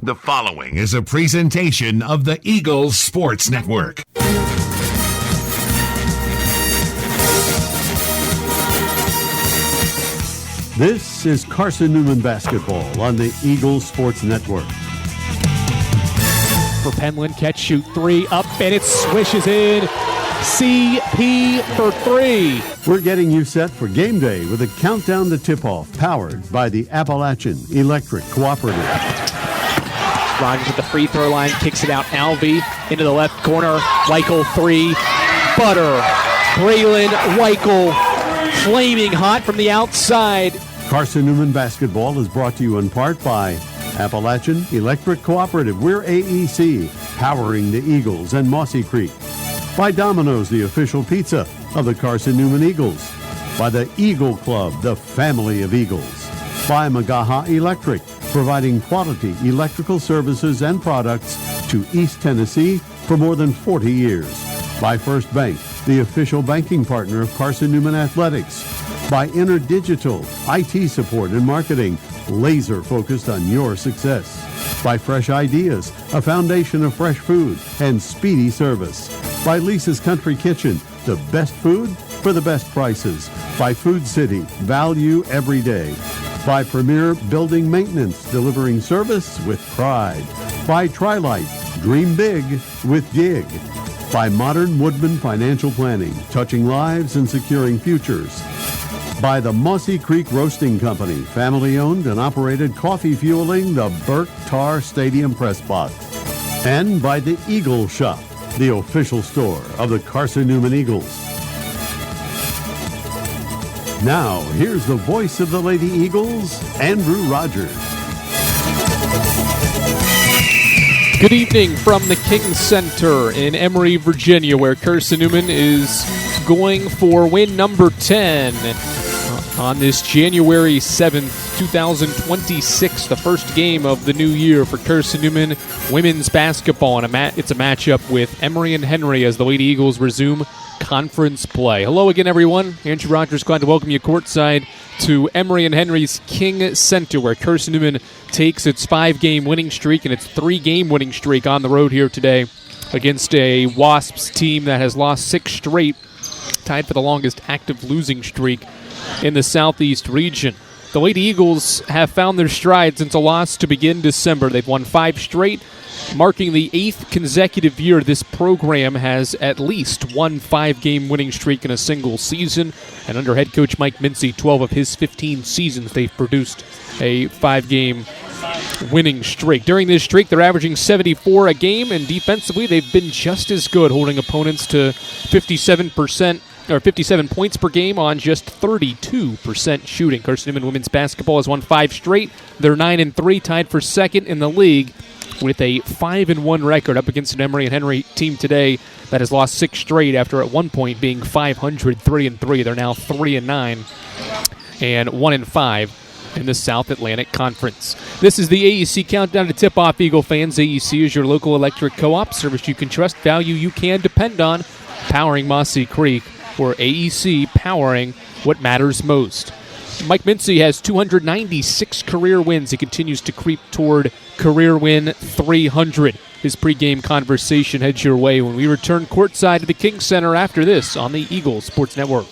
The following is a presentation of the Eagles Sports Network. This is Carson-Newman basketball on the Eagles Sports Network. For Penland, catch, shoot, three, up, and it swishes in. CP for three. We're getting you set for game day with a countdown to tip-off, powered by the Appalachian Electric Cooperative. Rogers at the free throw line, kicks it out. Alvey into the left corner. Weichel three. Butter. Braylon Weichel flaming hot from the outside. Carson-Newman basketball is brought to you in part by Appalachian Electric Cooperative. We're AEC, powering the Eagles and Mossy Creek. By Domino's, the official pizza of the Carson-Newman Eagles. By the Eagle Club, the family of Eagles. By Magaha Electric, providing quality electrical services and products to East Tennessee for more than 40 years. By First Bank, the official banking partner of Carson-Newman Athletics. By InterDigital, IT support and marketing, laser focused on your success. By Fresh Ideas, a foundation of fresh food and speedy service. By Lisa's Country Kitchen, the best food for the best prices. By Food City, value every day. By Premier Building Maintenance, delivering service with pride. By Trilite, dream big with Gig. By Modern Woodman Financial Planning, touching lives and securing futures. By the Mossy Creek Roasting Company, family-owned and operated, coffee fueling the Burke Tar Stadium Press Box. And by the Eagle Shop, the official store of the Carson-Newman Eagles. Now, here's the voice of the Lady Eagles, Andrew Rogers. Good evening from the King Center in Emory, Virginia, where Carson-Newman is going for win number 10 on this January 7th, 2026, the first game of the new year for Carson-Newman women's basketball. And it's a matchup with Emory and Henry as the Lady Eagles resume conference play. Hello again, everyone. Andrew Rogers, glad to welcome you courtside to Emory and Henry's King Center, where Carson-Newman takes its 5-game winning streak and its 3-game winning streak on the road here today against a Wasps team that has lost 6 straight, tied for the longest active losing streak in the Southeast region. The Lady Eagles have found their stride since a loss to begin December. They've won 5 straight, marking the 8th consecutive year this program has at least one 5-game winning streak in a single season. And under head coach Mike Mincy, 12 of his 15 seasons, they've produced a 5-game winning streak. During this streak, they're averaging 74 a game, and defensively, they've been just as good, holding opponents to 57 points per game on just 32% shooting. Carson-Newman women's basketball has won 5 straight. They're 9-3, tied for second in the league, with a 5-1 record up against an Emory and Henry team today that has lost 6 straight after at one point being 500, 3-3. They're now 3-9 and 1-5 in the South Atlantic Conference. This is the AEC Countdown to Tip-Off, Eagle fans. AEC is your local electric co-op service you can trust, value you can depend on, powering Mossy Creek, or AEC, powering what matters most. Mike Mincy has 296 career wins. He continues to creep toward career win 300. His pregame conversation heads your way when we return courtside to the King Center after this on the Eagles Sports Network.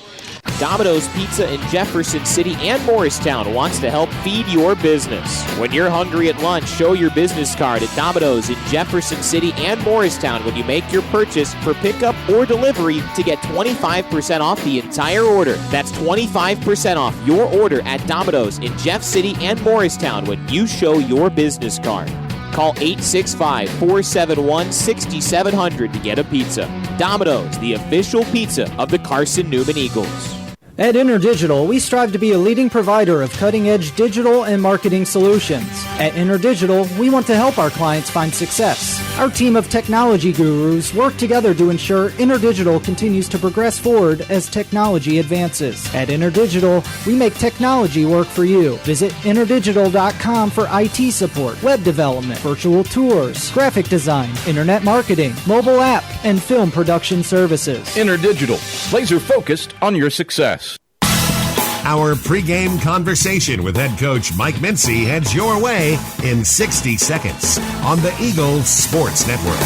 Domino's Pizza in Jefferson City and Morristown wants to help feed your business. When you're hungry at lunch, show your business card at Domino's in Jefferson City and Morristown when you make your purchase for pickup or delivery to get 25% off the entire order. That's 25% off your order at Domino's in Jeff City and Morristown when you show your business card. Call 865-471-6700 to get a pizza. Domino's, the official pizza of the Carson-Newman Eagles. At InterDigital, we strive to be a leading provider of cutting-edge digital and marketing solutions. At InterDigital, we want to help our clients find success. Our team of technology gurus work together to ensure InterDigital continues to progress forward as technology advances. At InterDigital, we make technology work for you. Visit interdigital.com for IT support, web development, virtual tours, graphic design, internet marketing, mobile app, and film production services. InterDigital, laser focused on your success. Our pregame conversation with head coach Mike Mincy heads your way in 60 seconds on the Eagles Sports Network.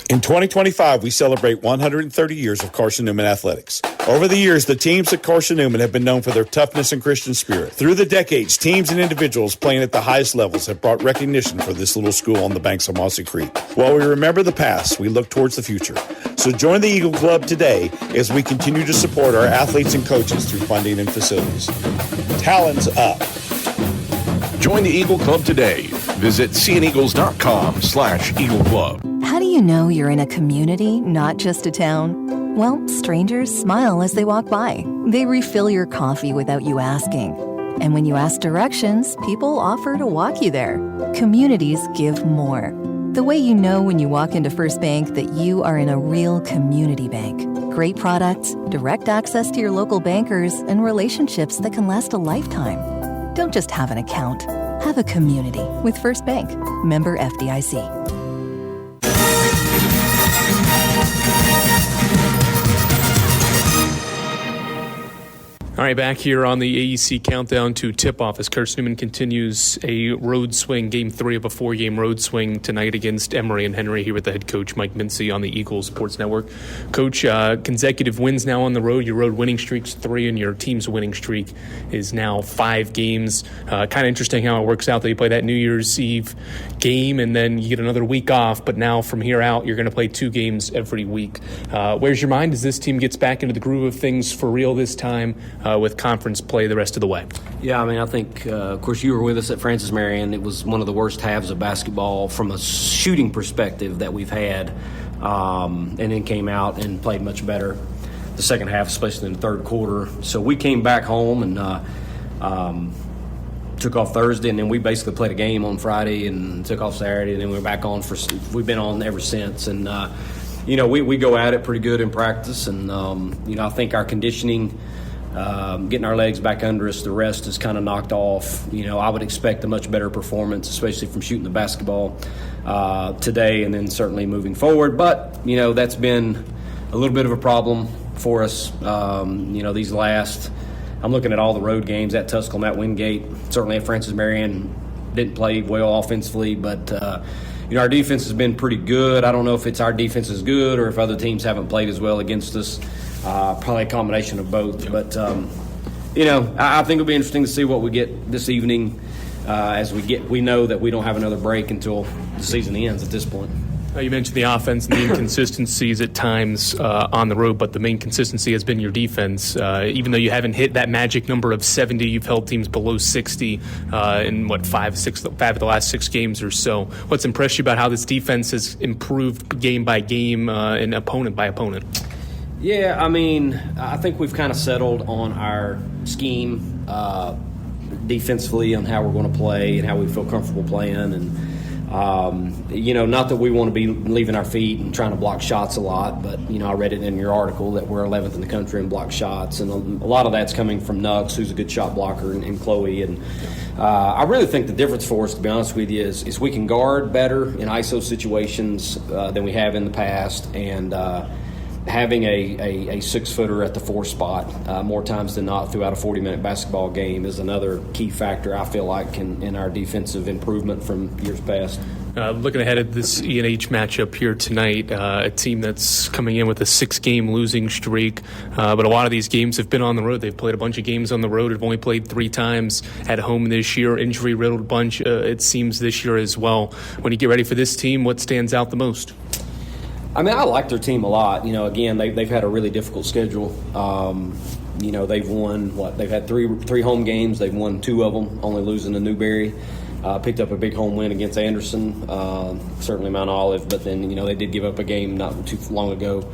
In 2025, we celebrate 130 years of Carson-Newman athletics. Over the years, the teams at Carson-Newman have been known for their toughness and Christian spirit. Through the decades, teams and individuals playing at the highest levels have brought recognition for this little school on the banks of Mossy Creek. While we remember the past, we look towards the future. So join the Eagle Club today as we continue to support our athletes and coaches through funding and facilities. Talons up. Join the Eagle Club today. Visit seeaneagles.com/Eagle Club. How do you know you're in a community, not just a town? Well, strangers smile as they walk by. They refill your coffee without you asking. And when you ask directions, people offer to walk you there. Communities give more. The way you know when you walk into First Bank that you are in a real community bank. Great products, direct access to your local bankers, and relationships that can last a lifetime. Don't just have an account. Have a community with First Bank. Member FDIC. All right, back here on the AEC countdown to tip-off as Carson-Newman continues a road swing, Game 3 of a 4-game road swing tonight against Emory and Henry here with the head coach, Mike Mincy, on the Eagles Sports Network. Coach, consecutive wins now on the road. Your road winning streak's 3, and your team's winning streak is now 5 games. Kind of interesting how it works out that you play that New Year's Eve game, and then you get another week off, but now from here out, you're going to play 2 games every week. Where's your mind as this team gets back into the groove of things for real this time? With conference play the rest of the way? Yeah, I mean, I think, of course, you were with us at Francis Marion. It was one of the worst halves of basketball from a shooting perspective that we've had, and then came out and played much better the second half, especially in the third quarter. So we came back home and took off Thursday, and then we basically played a game on Friday and took off Saturday, and then we were back on we've been on ever since. And, we go at it pretty good in practice, and, I think our conditioning, getting our legs back under us, the rest is kind of knocked off. I would expect a much better performance, especially from shooting the basketball today and then certainly moving forward. But, that's been a little bit of a problem for us. These last, I'm looking at all the road games at Tusculum, at Wingate, certainly at Francis Marion, didn't play well offensively, but our defense has been pretty good. I don't know if it's our defense is good or if other teams haven't played as well against us. Probably a combination of both. But, I think it'll be interesting to see what we get this evening as we know that we don't have another break until the season ends at this point. You mentioned the offense and the inconsistencies at times on the road, but the main consistency has been your defense. Even though you haven't hit that magic number of 70, you've held teams below 60 in, 5 of the last 6 games or so. What's impressed you about how this defense has improved game by game and opponent by opponent? Yeah, I mean, I think we've kind of settled on our scheme defensively on how we're going to play and how we feel comfortable playing. And, not that we want to be leaving our feet and trying to block shots a lot, but, I read it in your article that we're 11th in the country in block shots. And a lot of that's coming from Nux, who's a good shot blocker, and Chloe. And I really think the difference for us, to be honest with you, is we can guard better in ISO situations than we have in the past. And having a 6-footer at the 4 spot more times than not throughout a 40-minute basketball game is another key factor, I feel like, in our defensive improvement from years past. Looking ahead at this E&H matchup here tonight, a team that's coming in with a 6-game losing streak, but a lot of these games have been on the road. They've played a bunch of games on the road. Have only played 3 times at home this year. Injury-riddled bunch, it seems, this year as well. When you get ready for this team, what stands out the most? I mean, I like their team a lot. Again, they've had a really difficult schedule. They've won, they've had three home games. They've won 2 of them, only losing to Newberry. Picked up a big home win against Anderson, certainly Mount Olive, but then, they did give up a game not too long ago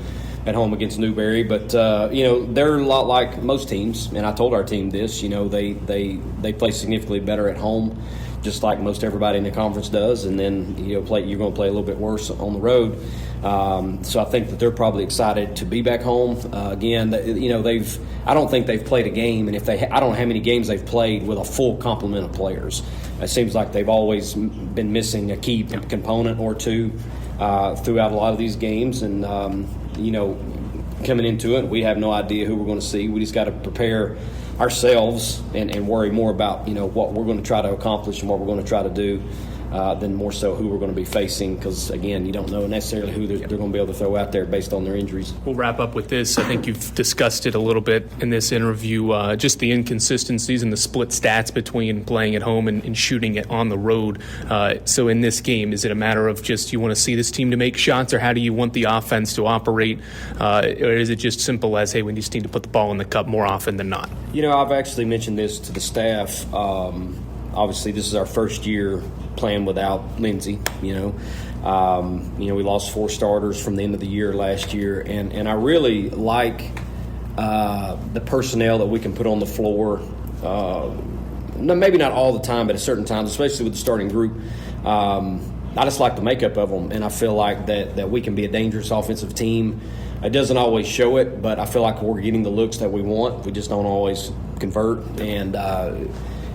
at home against Newberry. But, they're a lot like most teams, and I told our team this, they play significantly better at home, just like most everybody in the conference does, and then you're going to play a little bit worse on the road. So I think that they're probably excited to be back home. Again, I don't think they've played a game, and I don't know how many games they've played with a full complement of players. It seems like they've always been missing a key component or two throughout a lot of these games, and coming into it. We have no idea who we're going to see. We just got to prepare ourselves and worry more about, what we're going to try to accomplish and what we're going to try to do than more so who we're going to be facing, because, again, you don't know necessarily who they're going to be able to throw out there based on their injuries. We'll wrap up with this. I think you've discussed it a little bit in this interview, just the inconsistencies and the split stats between playing at home and shooting it on the road. So in this game, is it a matter of just you want to see this team to make shots, or how do you want the offense to operate? Or is it just simple as, hey, we just need to put the ball in the cup more often than not? I've actually mentioned this to the staff. Obviously, this is our first year playing without Lindsey. We lost 4 starters from the end of the year last year, and I really like the personnel that we can put on the floor. Maybe not all the time, but at certain times, especially with the starting group. I just like the makeup of them, and I feel like that we can be a dangerous offensive team. It doesn't always show it, but I feel like we're getting the looks that we want. We just don't always convert, and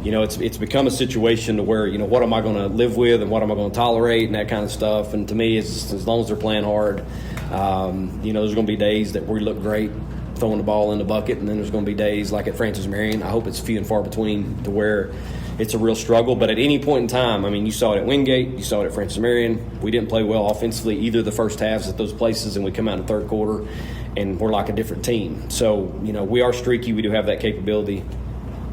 it's become a situation to where, what am I going to live with and what am I going to tolerate and that kind of stuff. And to me, it's, as long as they're playing hard, there's going to be days that we look great throwing the ball in the bucket, and then there's going to be days like at Francis Marion. I hope it's few and far between to where it's a real struggle. But at any point in time, you saw it at Wingate, you saw it at Francis Marion. We didn't play well offensively either the first halves at those places, and we come out in the third quarter and we're like a different team. So, we are streaky. We do have that capability.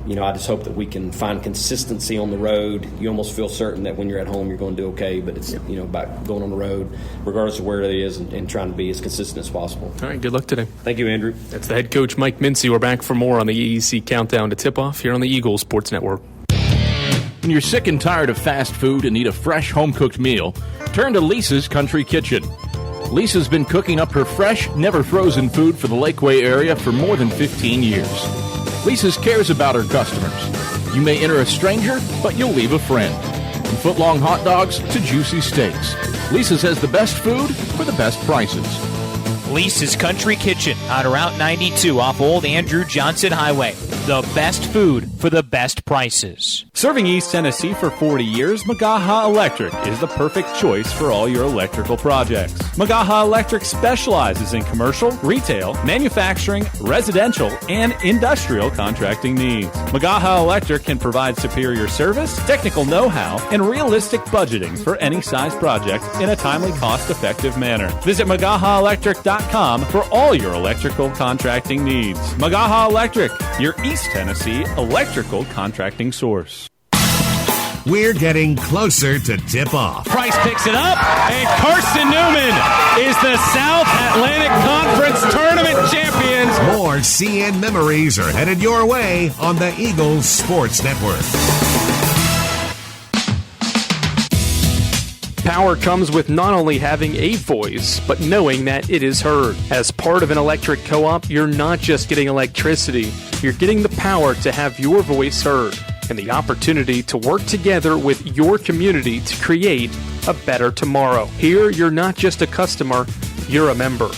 I just hope that we can find consistency on the road. You almost feel certain that when you're at home, you're going to do okay, but it's, about going on the road, regardless of where it is, and trying to be as consistent as possible. All right, good luck today. Thank you, Andrew. That's the head coach, Mike Mincy. We're back for more on the EEC Countdown to Tip-Off here on the Eagles Sports Network. When you're sick and tired of fast food and need a fresh home-cooked meal, turn to Lisa's Country Kitchen. Lisa's been cooking up her fresh, never-frozen food for the Lakeway area for more than 15 years. Lisa's cares about her customers. You may enter a stranger, but you'll leave a friend. From foot-long hot dogs to juicy steaks, Lisa's has the best food for the best prices. Lisa's Country Kitchen on Route 92 off Old Andrew Johnson Highway. The best food for the best prices. Serving East Tennessee for 40 years, Magaha Electric is the perfect choice for all your electrical projects. Magaha Electric specializes in commercial, retail, manufacturing, residential, and industrial contracting needs. Magaha Electric can provide superior service, technical know-how, and realistic budgeting for any size project in a timely, cost-effective manner. Visit MagahaElectric.com for all your electrical contracting needs. Magaha Electric, your East Tennessee electrical contracting source. We're getting closer to tip-off. Price picks it up, and Carson-Newman is the South Atlantic Conference Tournament champions. More CN memories are headed your way on the Eagles Sports Network. Power comes with not only having a voice, but knowing that it is heard. As part of an electric co-op, you're not just getting electricity, you're getting the power to have your voice heard and the opportunity to work together with your community to create a better tomorrow. Here, you're not just a customer, you're a member.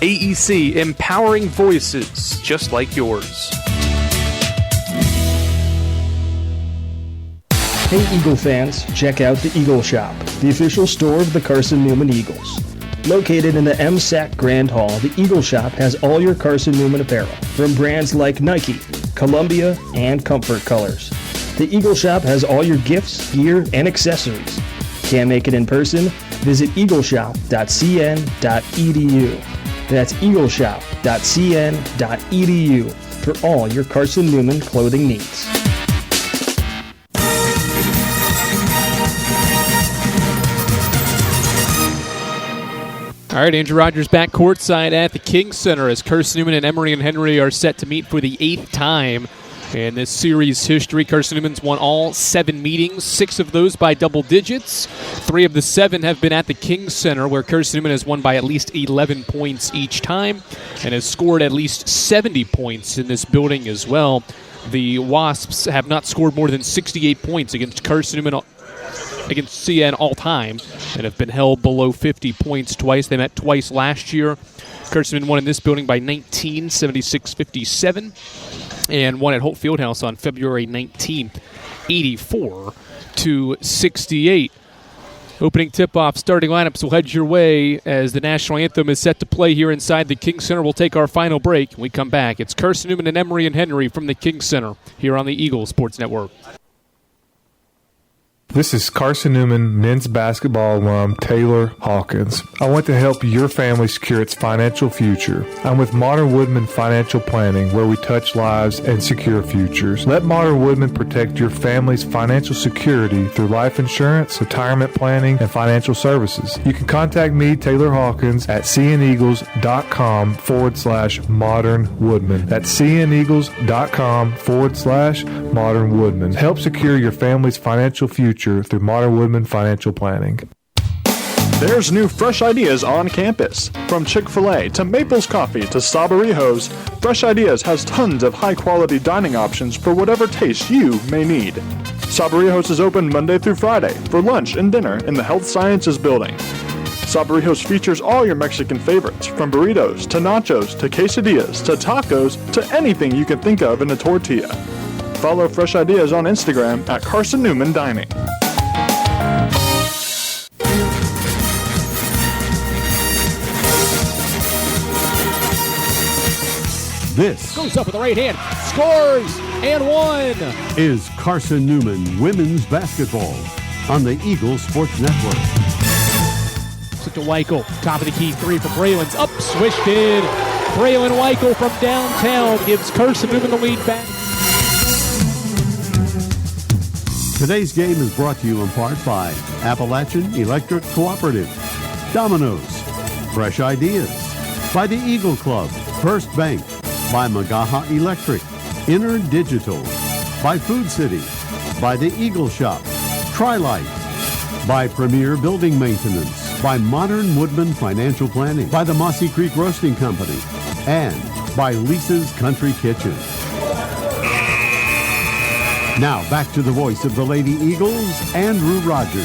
AEC, empowering voices just like yours. Hey Eagle fans, check out the Eagle Shop, the official store of the Carson-Newman Eagles. Located in the MSAC Grand Hall, the Eagle Shop has all your Carson-Newman apparel, from brands like Nike, Columbia, and Comfort Colors. The Eagle Shop has all your gifts, gear, and accessories. Can't make it in person? Visit eagleshop.cn.edu. That's eagleshop.cn.edu for all your Carson-Newman clothing needs. All right, Andrew Rogers back courtside at the King Center as Carson-Newman and Emory and Henry are set to meet for the 8th time in this series history. Carson-Newman's won all 7 meetings, 6 of those by double digits. 3 of the 7 have been at the King Center, where Carson-Newman has won by at least 11 points each time and has scored at least 70 points in this building as well. The Wasps have not scored more than 68 points against Carson-Newman against CN all time and have been held below 50 points twice. They met twice last year. Carson-Newman won in this building by 19, 76-57, and won at Holt Fieldhouse on February 19th, 84-68. Opening tip-off, starting lineups will head your way as the national anthem is set to play here inside the King Center. We'll take our final break. When we come back, it's Carson-Newman and Emory and Henry from the King Center here on the Eagle Sports Network. This is Carson-Newman men's basketball alum Taylor Hawkins. I want to help your family secure its financial future. I'm with Modern Woodman Financial Planning, where we touch lives and secure futures. Let Modern Woodman protect your family's financial security through life insurance, retirement planning, and financial services. You can contact me, Taylor Hawkins, at cneagles.com/Modern Woodman. That's cneagles.com/Modern Woodman. Help secure your family's financial future through Modern Woodman Financial Planning. There's new fresh ideas on campus. From Chick-fil-A to Maples Coffee to Sabarijos, Fresh Ideas has tons of high-quality dining options for whatever taste you may need. Sabarijos is open Monday through Friday for lunch and dinner in the Health Sciences Building. Sabarijos features all your Mexican favorites, from burritos to nachos to quesadillas to tacos to anything you can think of in a tortilla. Follow Fresh Ideas on Instagram at Carson-Newman Dining. This goes up with the right hand, scores, and one is Carson-Newman Women's Basketball on the Eagle Sports Network. To Weichel, top of the key three for Braylon's up, swished in. Braylon Weichel from downtown gives Carson-Newman the lead back. Today's game is brought to you in part by Appalachian Electric Cooperative, Domino's, Fresh Ideas, by the Eagle Club, First Bank, by Magaha Electric, Inner Digital, by Food City, by the Eagle Shop, Tri-Light, by Premier Building Maintenance, by Modern Woodman Financial Planning, by the Mossy Creek Roasting Company, and by Lisa's Country Kitchen. Now back to the voice of the Lady Eagles, Andrew Rogers.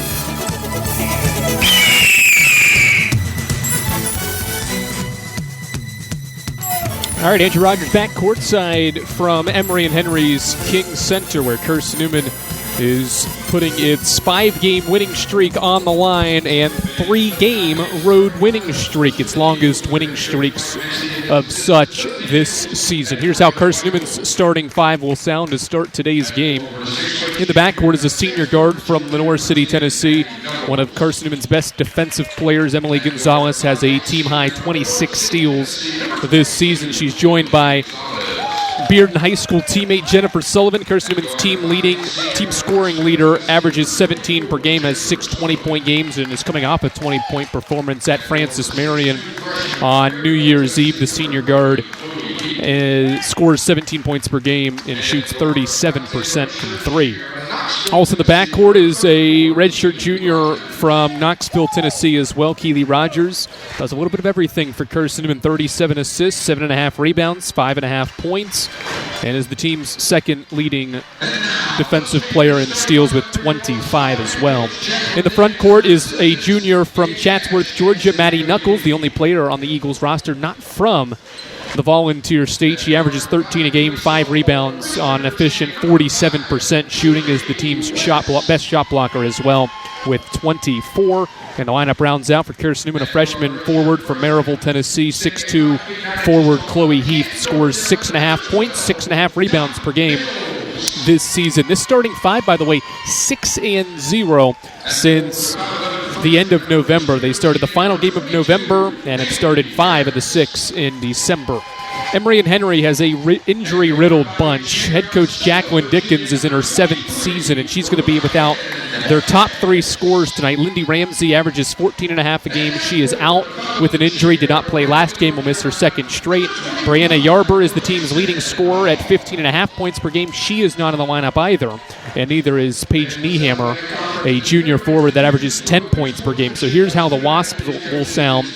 All right, Andrew Rogers back courtside from Emory and Henry's King Center, where Carson-Newman is putting its 5-game winning streak on the line and 3-game road winning streak, its longest winning streaks of such this season. Here's how Carson-Newman's starting 5 will sound to start today's game. In the backcourt is a senior guard from Lenore City, Tennessee. One of Carson-Newman's best defensive players, Emily Gonzalez, has a team-high 26 steals this season. She's joined by Bearden High School teammate Jennifer Sullivan. Carson-Newman's team scoring leader, averages 17 per game, has 6 20-point games, and is coming off a 20-point performance at Francis Marion on New Year's Eve. The senior guard scores 17 points per game and shoots 37% from 3. Also in the backcourt is a redshirt junior from Knoxville, Tennessee as well, Keely Rogers. Does a little bit of everything for Carson-Newman, 37 assists, 7.5 rebounds, 5.5 points, and is the team's second leading defensive player in steals with 25 as well. In the front court is a junior from Chatsworth, Georgia, Maddie Knuckles, the only player on the Eagles roster not from the Volunteer State. She averages 13 a game, 5 rebounds on an efficient 47% shooting, is the team's best shot blocker as well with 24. And the lineup rounds out for Carson-Newman, a freshman forward from Maryville, Tennessee, 6'2" forward Chloe Heath scores 6.5 points, 6.5 rebounds per game this season. This starting 5, by the way, 6-0 since the end of November. They started the final game of November and have started 5 of the 6 in December. Emory and Henry has a injury-riddled bunch. Head coach Jacqueline Dickens is in her 7th season, and she's going to be without their top 3 scorers tonight. Lindy Ramsey averages 14.5 a game. She is out with an injury, did not play last game, will miss her 2nd straight. Brianna Yarber is the team's leading scorer at 15.5 points per game. She is not in the lineup either, and neither is Paige Niehammer, a junior forward that averages 10 points per game. So here's how the Wasps will sound.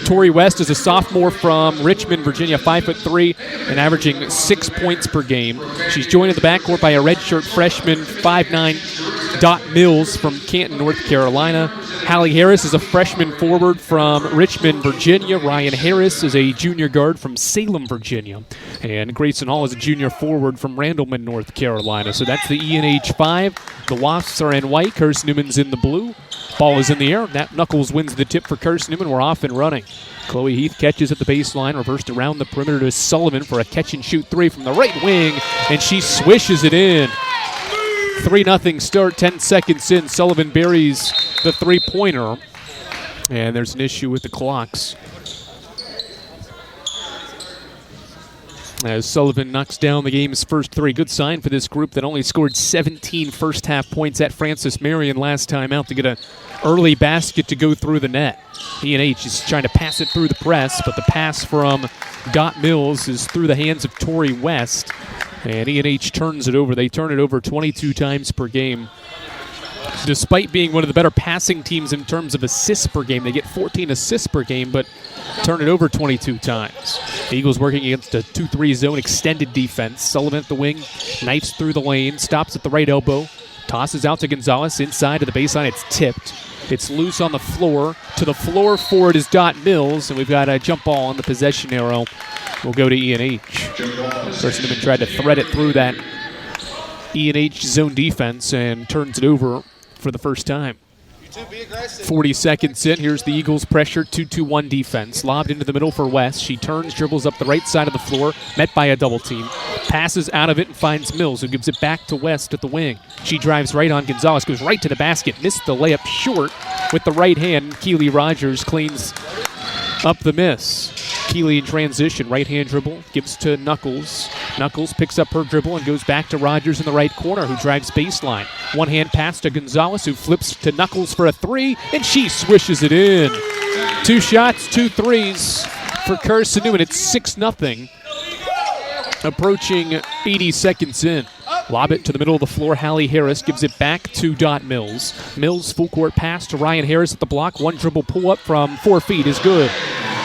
Tori West is a sophomore from Richmond, Virginia, 5'3", and averaging 6 points per game. She's joined in the backcourt by a redshirt freshman, 5'9", Dot Mills from Canton, North Carolina. Hallie Harris is a freshman forward from Richmond, Virginia. Ryan Harris is a junior guard from Salem, Virginia. And Grayson Hall is a junior forward from Randleman, North Carolina. So that's the E&H 5. The Wasps are in white. Carson-Newman's in the blue. Ball is in the air. Nat Knuckles wins the tip for Carson-Newman. We're off and running. Chloe Heath catches at the baseline, reversed around the perimeter to Sullivan for a catch-and-shoot three from the right wing, and she swishes it in. 3-0 start, 10 seconds in. Sullivan buries the three-pointer, and there's an issue with the clocks. As Sullivan knocks down the game's first three. Good sign for this group that only scored 17 first-half points at Francis Marion last time out to get an early basket to go through the net. E&H is trying to pass it through the press, but the pass from Dot Mills is through the hands of Tori West, and E&H turns it over. They turn it over 22 times per game. Despite being one of the better passing teams in terms of assists per game, they get 14 assists per game, but turn it over 22 times. The Eagles working against a 2-3 zone extended defense. Sullivan at the wing, knifes through the lane, stops at the right elbow, tosses out to Gonzalez inside to the baseline. It's tipped. It's loose on the floor. To the floor for it is Dot Mills, and we've got a jump ball on the possession arrow. We'll go to E&H. Carson-Newman tried to thread it through that E&H zone defense and turns it over for the first time. 40 seconds in. Here's the Eagles' pressure 2-2-1 defense. Lobbed into the middle for West. She turns, dribbles up the right side of the floor, met by a double team. Passes out of it and finds Mills, who gives it back to West at the wing. She drives right on Gonzalez, goes right to the basket, missed the layup short with the right hand. Keely Rogers cleans up the miss. Keely in transition, right-hand dribble, gives to Knuckles. Knuckles picks up her dribble and goes back to Rogers in the right corner, who drives baseline. One-hand pass to Gonzalez, who flips to Knuckles for a three, and she swishes it in. 2 shots, 2 threes for Carson-Newman. It's 6-0, approaching 80 seconds in. Lob it to the middle of the floor. Hallie Harris gives it back to Dot Mills. Mills, full court pass to Ryan Harris at the block. One dribble pull up from 4 feet is good.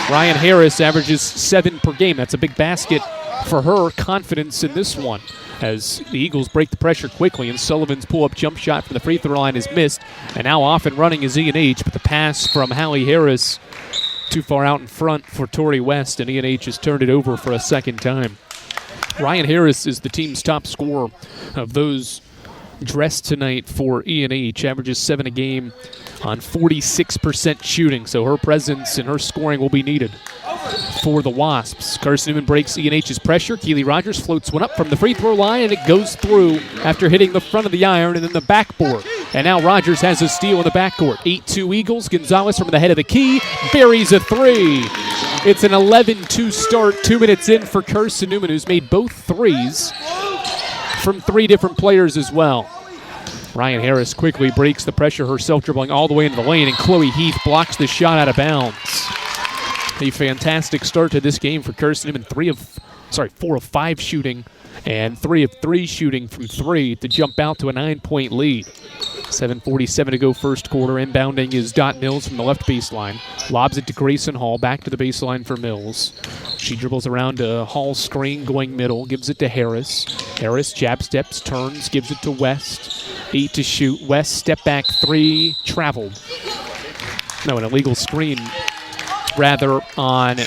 Ryan Harris averages 7 per game. That's a big basket for her. Confidence in this one as the Eagles break the pressure quickly, and Sullivan's pull-up jump shot from the free throw line is missed. And now off and running is E&H, but the pass from Hallie Harris too far out in front for Tori West, and E&H has turned it over for a second time. Ryan Harris is the team's top scorer of those dressed tonight for E&H. Averages 7 a game on 46% shooting, so her presence and her scoring will be needed for the Wasps. Carson-Newman breaks E&H's pressure. Keely Rogers floats one up from the free throw line, and it goes through after hitting the front of the iron and then the backboard. And now Rogers has a steal in the backcourt. 8-2 Eagles. Gonzalez from the head of the key buries a three. It's an 11-2 start, 2 minutes in for Carson-Newman, who's made both threes from 3 different players as well. Ryan Harris quickly breaks the pressure herself, dribbling all the way into the lane, and Chloe Heath blocks the shot out of bounds. A fantastic start to this game for Carson-Newman. 4 of 5 shooting and 3 of 3 shooting from 3 to jump out to a 9-point lead. 7:47 to go first quarter. Inbounding is Dot Mills from the left baseline. Lobs it to Grayson Hall. Back to the baseline for Mills. She dribbles around to Hall's screen going middle. Gives it to Harris. Harris jab steps, turns, gives it to West. 8 to shoot. West step back 3. Traveled. No, an illegal screen rather on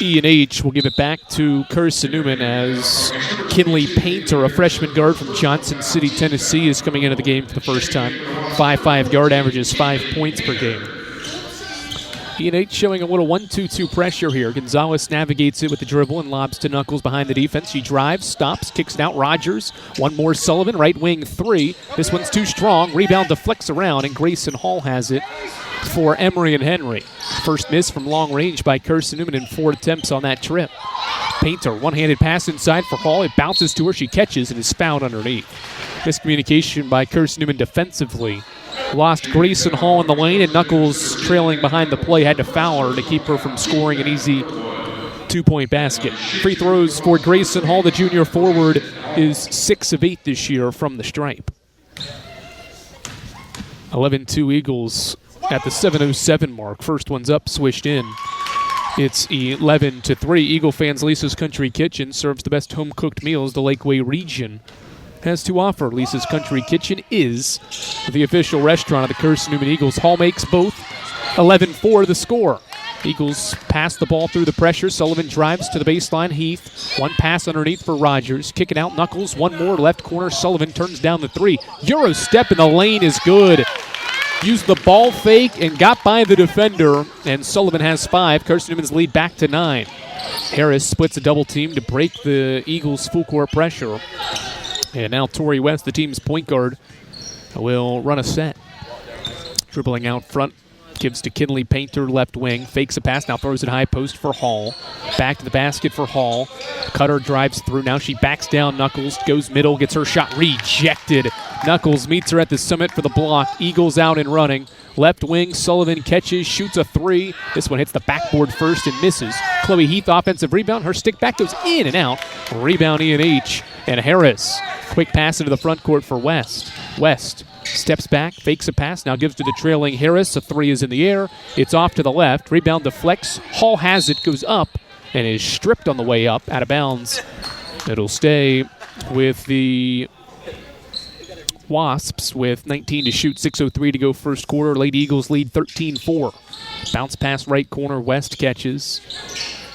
E&H. Will give it back to Carson-Newman as Kinley Painter, a freshman guard from Johnson City, Tennessee, is coming into the game for the first time. 5'5" guard, averages 5 points per game. E&H showing a little 1-2-2 pressure here. Gonzalez navigates it with the dribble and lobs to Knuckles behind the defense. She drives, stops, kicks it out. Rogers, one more Sullivan, right wing 3. This one's too strong. Rebound deflects around, and Grayson Hall has it for Emory and Henry. First miss from long range by Carson-Newman in 4 attempts on that trip. Painter, one-handed pass inside for Hall. It bounces to her. She catches and is fouled underneath. Miscommunication by Carson-Newman defensively. Lost Grayson Hall in the lane, and Knuckles, trailing behind the play, had to foul her to keep her from scoring an easy 2-point basket. Free throws for Grayson Hall, the junior forward, is 6 of 8 this year from the stripe. 11-2 Eagles at the 7:07 mark. First one's up, swished in. It's 11-3. Eagle fans, Lisa's Country Kitchen serves the best home-cooked meals the Lakeway region has to offer. Lisa's Country Kitchen is the official restaurant of the Carson-Newman Eagles. Hall makes both. 11-4 the score. Eagles pass the ball through the pressure. Sullivan drives to the baseline. Heath, one pass underneath for Rogers. Kick it out, Knuckles, one more, left corner. Sullivan turns down the three. Euro step in the lane is good. Used the ball fake and got by the defender, and Sullivan has 5. Carson-Newman's lead back to 9. Harris splits a double team to break the Eagles' full court pressure. And now Tori West, the team's point guard, will run a set. Dribbling out front. Gives to Kinley Painter, left wing. Fakes a pass, now throws it high post for Hall. Back to the basket for Hall. Cutter drives through. Now she backs down. Knuckles goes middle, gets her shot rejected. Knuckles meets her at the summit for the block. Eagles out and running. Left wing, Sullivan catches, shoots a 3. This one hits the backboard first and misses. Chloe Heath, offensive rebound. Her stick back goes in and out. Rebound E&H. And Harris. Quick pass into the front court for West. West steps back, fakes a pass, now gives to the trailing Harris. A 3 is in the air. It's off to the left. Rebound deflects. Hall has it, goes up, and is stripped on the way up, out of bounds. It'll stay with the Wasps with 19 to shoot, 6:03 to go first quarter. Lady Eagles lead 13-4. Bounce pass right corner, West catches.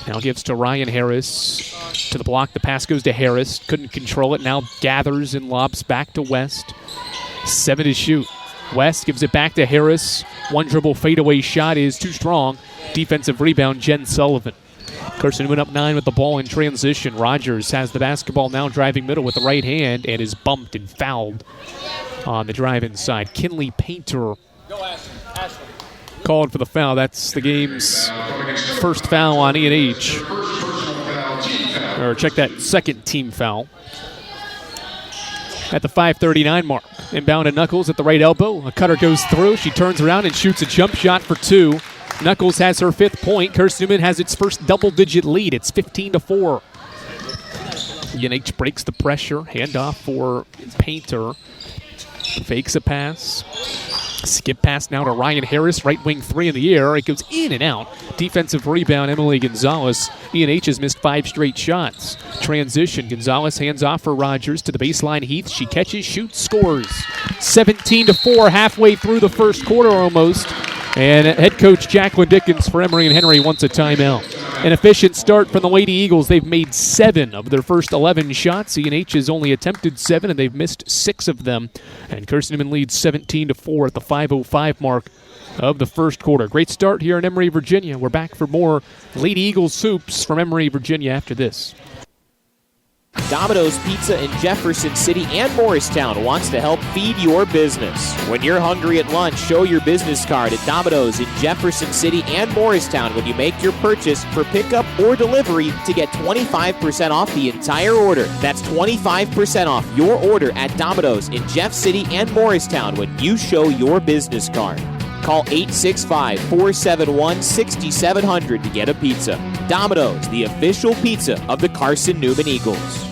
Now gives to Ryan Harris. To the block, the pass goes to Harris. Couldn't control it, now gathers and lobs back to West. 7 to shoot. West gives it back to Harris. One dribble fadeaway shot is too strong. Defensive rebound, Jen Sullivan. Carson-Newman up 9 with the ball in transition. Rogers has the basketball now, driving middle with the right hand, and is bumped and fouled on the drive-in side. Kinley Painter called for the foul. That's the game's first foul on E&H. Or check that, second team foul. At the 5:39 mark. Inbound to Knuckles at the right elbow. A cutter goes through. She turns around and shoots a jump shot for 2. Knuckles has her 5th point. Carson-Newman has its first double-digit lead. It's 15-4. UNH breaks the pressure. Handoff for Painter. Fakes a pass. Skip pass now to Ryan Harris. Right wing 3 in the air. It goes in and out. Defensive rebound, Emily Gonzalez. E&H has missed 5 straight shots. Transition. Gonzalez hands off for Rogers to the baseline. Heath. She catches, shoots, scores. 17-4 halfway through the first quarter almost. And head coach Jacqueline Dickens for Emory and Henry wants a timeout. An efficient start from the Lady Eagles. They've made 7 of their first 11 shots. E&H has only attempted 7, and they've missed 6 of them. And Carson-Newman leads 17-4 at the 5:05 mark of the first quarter. Great start here in Emory, Virginia. We're back for more Lady Eagles soups from Emory, Virginia after this. Domino's Pizza in Jefferson City and Morristown wants to help feed your business. When you're hungry at lunch, show your business card at Domino's in Jefferson City and Morristown when you make your purchase for pickup or delivery to get 25% off the entire order. That's 25% off your order at Domino's in Jeff City and Morristown when you show your business card. Call 865-471-6700 to get a pizza. Domino's, the official pizza of the Carson-Newman Eagles.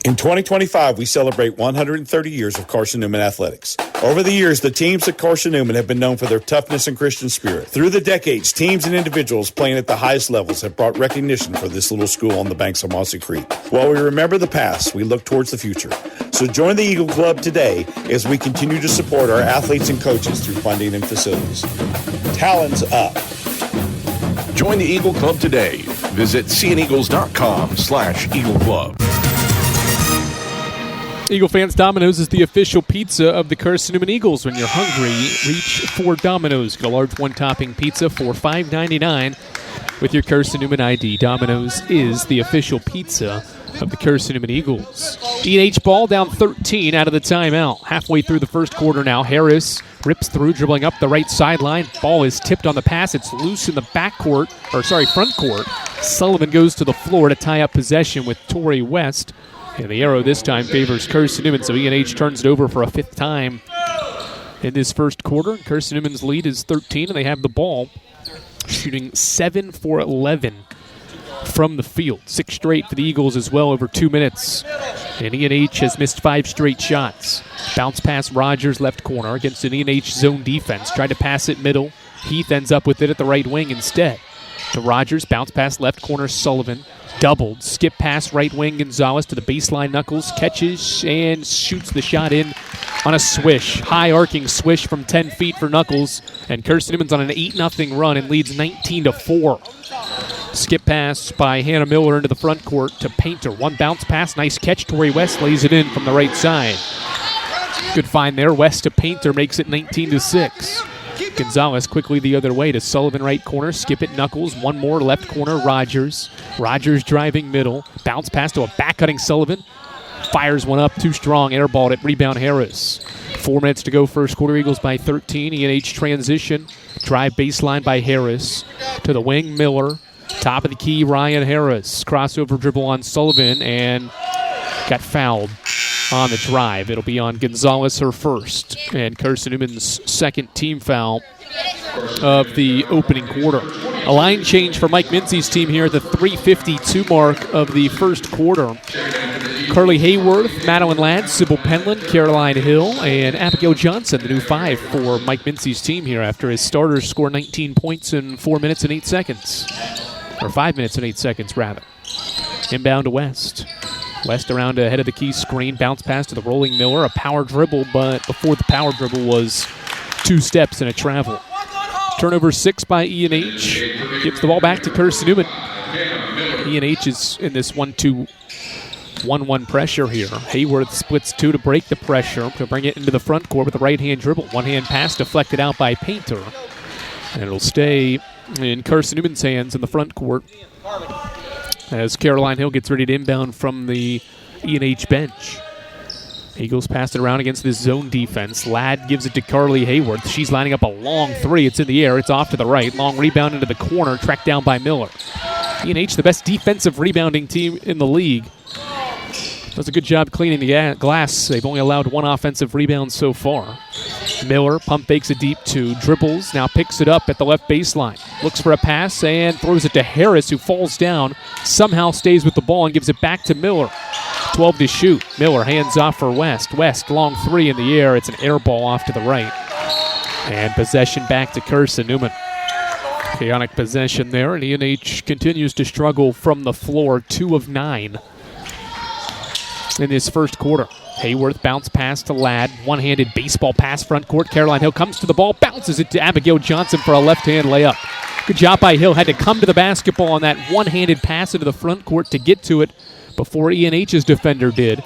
In 2025, we celebrate 130 years of Carson-Newman athletics. Over the years, the teams at Carson-Newman have been known for their toughness and Christian spirit. Through the decades, teams and individuals playing at the highest levels have brought recognition for this little school on the banks of Mossy Creek. While we remember the past, we look towards the future. So join the Eagle Club today as we continue to support our athletes and coaches through funding and facilities. Talons up. Join the Eagle Club today. Visit seeaneagles.com/Eagle Club. Eagle fans, Domino's is the official pizza of the Carson-Newman Eagles. When you're hungry, reach for Domino's. Get a large one-topping pizza for $5.99 with your Carson-Newman ID. Domino's is the official pizza of the Carson-Newman Eagles. E&H ball down 13 out of the timeout. Halfway through the first quarter now. Harris rips through, dribbling up the right sideline. Ball is tipped on the pass. It's loose in the front court. Sullivan goes to the floor to tie up possession with Tori West. And the arrow this time favors Carson-Newman, so E&H turns it over for a 5th time in this first quarter. Carson-Newman's lead is 13, and they have the ball, shooting 7 for 11 from the field. 6 straight for the Eagles as well over 2 minutes. And E&H has missed 5 straight shots. Bounce pass Rogers, left corner, against an E&H zone defense. Tried to pass it middle. Heath ends up with it at the right wing instead. to Rogers. Bounce pass left corner, Sullivan. Doubled. Skip pass right wing, Gonzalez to the baseline. Knuckles catches and shoots the shot in on a swish. High arcing swish from 10 feet for Knuckles. And Carson-Newman's on an 8-0 run and leads 19-4. Skip pass by Hannah Miller into the front court to Painter. One bounce pass. Nice catch. Tori West lays it in from the right side. Good find there. West to Painter makes it 19-6. Gonzalez quickly the other way to Sullivan right corner. Skip it, Knuckles. One more left corner, Rogers. Rogers driving middle. Bounce pass to a back-cutting Sullivan. Fires one up, too strong. Airballed it. Rebound Harris. 4 minutes to go first quarter. Eagles by 13. E&H transition. Drive baseline by Harris. To the wing, Miller. Top of the key, Ryan Harris. Crossover dribble on Sullivan and got fouled on the drive. It'll be on Gonzalez, her first, and Carson-Newman's second team foul of the opening quarter. A line change for Mike Mincy's team here at the 3:52 mark of the first quarter. Carly Hayworth, Madeline Ladd, Sybil Penland, Caroline Hill, and Abigail Johnson, the new 5 for Mike Mincy's team here after his starters score 19 points in 4 minutes and 8 seconds. Or 5 minutes and 8 seconds, rather. Inbound to West. West around ahead of the key screen. Bounce pass to the rolling Miller. A power dribble, but before the power dribble was 2 steps and a travel. Turnover 6 by E&H. Gives the ball back to Carson-Newman. E&H is in this 1-2-1-1 pressure here. Hayworth splits 2 to break the pressure, to bring it into the front court with a right-hand dribble. One-hand pass deflected out by Painter. And it'll stay in Carson-Newman's hands in the front court as Caroline Hill gets ready to inbound from the E&H bench. Eagles pass it around against this zone defense. Ladd gives it to Carly Hayworth. She's lining up a long 3. It's in the air. It's off to the right. Long rebound into the corner. Tracked down by Miller. E&H, the best defensive rebounding team in the league. Does a good job cleaning the glass. They've only allowed 1 offensive rebound so far. Miller pump fakes a deep 2. Dribbles, now picks it up at the left baseline. Looks for a pass and throws it to Harris, who falls down. Somehow stays with the ball and gives it back to Miller. 12 to shoot. Miller hands off for West. West, long 3 in the air. It's an air ball off to the right. And possession back to Carson-Newman. Chaotic possession there, and E&H continues to struggle from the floor. 2 of 9 in this first quarter. Hayworth bounce pass to Ladd. One-handed baseball pass front court. Caroline Hill comes to the ball, bounces it to Abigail Johnson for a left-hand layup. Good job by Hill. Had to come to the basketball on that one-handed pass into the front court to get to it before E&H's defender did.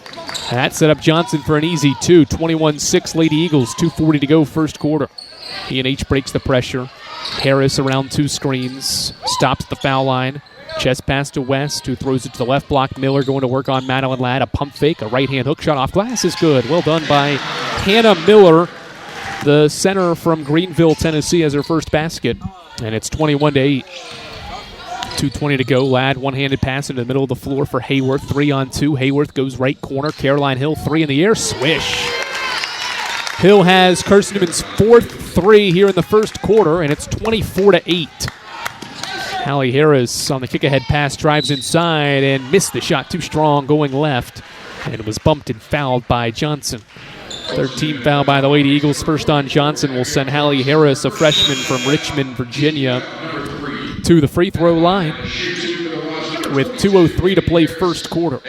That set up Johnson for an easy 2. 21-6 Lady Eagles. 2:40 to go first quarter. E&H breaks the pressure. Harris around 2 screens. Stops the foul line. Chest pass to West, who throws it to the left block. Miller going to work on Madeline Ladd. A pump fake, a right-hand hook shot off glass is good. Well done by Hannah Miller. The center from Greenville, Tennessee, has her first basket. And it's 21-8. 2:20 to go. Ladd, one-handed pass into the middle of the floor for Hayworth. 3-on-2. Hayworth goes right corner. Caroline Hill, 3 in the air. Swish. Hill has Carson-Newman's 4th 3 here in the first quarter, and it's 24-8. Hallie Harris on the kick-ahead pass drives inside and missed the shot. Too strong going left, and was bumped and fouled by Johnson. 3rd team foul by the Lady Eagles. First on Johnson will send Hallie Harris, a freshman from Richmond, Virginia, to the free throw line with 2:03 to play first quarter.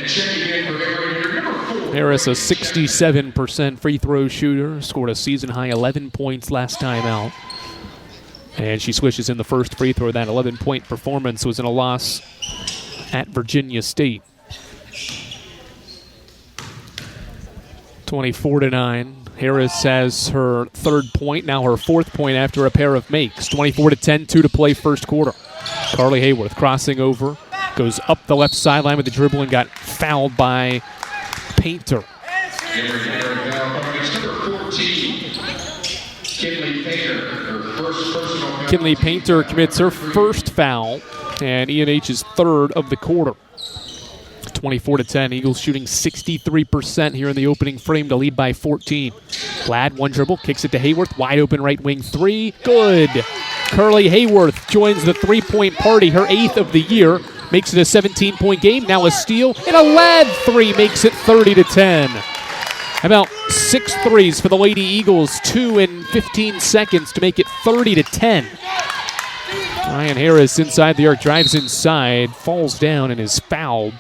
Harris, a 67% free throw shooter, scored a season-high 11 points last time out. And she swishes in the first free throw. That 11-point performance was in a loss at Virginia State. 24-9. Harris has her 3rd point, now her 4th point after a pair of makes. 24-10, 2 to play first quarter. Carly Hayworth crossing over, goes up the left sideline with the dribble and got fouled by Painter. Kinley Painter commits her first foul, and E&H's 3rd of the quarter. 24-10. Eagles shooting 63% here in the opening frame to lead by 14. Ladd, one dribble, kicks it to Hayworth. Wide open right wing 3. Good. Carly Hayworth joins the 3-point party, her 8th of the year. Makes it a 17-point game. Now a steal, and a Ladd 3 makes it 30-10. About 6 threes for the Lady Eagles, 2 in 15 seconds to make it 30-10. Ryan Harris inside the arc, drives inside, falls down, and is fouled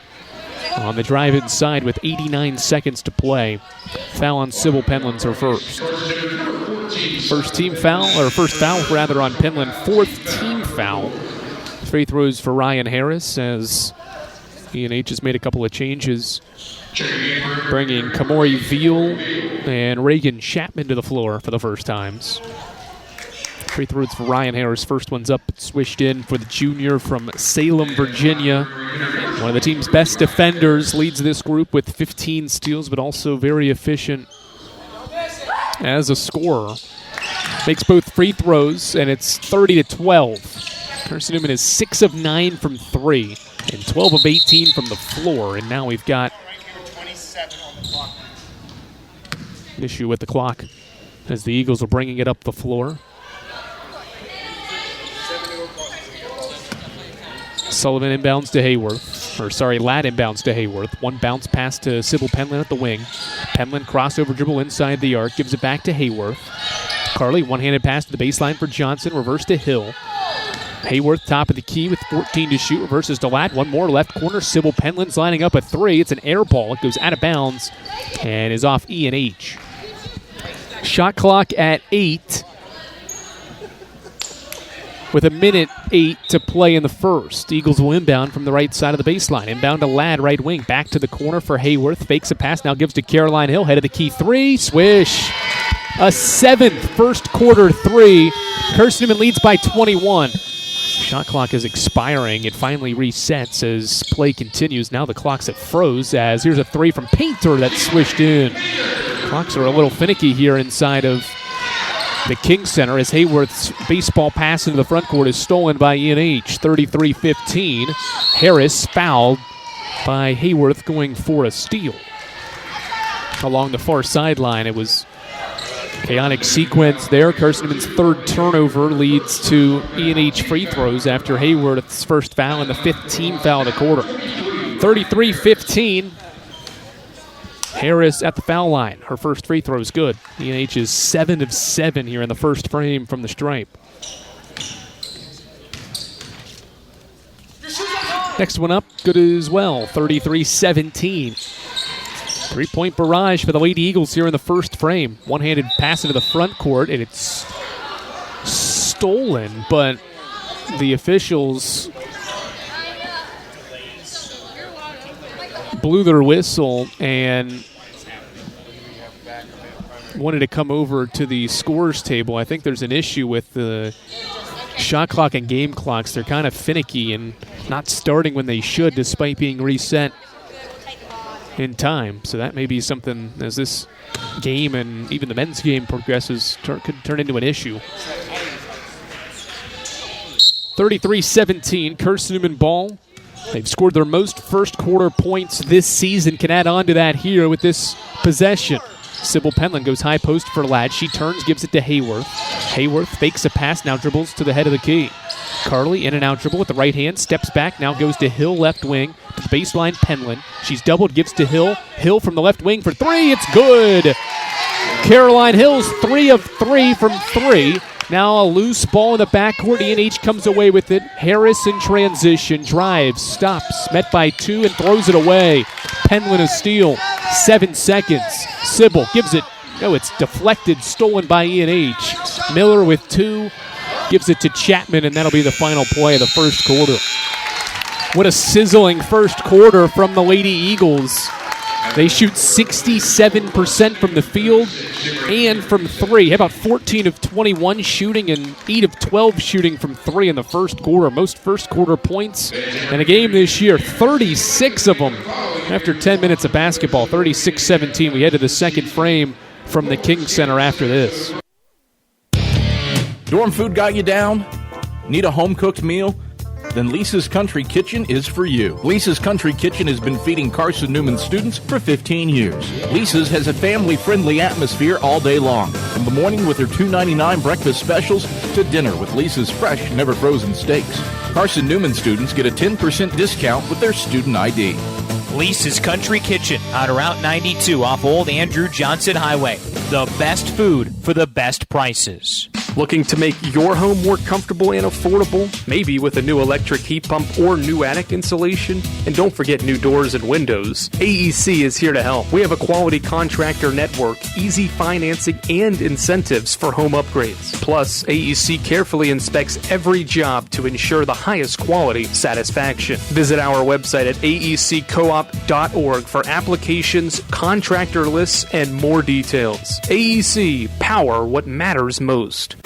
on the drive inside with 89 seconds to play. Foul on Sybil Penland's her first. First foul on Penland. Fourth team foul. Free throws for Ryan Harris as E&H has made a couple of changes, bringing Kamori Veal and Reagan Chapman to the floor for the first times. Free throws for Ryan Harris. First one's up, swished in for the junior from Salem, Virginia. One of the team's best defenders, leads this group with 15 steals, but also very efficient as a scorer. Makes both free throws, and it's 30-12. Carson-Newman is 6 of 9 from 3 and 12 of 18 from the floor, and now we've got an issue with the clock as the Eagles are bringing it up the floor. Sullivan inbounds to Hayworth. Ladd inbounds to Hayworth. One bounce pass to Sybil Penland at the wing. Penland crossover dribble inside the arc. Gives it back to Hayworth. Carly, one-handed pass to the baseline for Johnson. Reverse to Hill. Hayworth, top of the key with 14 to shoot. Reverses to Ladd. One more left corner. Sybil Penland's lining up a three. It's an air ball. It goes out of bounds and is off E&H. Shot clock at 8. With 1:08 to play in the first. Eagles will inbound from the right side of the baseline. Inbound to Ladd, right wing. Back to the corner for Hayworth. Fakes a pass, now gives to Caroline Hill. Head of the key three. Swish. A 7th first quarter three. Carson-Newman leads by 21. Shot clock is expiring. It finally resets as play continues. Now the clock's at froze as here's a three from Painter that's swished in. Clocks are a little finicky here inside of the King Center as Hayworth's baseball pass into the front court is stolen by E&H. 33-15. Harris fouled by Hayworth going for a steal. Along the far sideline, it was chaotic sequence there. Carson-Newman's third turnover leads to E&H free throws after Hayworth's first foul and the 5th team foul of the quarter. 33-15. Harris at the foul line. Her first free throw is good. E&H is 7 of 7 here in the first frame from the stripe. Next one up, good as well. 33-17. Three-point barrage for the Lady Eagles here in the first frame. One-handed pass into the front court, and it's stolen, but the officials blew their whistle and wanted to come over to the scores table. I think there's an issue with the shot clock and game clocks. They're kind of finicky and not starting when they should despite being reset in time. So that may be something as this game and even the men's game progresses could turn into an issue. 33-17, Carson-Newman ball. They've scored their most first quarter points this season. Can add on to that here with this possession. Sybil Penland goes high post for Ladd. She turns, gives it to Hayworth. Hayworth fakes a pass, now dribbles to the head of the key. Carly in and out dribble with the right hand, steps back, now goes to Hill left wing. To the baseline, Penland. She's doubled, gives to Hill. Hill from the left wing for three. It's good. Caroline Hill's 3 of 3 from 3. Now a loose ball in the backcourt. E&H comes away with it. Harris in transition. Drives, stops, met by 2, and throws it away. Penland a steal. 7 seconds. Sybil gives it. Oh, it's deflected, stolen by E&H. Miller with 2. Gives it to Chapman, and that'll be the final play of the first quarter. What a sizzling first quarter from the Lady Eagles. They shoot 67% from the field and from 3. How about 14 of 21 shooting and 8 of 12 shooting from 3 in the first quarter? Most first quarter points in a game this year, 36 of them after 10 minutes of basketball, 36-17. We head to the second frame from the King Center after this. Dorm food got you down? Need a home-cooked meal? Then Lisa's Country Kitchen is for you. Lisa's Country Kitchen has been feeding Carson-Newman students for 15 years. Lisa's has a family-friendly atmosphere all day long. From the morning with their $2.99 breakfast specials to dinner with Lisa's fresh, never-frozen steaks. Carson-Newman students get a 10% discount with their student ID. Lisa's Country Kitchen on Route 92 off Old Andrew Johnson Highway. The best food for the best prices. Looking to make your home more comfortable and affordable? Maybe with a new electric heat pump or new attic insulation? And don't forget new doors and windows. AEC is here to help. We have a quality contractor network, easy financing, and incentives for home upgrades. Plus, AEC carefully inspects every job to ensure the highest quality satisfaction. Visit our website at aeccoop.org for applications, contractor lists, and more details. AEC, power what matters most.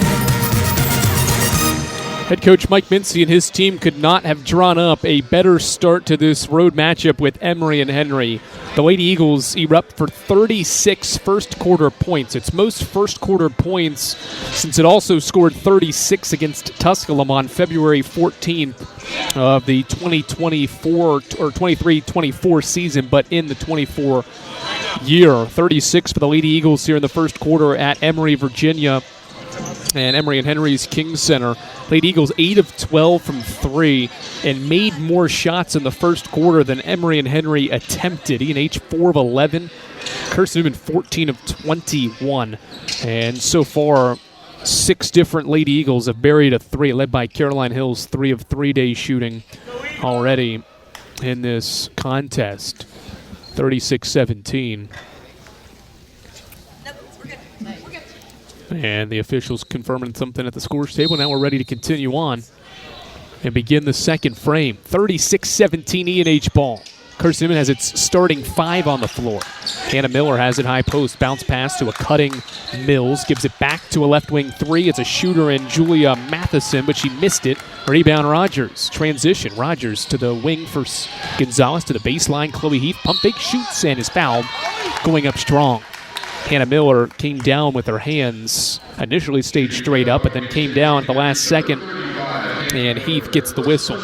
Head coach Mike Mincy and his team could not have drawn up a better start to this road matchup with Emory and Henry. The Lady Eagles erupt for 36 first-quarter points. Its most first-quarter points since it also scored 36 against Tusculum on February 14th of the 2024 or 23-24 season, but in the 24 year. 36 for the Lady Eagles here in the first quarter at Emory, Virginia, and Emory and Henry's King Center. Lady Eagles 8 of 12 from 3 and made more shots in the first quarter than Emory and Henry attempted. E&H 4 of 11. Carson-Newman 14 of 21. And so far, 6 different Lady Eagles have buried a 3, led by Caroline Hills, 3 of 3-day shooting already in this contest. 36-17. And the officials confirming something at the scores table. Now we're ready to continue on and begin the second frame. 36-17 E&H ball. Carson-Newman has its starting 5 on the floor. Hannah Miller has it high post. Bounce pass to a cutting Mills. Gives it back to a left wing 3. It's a shooter in Julia Matheson, but she missed it. Rebound Rogers. Transition. Rogers to the wing for Gonzalez to the baseline. Chloe Heath pump fake shoots and is fouled. Going up strong. Hannah Miller came down with her hands. Initially stayed straight up, but then came down at the last second. And Heath gets the whistle.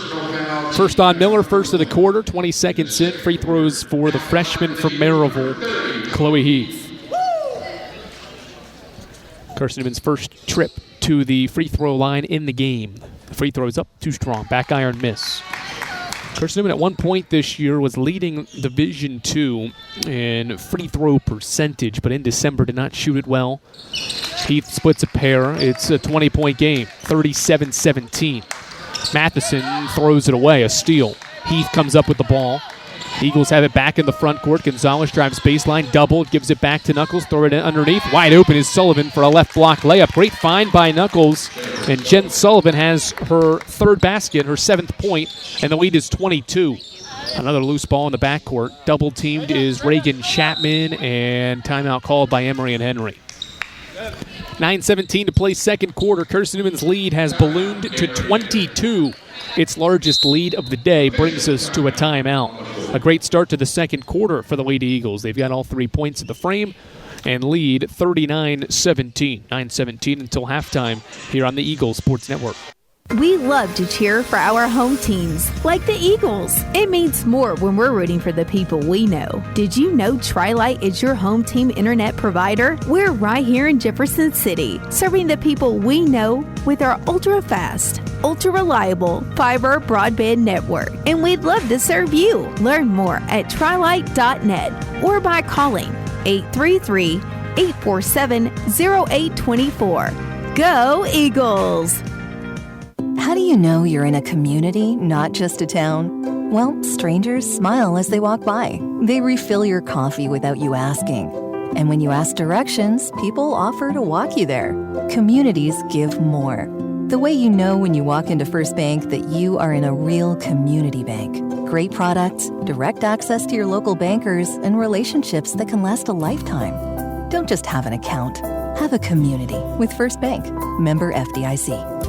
First on Miller, first of the quarter, 20 seconds in. Free throws for the freshman from Maryville, Chloe Heath. Carson-Newman's first trip to the free throw line in the game. The free throw is up, too strong. Back iron miss. Carson-Newman at one point this year was leading Division II in free throw percentage, but in December did not shoot it well. Heath splits a pair. It's a 20-point game, 37-17. Matheson throws it away, a steal. Heath comes up with the ball. Eagles have it back in the front court. Gonzalez drives baseline, double, gives it back to Knuckles, throw it in underneath. Wide open is Sullivan for a left block layup. Great find by Knuckles, and Jen Sullivan has her third basket, her 7th point, and the lead is 22. Another loose ball in the backcourt. Double teamed is Reagan Chapman, and timeout called by Emory and Henry. 9:17 to play second quarter. Carson-Newman's lead has ballooned to 22. Its largest lead of the day brings us to a timeout. A great start to the second quarter for the Lady Eagles. They've got all 3 points at the frame and lead 39-17. 9:17 until halftime here on the Eagles Sports Network. We love to cheer for our home teams, like the Eagles. It means more when we're rooting for the people we know. Did you know Tri-Lite is your home team internet provider? We're right here in Jefferson City, serving the people we know with our ultra-fast, ultra-reliable fiber broadband network. And we'd love to serve you. Learn more at trilite.net or by calling 833-847-0824. Go Eagles! How do you know you're in a community, not just a town? Well, strangers smile as they walk by. They refill your coffee without you asking. And when you ask directions, people offer to walk you there. Communities give more. The way you know when you walk into First Bank that you are in a real community bank. Great products, direct access to your local bankers, and relationships that can last a lifetime. Don't just have an account. Have a community with First Bank. Member FDIC.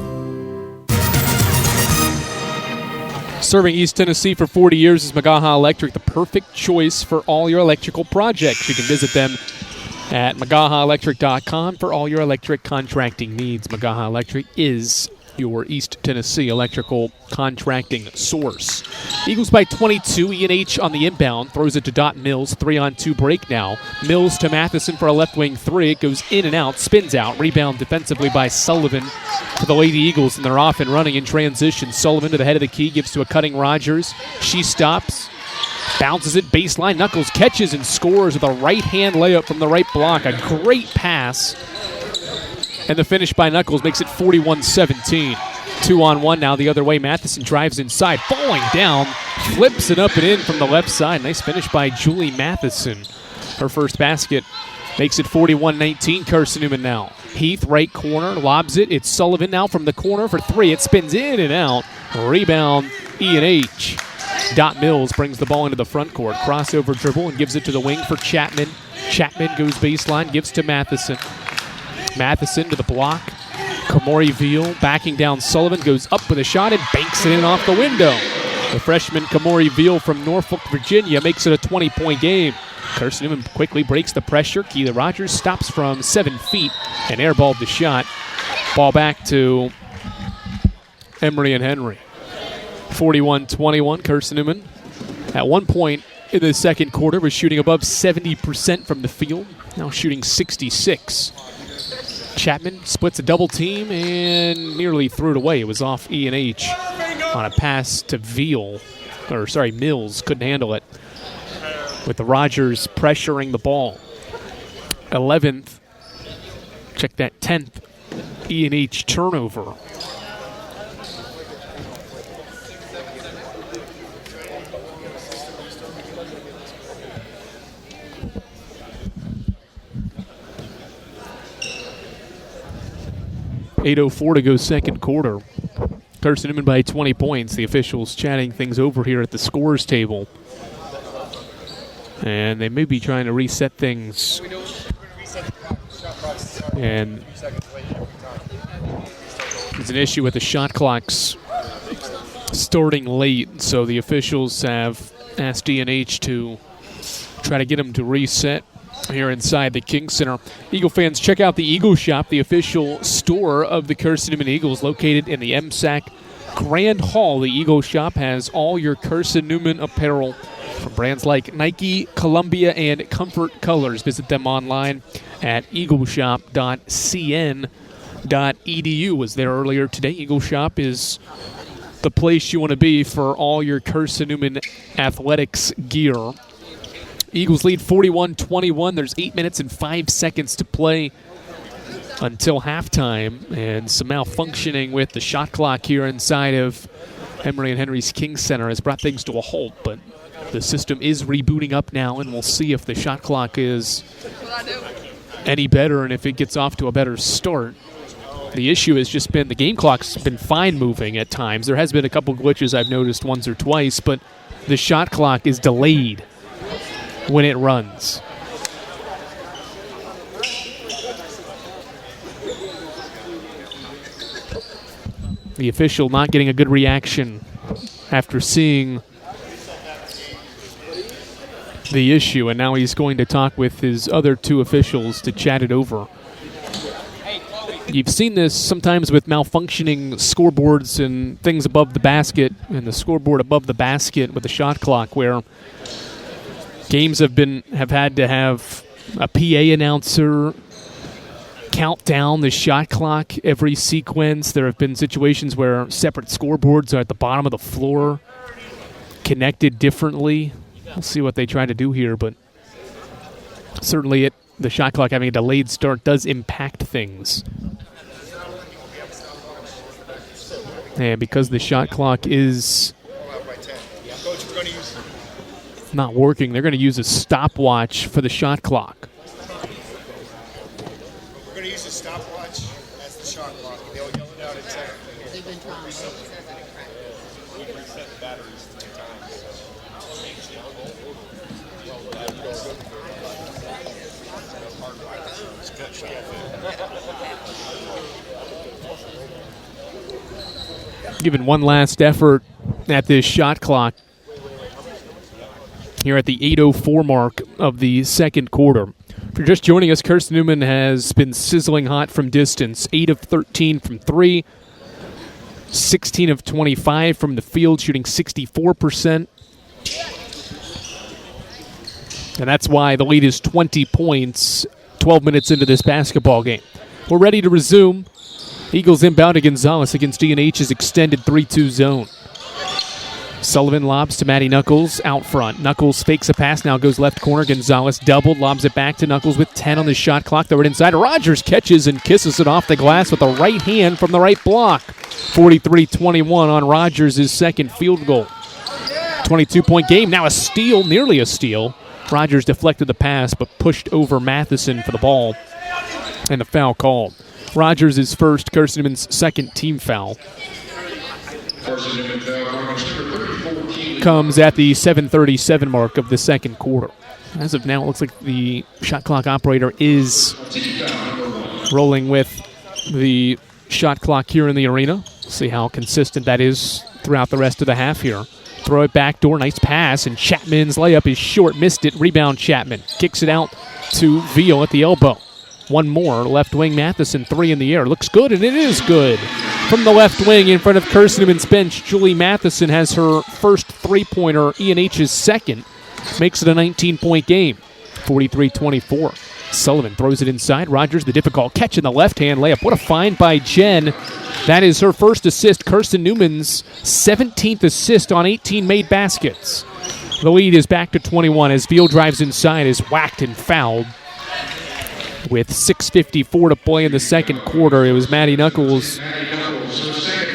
Serving East Tennessee for 40 years is Magaha Electric, the perfect choice for all your electrical projects. You can visit them at magahaelectric.com for all your electric contracting needs. Magaha Electric is your East Tennessee electrical contracting source. Eagles by 22. E&H on the inbound. Throws it to Dot Mills. 3-on-2 break now. Mills to Matheson for a left wing 3. It goes in and out. Spins out. Rebound defensively by Sullivan for the Lady Eagles, and they're off and running in transition. Sullivan to the head of the key. Gives to a cutting Rogers. She stops. Bounces it baseline. Knuckles catches and scores with a right-hand layup from the right block. A great pass. And the finish by Knuckles makes it 41-17. 2-on-1 now the other way. Matheson drives inside, falling down, flips it up and in from the left side. Nice finish by Julie Matheson. Her first basket makes it 41-19. Carson-Newman now. Heath, right corner, lobs it. It's Sullivan now from the corner for three. It spins in and out. Rebound, E&H. Dot Mills brings the ball into the front court. Crossover dribble and gives it to the wing for Chapman. Chapman goes baseline, gives to Matheson. Matheson to the block. Kamori Veal backing down Sullivan, goes up with a shot and banks it in off the window. The freshman Kamori Veal from Norfolk, Virginia makes it a 20-point game. Carson-Newman quickly breaks the pressure. Keila Rogers stops from 7 feet and airballed the shot. Ball back to Emory and Henry. 41-21, Carson-Newman. At one point in the second quarter was shooting above 70% from the field. Now shooting 66%. Chapman splits a double team and nearly threw it away. It was off E&H on a pass to Mills. Couldn't handle it. With the Rogers pressuring the ball. 11th, check that, 10th E&H turnover. .804 to go second quarter. Carson-Newman by 20 points. The officials chatting things over here at the scores table. And they may be trying to reset things. And there's an issue with the shot clocks starting late, so the officials have asked D&H to try to get them to reset here inside the King Center. Eagle fans, check out the Eagle Shop, the official store of the Carson-Newman Eagles, located in the MSAC Grand Hall. The Eagle Shop has all your Carson-Newman apparel from brands like Nike, Columbia, and Comfort Colors. Visit them online at eagleshop.cn.edu. Was there earlier today. Eagle Shop is the place you want to be for all your Carson-Newman athletics gear. Eagles lead 41-21. There's 8 minutes and 5 seconds to play until halftime, and some malfunctioning with the shot clock here inside of Emory and Henry's King Center has brought things to a halt, but the system is rebooting up now, and we'll see if the shot clock is any better and if it gets off to a better start. The issue has just been the game clock's been fine moving at times. There has been a couple glitches I've noticed once or twice, but the shot clock is delayed when it runs. The official not getting a good reaction after seeing the issue, and now he's going to talk with his other two officials to chat it over. You've seen this sometimes with malfunctioning scoreboards and things above the basket, and the scoreboard above the basket with the shot clock, where games have had to have a PA announcer count down the shot clock every sequence. There have been situations where separate scoreboards are at the bottom of the floor, connected differently. We'll see what they try to do here, but certainly the shot clock having a delayed start does impact things. And because the shot clock is not working, they're going to use a stopwatch for the shot clock. We're going to use a stopwatch as the shot clock. They'll yell it out at 10. They've been trying. We've reset the batteries 3 times. Given one last effort at this shot clock here at the 8:04 mark of the second quarter. If you're just joining us, Carson-Newman has been sizzling hot from distance. 8 of 13 from 3, 16 of 25 from the field, shooting 64%. And that's why the lead is 20 points 12 minutes into this basketball game. We're ready to resume. Eagles inbound to Gonzalez against D&H's extended 3-2 zone. Sullivan lobs to Matty Knuckles out front. Knuckles fakes a pass, now goes left corner. Gonzalez doubled, lobs it back to Knuckles with 10 on the shot clock. Throw it inside. Rogers catches and kisses it off the glass with the right hand from the right block. 43-21 on Rogers' second field goal. 22-point game, now a steal, nearly a steal. Rogers deflected the pass but pushed over Matheson for the ball and the foul called. Rogers is first, Carson-Newman's second team foul. Comes at the 7:37 mark of the second quarter. As of now, it looks like the shot clock operator is rolling with the shot clock here in the arena. See how consistent that is throughout the rest of the half here. Throw it back door, nice pass, and Chapman's layup is short, missed it. Rebound Chapman, kicks it out to Veal at the elbow. One more, left wing Matheson, 3 in the air. Looks good, and it is good. From the left wing in front of Carson-Newman's bench, Julie Matheson has her first three-pointer, E&H's second. Makes it a 19-point game, 43-24. Sullivan throws it inside. Rogers, the difficult catch in the left-hand layup. What a find by Jen. That is her first assist. Carson-Newman's 17th assist on 18 made baskets. The lead is back to 21 as Veal drives inside, is whacked and fouled. With 6:54 to play in the second quarter, it was Maddie Knuckles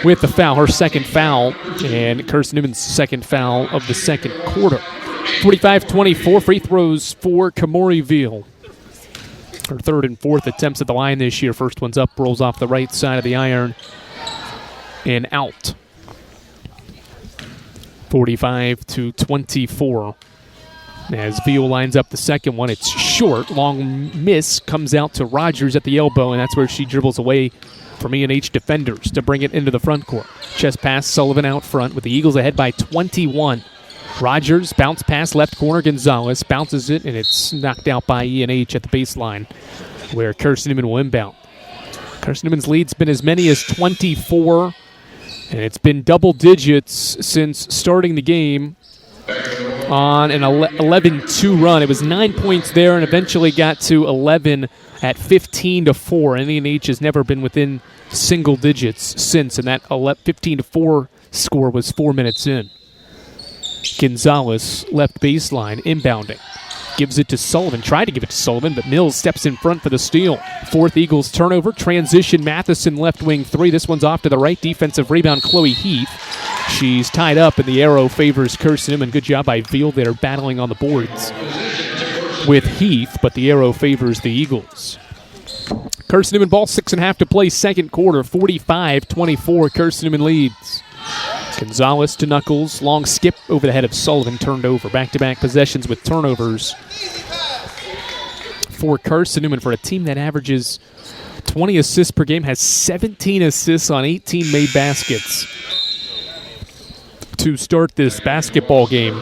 with the foul, her second foul, and Carson-Newman's second foul of the second quarter. 45-24, free throws for Emory Veal. Her third and fourth attempts at the line this year. First one's up, rolls off the right side of the iron, and out. 45-24. As Veal lines up the second one, it's short. Long miss comes out to Rogers at the elbow, and that's where she dribbles away from E&H defenders to bring it into the front court. Chest pass, Sullivan out front with the Eagles ahead by 21. Rogers, bounce pass, left corner, Gonzalez bounces it, and it's knocked out by E&H at the baseline where Carson-Newman will inbound. Carson-Newman's lead's been as many as 24, and it's been double digits since starting the game on an 11-2 run. It was 9 points there and eventually got to 11 at 15-4. And E&H has never been within single digits since, and that 15-4 score was 4 minutes in. Gonzalez, left baseline, inbounding. Gives it to Sullivan. Tried to give it to Sullivan, but Mills steps in front for the steal. Fourth Eagles turnover. Transition, Matheson, left wing three. This one's off to the right. Defensive rebound, Chloe Heath. She's tied up, and the arrow favors Carson-Newman. Good job by Veal there, battling on the boards with Heath, but the arrow favors the Eagles. Carson-Newman ball, 6.5 to play, second quarter. 45-24, Carson-Newman leads. Gonzalez to Knuckles. Long skip over the head of Sullivan, turned over. Back-to-back possessions with turnovers for Carson-Newman, for a team that averages 20 assists per game, has 17 assists on 18 made baskets. To start this basketball game,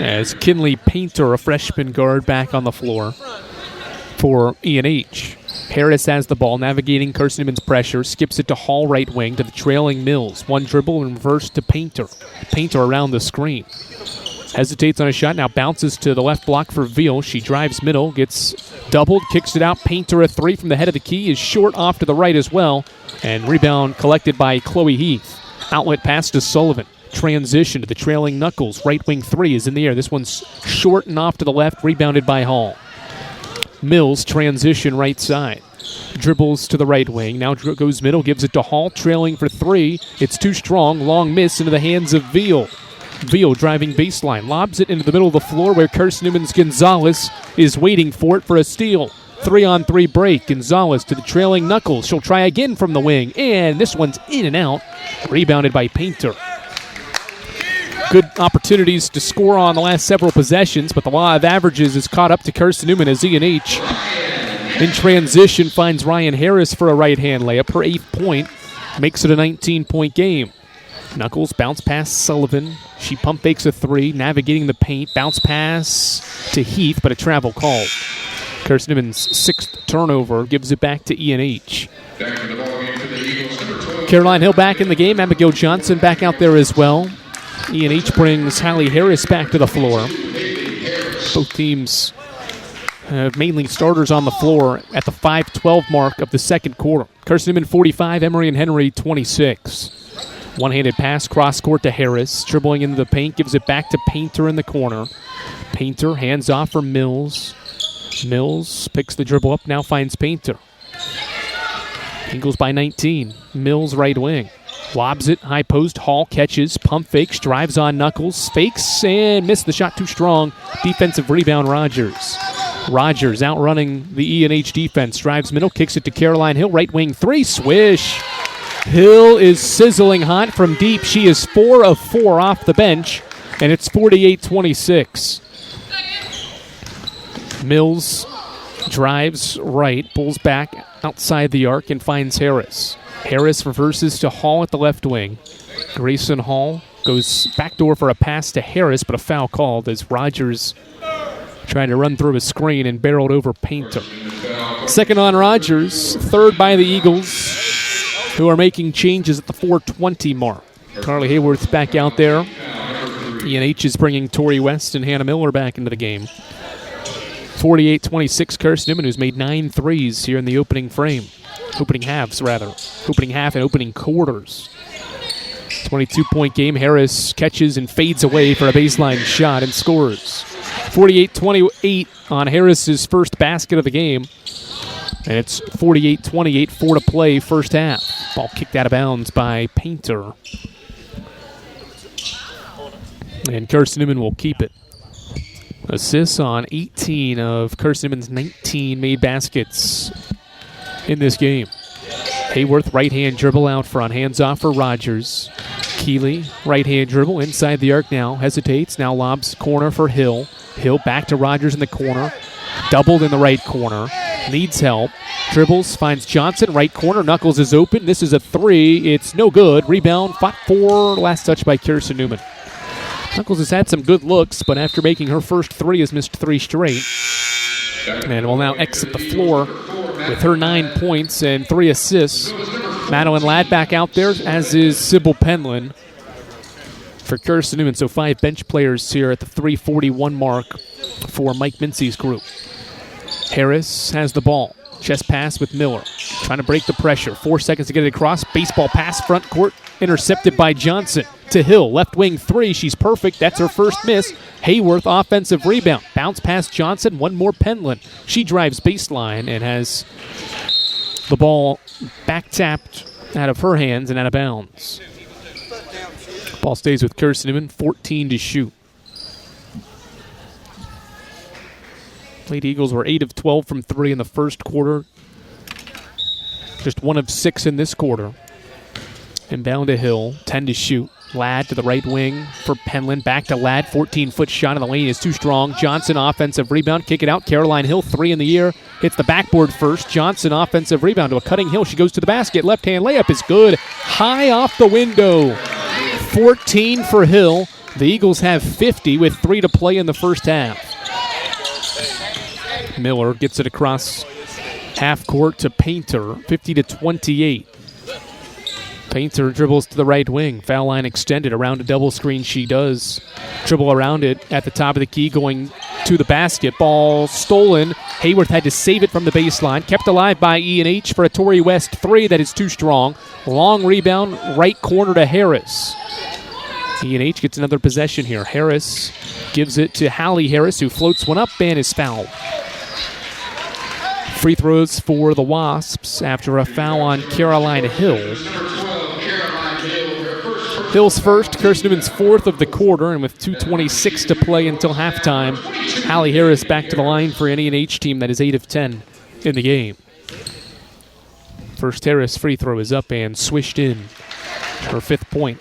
as Kinley Painter, a freshman guard, back on the floor for E&H. Harris has the ball, navigating Carson-Newman's pressure, skips it to Hall, right wing, to the trailing Mills. One dribble and reverse to Painter. Painter around the screen. Hesitates on a shot, now bounces to the left block for Veal. She drives middle, gets doubled, kicks it out. Painter, a three from the head of the key, is short off to the right as well. And rebound collected by Chloe Heath. Outlet pass to Sullivan. Transition to the trailing Knuckles. Right wing three is in the air. This one's short and off to the left, rebounded by Hall. Mills, transition right side. Dribbles to the right wing. Now goes middle, gives it to Hall, trailing for three. It's too strong. Long miss into the hands of Veal. Veal driving baseline. Lobs it into the middle of the floor where Carson-Newman's Gonzalez is waiting for it for a steal. 3-on-3 break. Gonzalez to the trailing Knuckles. She'll try again from the wing. And this one's in and out. Rebounded by Painter. Good opportunities to score on the last several possessions, but the law of averages is caught up to Carson-Newman as E&H in transition finds Ryan Harris for a right-hand layup. Her 8th point makes it a 19-point game. Knuckles, bounce pass Sullivan. She pump fakes a three, navigating the paint. Bounce pass to Heath, but a travel call. Carson-Newman's 6th turnover gives it back to E&H. Caroline Hill back in the game. Abigail Johnson back out there as well. E&H brings Hallie Harris back to the floor. Both teams have mainly starters on the floor at the 5:12 mark of the second quarter. Carson-Newman 45, Emory and Henry 26. One-handed pass, cross-court to Harris. Dribbling into the paint, gives it back to Painter in the corner. Painter hands off for Mills. Mills picks the dribble up, now finds Painter. Eagles by 19. Mills right wing. Lobs it, high post. Hall catches, pump fakes, drives on Knuckles, fakes, and missed the shot too strong. Defensive rebound, Rogers. Rogers outrunning the E&H defense. Drives middle, kicks it to Caroline Hill. Right wing three, swish. Hill is sizzling hot from deep. She is 4 of 4 off the bench, and it's 48-26. Mills drives right, pulls back outside the arc, and finds Harris. Harris reverses to Hall at the left wing. Grayson Hall goes backdoor for a pass to Harris, but a foul called as Rogers tried to run through a screen and barreled over Painter. Second on Rogers, third by the Eagles, who are making changes at the 4:20 mark. Carly Hayworth's back out there. E&H is bringing Tori West and Hannah Miller back into the game. 48-26, Carson-Newman, who's made 9 threes here in the opening frame. Opening halves, rather. Opening half and opening quarters. 22-point game. Harris catches and fades away for a baseline shot and scores. 48-28 on Harris's first basket of the game. And it's 48-28, 4 to play first half. Ball kicked out of bounds by Painter. And Carson-Newman will keep it. Assists on 18 of Carson-Newman's 19 made baskets in this game. Hayworth, right-hand dribble out front. Hands off for Rogers. Keeley, right-hand dribble inside the arc now. Hesitates. Now lobs corner for Hill. Hill back to Rogers in the corner. Doubled in the right corner. Needs help. Dribbles, finds Johnson. Right corner. Knuckles is open. This is a three. It's no good. Rebound, fought for. Last touch by Carson-Newman. Knuckles has had some good looks, but after making her first three has missed 3 straight. And will now exit the floor with her 9 points and 3 assists. Madeline Ladd back out there, as is Sybil Penland for Carson-Newman. So 5 bench players here at the 3:41 mark for Mike Mincy's group. Harris has the ball. Chest pass with Miller. Trying to break the pressure. 4 seconds to get it across. Baseball pass front court. Intercepted by Johnson. To Hill. Left wing three. She's perfect. That's her first miss. Hayworth offensive rebound. Bounce past Johnson. One more Penland. She drives baseline and has the ball back tapped out of her hands and out of bounds. Ball stays with Carson-Newman. 14 to shoot. Lady Eagles were 8 of 12 from 3 in the first quarter. Just 1 of 6 in this quarter. Inbound to Hill. 10 to shoot. Ladd to the right wing for Penland. Back to Ladd. 14-foot shot in the lane is too strong. Johnson offensive rebound. Kick it out. Caroline Hill, 3 in the air. Hits the backboard first. Johnson offensive rebound to a cutting Hill. She goes to the basket. Left-hand layup is good. High off the window. 14 for Hill. The Eagles have 50 with 3 to play in the first half. Miller gets it across half court to Painter. 50-28. Painter dribbles to the right wing. Foul line extended. Around a double screen she does. Dribble around it at the top of the key going to the basket. Ball stolen. Hayworth had to save it from the baseline. Kept alive by E&H for a Tori West 3 that is too strong. Long rebound. Right corner to Harris. E&H gets another possession here. Harris gives it to Hallie Harris, who floats one up and is fouled. Free throws for the Wasps after a foul on Caroline Hill. Hill's first, Carson-Newman's 4th of the quarter, and with 2:26 to play until halftime, Hallie Harris back to the line for an E&H team that is 8 of 10 in the game. First Harris free throw is up and swished in. Her 5th point.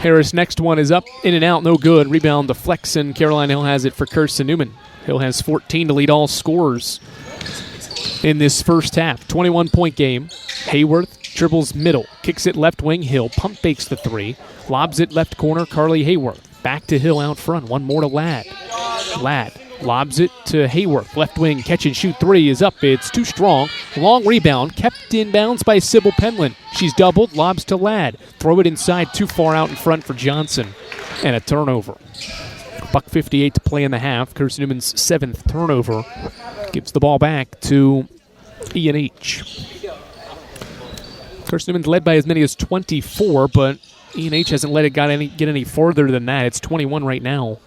Harris' next one is up, in and out, no good. Rebound to Flexen. Caroline Hill has it for Carson-Newman. Hill has 14 to lead all scorers in this first half. 21-point game. Hayworth dribbles middle, kicks it left wing. Hill pump fakes the 3, lobs it left corner. Carly Hayworth back to Hill out front. One more to Ladd. Ladd lobs it to Hayworth. Left wing catch and shoot 3 is up. It's too strong. Long rebound kept in bounds by Sybil Penland. She's doubled. Lobs to Ladd. Throw it inside. Too far out in front for Johnson. And a turnover. $1:58 to play in the half. Carson-Newman's 7th turnover gives the ball back to E&H. Carson-Newman's led by as many as 24, but E&H hasn't let it get any further than that. It's 21 right now.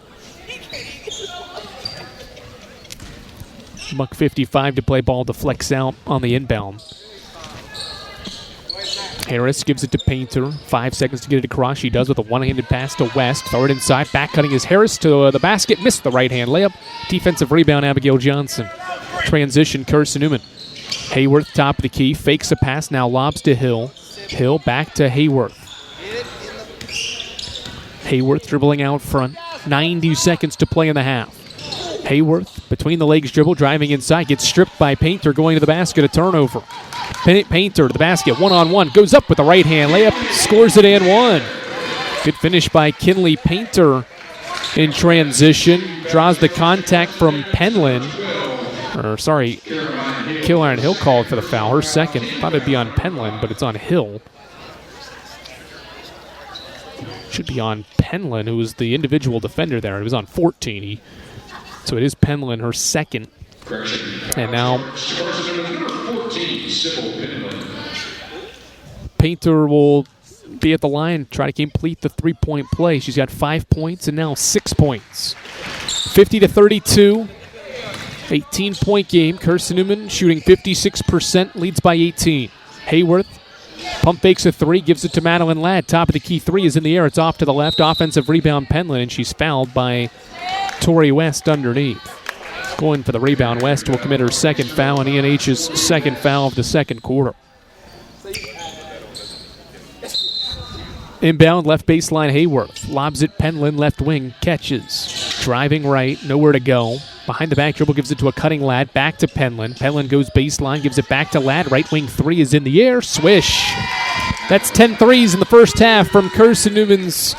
$1:55 to play. Ball deflects out on the inbound. Harris gives it to Painter. 5 seconds to get it across. She does with a one-handed pass to West. Throw it inside. Back cutting is Harris to the basket. Missed the right-hand layup. Defensive rebound, Abigail Johnson. Transition, Carson-Newman. Hayworth, top of the key. Fakes a pass. Now lobs to Hill. Hill back to Hayworth. Hayworth dribbling out front. 90 seconds to play in the half. Hayworth, between the legs dribble, driving inside. Gets stripped by Painter, going to the basket. A turnover. Painter to the basket, one-on-one, goes up with a right-hand layup, scores it and one. Good finish by Kinley Painter in transition. Draws the contact from Penland. Caroline Hill called for the foul. Her second. Thought it'd be on Penland, but it's on Hill. Should be on Penland, who was the individual defender there. It was on 14. So it is Penland, her second. And now Painter will be at the line, try to complete the three-point play. She's got 5 points and now 6 points. 50-32, 18-point game. Carson-Newman shooting 56%, leads by 18. Hayworth, pump fakes a three, gives it to Madeline Ladd. Top of the key three is in the air. It's off to the left. Offensive rebound, Penland, and she's fouled by Tori West underneath. Going for the rebound, West will commit her second foul, and E&H's second foul of the second quarter. Inbound, left baseline, Hayworth. Lobs it, Penland, left wing, catches. Driving right, nowhere to go. Behind the back dribble, gives it to a cutting Ladd. Back to Penland. Penland goes baseline, gives it back to Ladd. Right wing three is in the air. Swish. That's 10 threes in the first half from Carson-Newman's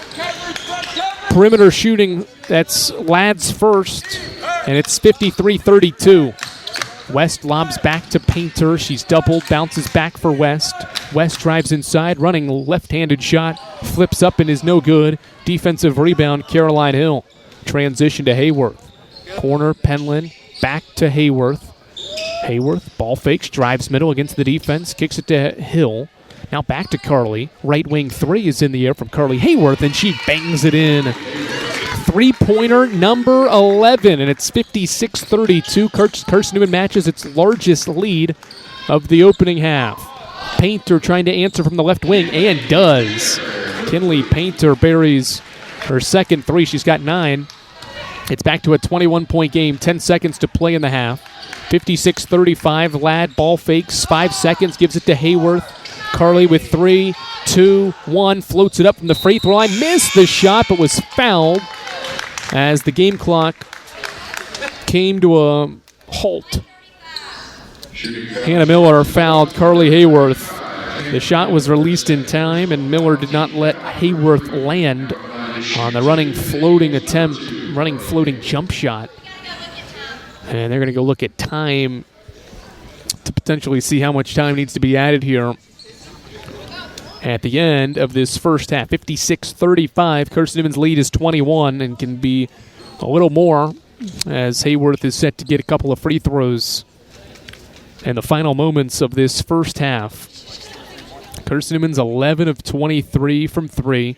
perimeter shooting. That's Ladd's first, and it's 53-32. West lobs back to Painter. She's doubled, bounces back for West. West drives inside, running left-handed shot, flips up and is no good. Defensive rebound, Caroline Hill. Transition to Hayworth. Corner, Penland, back to Hayworth. Hayworth, ball fakes, drives middle against the defense, kicks it to Hill. Now back to Carly. Right wing three is in the air from Carly Hayworth, and she bangs it in. Three-pointer number 11, and it's 56-32. Carson-Newman matches its largest lead of the opening half. Painter trying to answer from the left wing, and does. Kinley Painter buries her second three. She's got 9. It's back to a 21-point game. 10 seconds to play in the half. 56-35. Ladd ball fakes. 5 seconds. Gives it to Hayworth. Carly with 3, 2, 1. Floats it up from the free throw line. Missed the shot, but was fouled as the game clock came to a halt. Hannah Miller fouled Carly Hayworth. The shot was released in time, and Miller did not let Hayworth land on the running floating jump shot. And they're going to go look at time to potentially see how much time needs to be added here at the end of this first half. 56-35. Carson-Newman's lead is 21 and can be a little more as Hayworth is set to get a couple of free throws in the final moments of this first half. Carson-Newman's 11 of 23 from 3.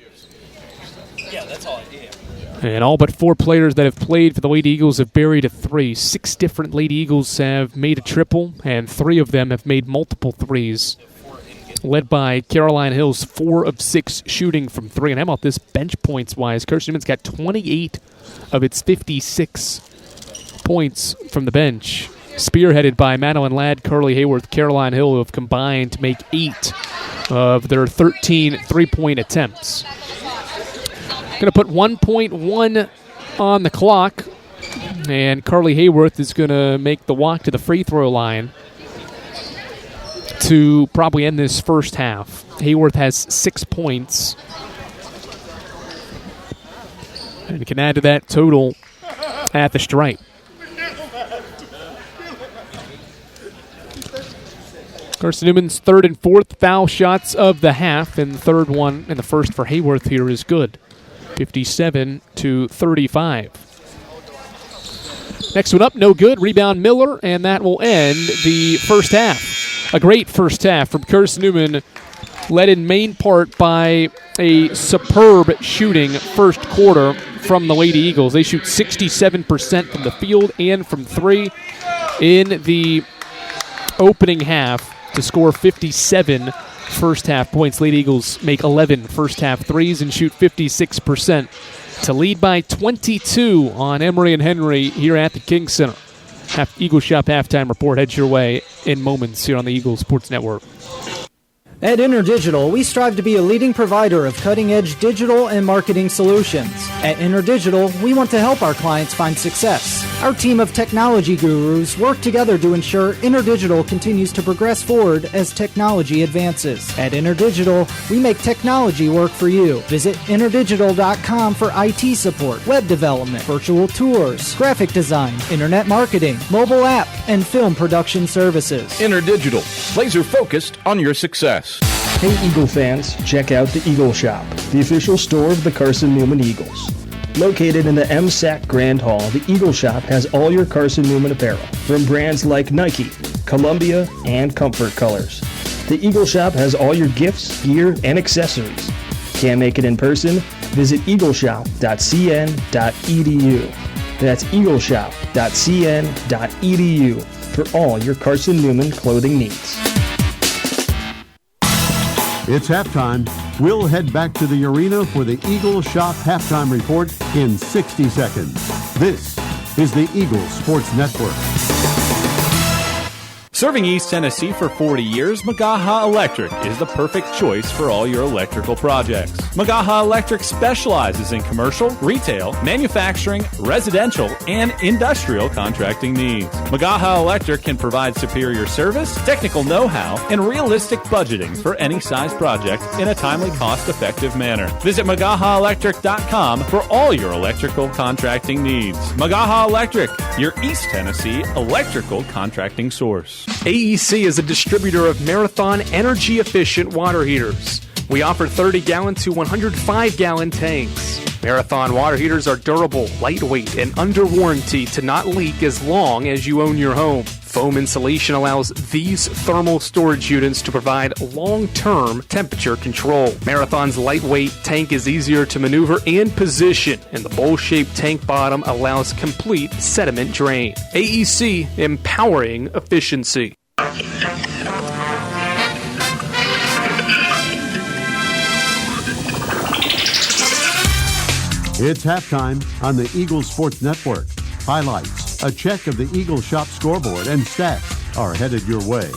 Yeah, that's all I did. And all but 4 players that have played for the Lady Eagles have buried a 3. 6 different Lady Eagles have made a triple, and 3 of them have made multiple threes. Led by Caroline Hill's 4 of 6 shooting from 3. And how about this bench points-wise? Carson-Newman's got 28 of its 56 points from the bench. Spearheaded by Madeline Ladd, Carly Hayworth, Caroline Hill, who have combined to make 8 of their 13 three-point attempts. Going to put 1.1 on the clock, and Carly Hayworth is going to make the walk to the free throw line to probably end this first half. Hayworth has 6 points, and can add to that total at the stripe. Carson-Newman's 3rd and 4th foul shots of the half, and the third one and the first for Hayworth here is good. 57-35. Next one up, no good. Rebound Miller, and that will end the first half. A great first half from Carson-Newman, led in main part by a superb shooting first quarter from the Lady Eagles. They shoot 67% from the field and from three in the opening half to score 57 first half points. Lady Eagles make 11 first half threes and shoot 56% to lead by 22 on Emory and Henry here at the King Center. Eagle Shop halftime report heads your way in moments here on the Eagle Sports Network. At InterDigital, we strive to be a leading provider of cutting-edge digital and marketing solutions. At InterDigital, we want to help our clients find success. Our team of technology gurus work together to ensure InterDigital continues to progress forward as technology advances. At InterDigital, we make technology work for you. Visit interdigital.com for IT support, web development, virtual tours, graphic design, internet marketing, mobile app, and film production services. InterDigital, laser focused on your success. Hey Eagle fans, check out the Eagle Shop, the official store of the Carson-Newman Eagles. Located in the MSAC Grand Hall, the Eagle Shop has all your Carson-Newman apparel, from brands like Nike, Columbia, and Comfort Colors. The Eagle Shop has all your gifts, gear, and accessories. Can't make it in person? Visit eagleshop.cn.edu. That's eagleshop.cn.edu for all your Carson-Newman clothing needs. It's halftime. We'll head back to the arena for the Eagle Shop halftime report in 60 seconds. This is the Eagle Sports Network. Serving East Tennessee for 40 years, Magaha Electric is the perfect choice for all your electrical projects. Magaha Electric specializes in commercial, retail, manufacturing, residential, and industrial contracting needs. Magaha Electric can provide superior service, technical know-how, and realistic budgeting for any size project in a timely, cost-effective manner. Visit MagahaElectric.com for all your electrical contracting needs. Magaha Electric, your East Tennessee electrical contracting source. AEC is a distributor of Marathon energy-efficient water heaters. We offer 30-gallon to 105-gallon tanks. Marathon water heaters are durable, lightweight, and under warranty to not leak as long as you own your home. Foam insulation allows these thermal storage units to provide long-term temperature control. Marathon's lightweight tank is easier to maneuver and position, and the bowl-shaped tank bottom allows complete sediment drain. AEC, empowering efficiency. It's halftime on the Eagle Sports Network. Highlights, a check of the Eagle Shop scoreboard, and stats are headed your way.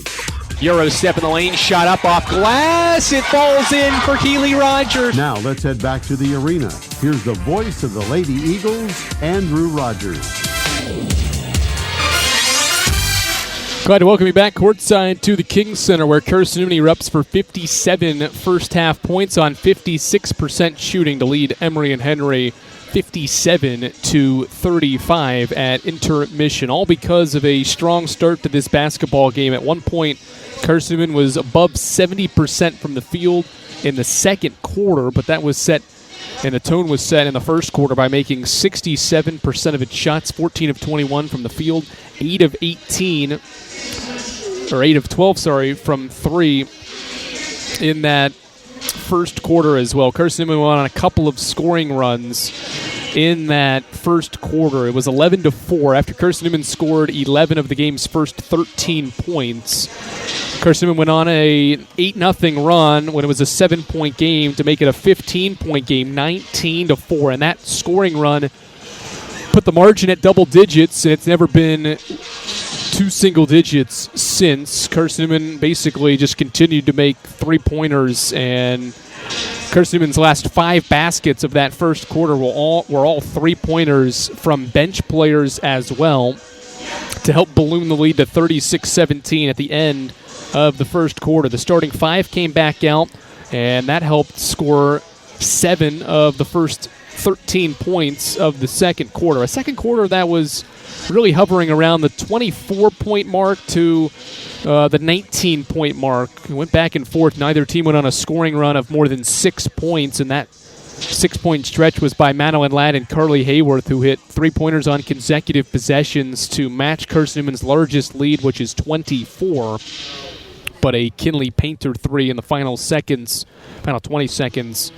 Euro step in the lane, shot up off glass. It falls in for Keely Rogers. Now let's head back to the arena. Here's the voice of the Lady Eagles, Andrew Rogers. Glad to welcome you back courtside to the King Center, where Carson-Newman erupts for 57 first half points on 56% shooting to lead Emory and Henry 57-35 at intermission, all because of a strong start to this basketball game. At one point, Carson-Newman was above 70% from the field in the second quarter, but that was set, and the tone was set in the first quarter by making 67% of its shots, 14 of 21 from the field, 8 of 12, from three in that first quarter as well. Carson-Newman went on a couple of scoring runs in that first quarter. It was 11-4 after Carson-Newman scored 11 of the game's first 13 points. Carson-Newman went on a 8-0 run when it was a 7-point game to make it a 15-point game, 19-4. And that scoring run put the margin at double digits, and it's never been two single digits since. Carson-Newman basically just continued to make three-pointers, and Carson-Newman's last 5 baskets of that first quarter were all three-pointers from bench players as well to help balloon the lead to 36-17 at the end of the first quarter. The starting 5 came back out, and that helped score 7 of the first 13 points of the second quarter. A second quarter that was really hovering around the 24-point mark to the 19-point mark. It went back and forth. Neither team went on a scoring run of more than 6 points, and that 6-point stretch was by Madeline Ladd and Carly Hayworth, who hit 3-pointers on consecutive possessions to match Carson-Newman's largest lead, which is 24. But a Kinley Painter 3 in the final 20 seconds,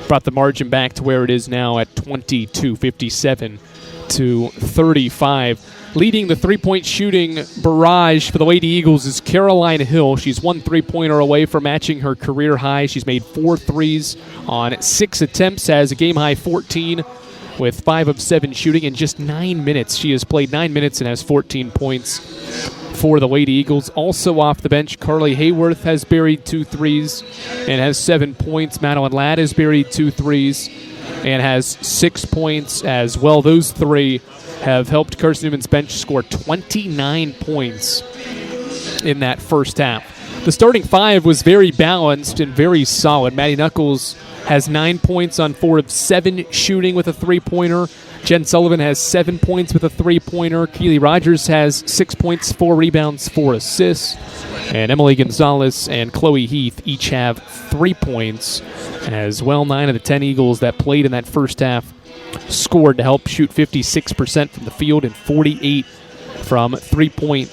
brought the margin back to where it is now at 22, 57 to 35. Leading the three-point shooting barrage for the Lady Eagles is Caroline Hill. She's 1 3-pointer away from matching her career high. She's made 4 threes on 6 attempts, has a game-high 14 with 5 of 7 shooting in just 9 minutes. She has played 9 minutes and has 14 points for the Lady Eagles. Also off the bench, Carly Hayworth has buried 2 threes and has 7 points. Madeline Ladd has buried 2 threes and has 6 points as well. Those 3 have helped Carson-Newman's bench score 29 points in that first half. The starting 5 was very balanced and very solid. Maddie Knuckles has 9 points on 4 of 7 shooting with a 3-pointer. Jen Sullivan has 7 points with a 3-pointer. Keely Rogers has 6 points, 4 rebounds, 4 assists. And Emily Gonzalez and Chloe Heath each have 3 points. As well, 9 of the 10 Eagles that played in that first half scored to help shoot 56% from the field and 48 from 3-point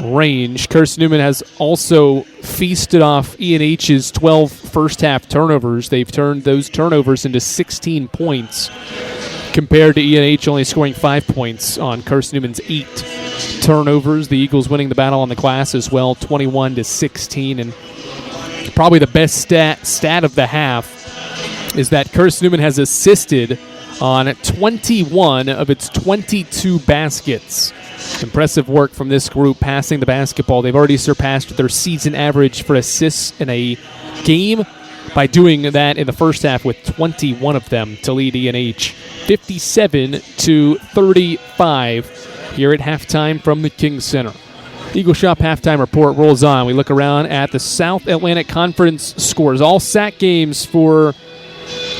range. Carson-Newman has also feasted off E&H's 12 first-half turnovers. They've turned those turnovers into 16 points compared to E&H only scoring 5 points on Carson-Newman's 8 turnovers. The Eagles winning the battle on the glass as well, 21-16. And probably the best stat of the half is that Carson-Newman has assisted on 21 of its 22 baskets. Impressive work from this group passing the basketball. They've already surpassed their season average for assists in a game by doing that in the first half with 21 of them to lead E&H 57-35 here at halftime from the King Center. Eagle Shop halftime report rolls on. We look around at the South Atlantic Conference scores. All SAC games for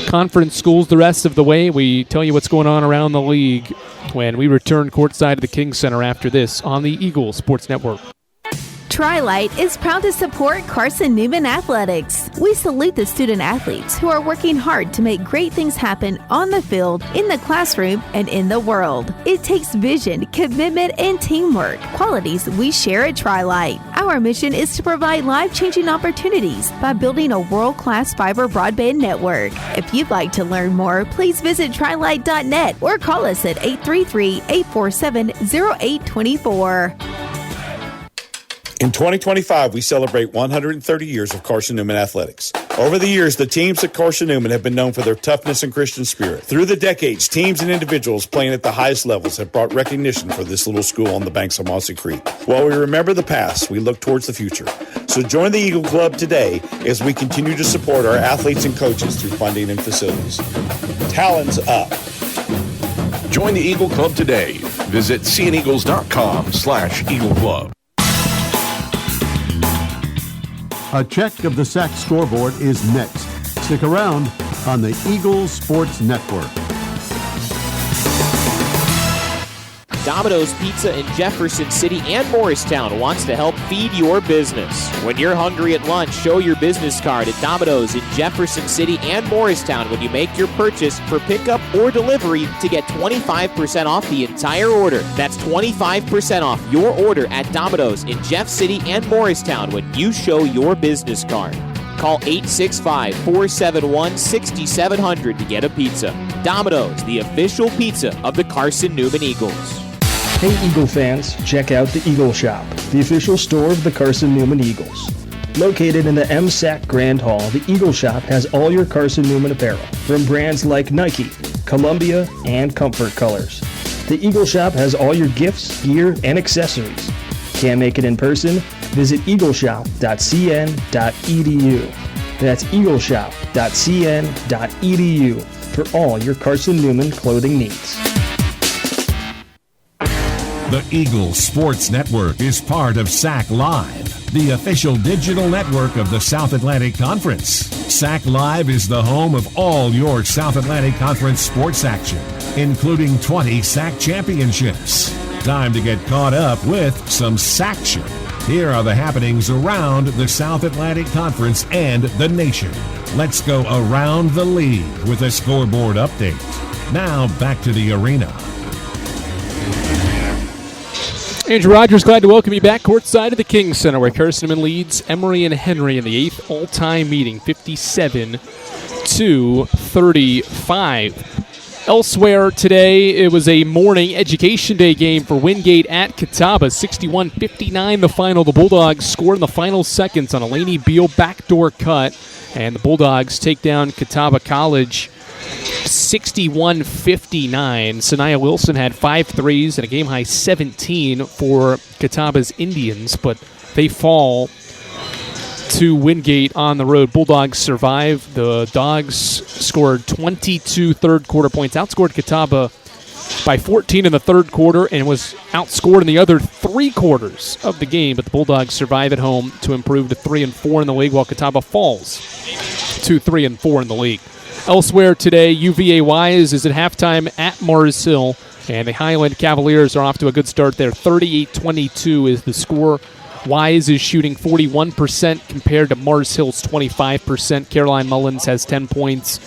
conference schools the rest of the way. We tell you what's going on around the league when we return courtside to the King Center after this on the Eagle Sports Network. Tri-Light is proud to support Carson-Newman Athletics. We salute the student athletes who are working hard to make great things happen on the field, in the classroom, and in the world. It takes vision, commitment, and teamwork, qualities we share at Tri-Light. Our mission is to provide life-changing opportunities by building a world-class fiber broadband network. If you'd like to learn more, please visit trilight.net or call us at 833-847-0824. In 2025, we celebrate 130 years of Carson-Newman athletics. Over the years, the teams at Carson-Newman have been known for their toughness and Christian spirit. Through the decades, teams and individuals playing at the highest levels have brought recognition for this little school on the banks of Mossy Creek. While we remember the past, we look towards the future. So join the Eagle Club today as we continue to support our athletes and coaches through funding and facilities. Talons up. Join the Eagle Club today. Visit cneagles.com/Eagle Club. A check of the SAC scoreboard is next. Stick around on the Eagles Sports Network. Domino's Pizza in Jefferson City and Morristown wants to help feed your business. When you're hungry at lunch, show your business card at Domino's in Jefferson City and Morristown when you make your purchase for pickup or delivery to get 25% off the entire order. That's 25% off your order at Domino's in Jeff City and Morristown when you show your business card. Call 865-471-6700 to get a pizza. Domino's, the official pizza of the Carson-Newman Eagles. Hey Eagle fans, check out the Eagle Shop, the official store of the Carson-Newman Eagles. Located in the MSAC Grand Hall, the Eagle Shop has all your Carson-Newman apparel, from brands like Nike, Columbia, and Comfort Colors. The Eagle Shop has all your gifts, gear, and accessories. Can't make it in person? Visit eagleshop.cn.edu. That's eagleshop.cn.edu for all your Carson-Newman clothing needs. The Eagle Sports Network is part of SAC Live, the official digital network of the South Atlantic Conference. SAC Live is the home of all your South Atlantic Conference sports action, including 20 SAC championships. Time to get caught up with some SACtion. Here are the happenings around the South Atlantic Conference and the nation. Let's go around the league with a scoreboard update. Now back to the arena. Andrew Rogers, glad to welcome you back courtside of the Kings Center, where Carson-Newman leads Emory and Henry in the 8th all-time meeting, 57-35. Elsewhere today, it was a morning Education Day game for Wingate at Catawba, 61-59 the final. The Bulldogs scored in the final seconds on a Laney Beal backdoor cut, and the Bulldogs take down Catawba College 61-59. Sanaya Wilson had 5 threes and a game-high 17 for Catawba's Indians, but they fall to Wingate on the road. Bulldogs survive. The Dogs scored 22 third-quarter points, outscored Catawba by 14 in the third quarter, and was outscored in the other 3 quarters of the game, but the Bulldogs survive at home to improve to 3-4 in the league, while Catawba falls to 3-4 in the league. Elsewhere today, UVA Wise is at halftime at Mars Hill, and the Highland Cavaliers are off to a good start there. 38-22 is the score. Wise is shooting 41% compared to Mars Hill's 25%. Caroline Mullins has 10 points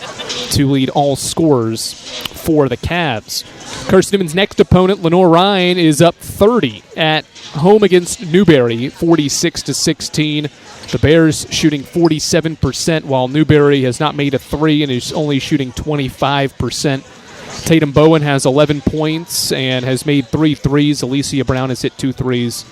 to lead all scorers for the Cavs. Carson-Newman's next opponent, Lenore Ryan, is up 30 at home against Newberry, 46-16. The Bears shooting 47%, while Newberry has not made a 3 and is only shooting 25%. Tatum Bowen has 11 points and has made 3 threes. Alicia Brown has hit 2 threes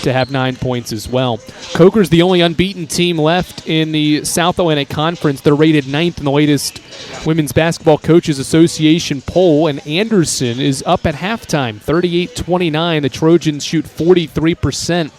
to have 9 points as well. Coker's the only unbeaten team left in the South Atlantic Conference. They're rated 9th in the latest Women's Basketball Coaches Association poll, and Anderson is up at halftime, 38-29. The Trojans shoot 43%.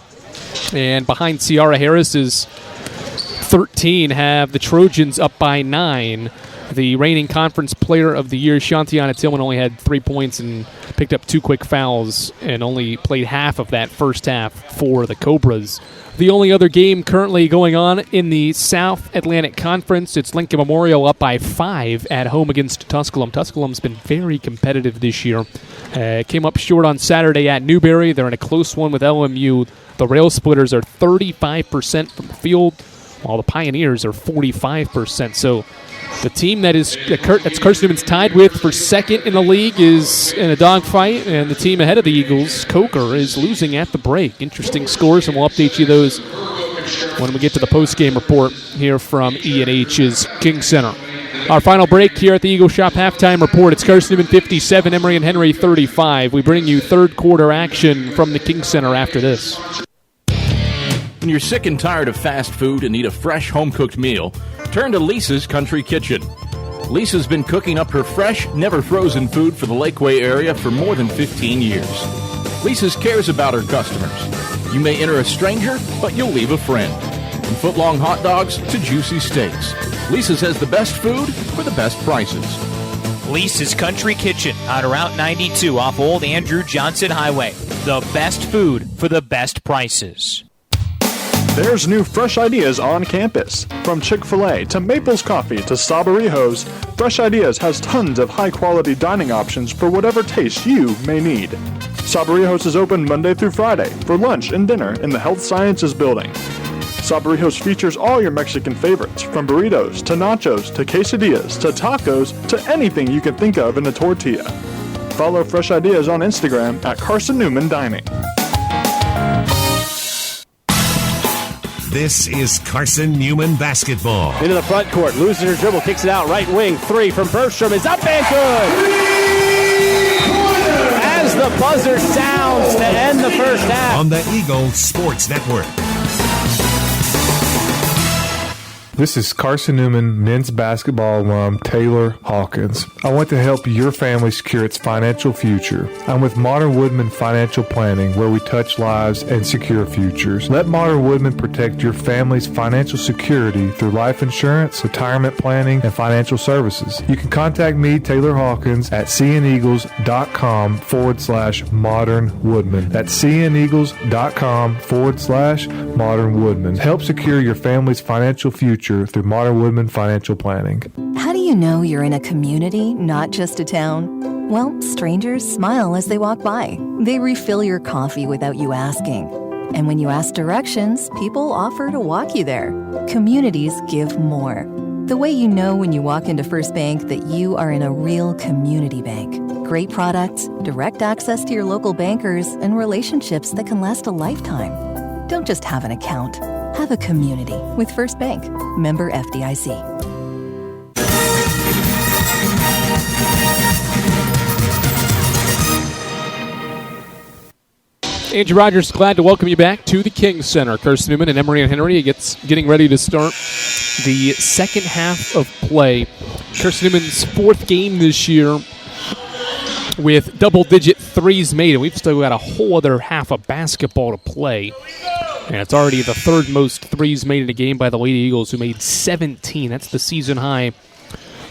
And behind Ciara Harris's 13 have the Trojans up by 9. The reigning conference player of the year, Shantiana Tillman, only had 3 points and picked up 2 quick fouls and only played half of that first half for the Cobras. The only other game currently going on in the South Atlantic Conference, it's Lincoln Memorial up by 5 at home against Tusculum. Tusculum's been very competitive this year. Came up short on Saturday at Newberry. They're in a close one with LMU. The Rail Splitters are 35% from the field, while the Pioneers are 45%. So the team that's Carson-Newman's tied with for second in the league is in a dogfight, and the team ahead of the Eagles, Coker, is losing at the break. Interesting scores, and we'll update you those when we get to the post-game report here from E&H's King Center. Our final break here at the Eagle Shop halftime report. It's Carson-Newman 57, Emory and Henry 35. We bring you third quarter action from the King Center after this. When you're sick and tired of fast food and need a fresh home-cooked meal, turn to Lisa's Country Kitchen. Lisa's been cooking up her fresh, never-frozen food for the Lakeway area for more than 15 years. Lisa's cares about her customers. You may enter a stranger, but you'll leave a friend. From foot-long hot dogs to juicy steaks, Lisa's has the best food for the best prices. Lisa's Country Kitchen on Route 92 off Old Andrew Johnson Highway. The best food for the best prices. There's new fresh ideas on campus. From Chick-fil-A to Maples Coffee to Sabarijos, Fresh Ideas has tons of high-quality dining options for whatever taste you may need. Sabarijos is open Monday through Friday for lunch and dinner in the Health Sciences Building. Sabarijos features all your Mexican favorites, from burritos to nachos to quesadillas to tacos to anything you can think of in a tortilla. Follow Fresh Ideas on Instagram at Carson-Newman Dining. This is Carson-Newman basketball. Into the front court, loses her dribble, kicks it out, right wing, 3 from Bergstrom is up and good! As the buzzer sounds to end the first half. On the Eagles Sports Network. This is Carson-Newman men's basketball alum Taylor Hawkins. I want to help your family secure its financial future. I'm with Modern Woodman Financial Planning, where we touch lives and secure futures. Let Modern Woodman protect your family's financial security through life insurance, retirement planning, and financial services. You can contact me, Taylor Hawkins, at cneagles.com/Modern Woodman. That's cneagles.com/Modern Woodman. Help secure your family's financial future through Modern Woodman Financial Planning. How do you know you're in a community, not just a town? Well, strangers smile as they walk by. They refill your coffee without you asking. And when you ask directions, people offer to walk you there. Communities give more. The way you know when you walk into First Bank that you are in a real community bank. Great products, direct access to your local bankers, and relationships that can last a lifetime. Don't just have an account. Have a community with First Bank. Member FDIC. Andrew Rogers, glad to welcome you back to the King Center. Carson-Newman and Emory and Henry getting ready to start the second half of play. Carson-Newman's fourth game this year with double-digit threes made, and we've still got a whole other half of basketball to play. And it's already the third most threes made in a game by the Lady Eagles, who made 17. That's the season high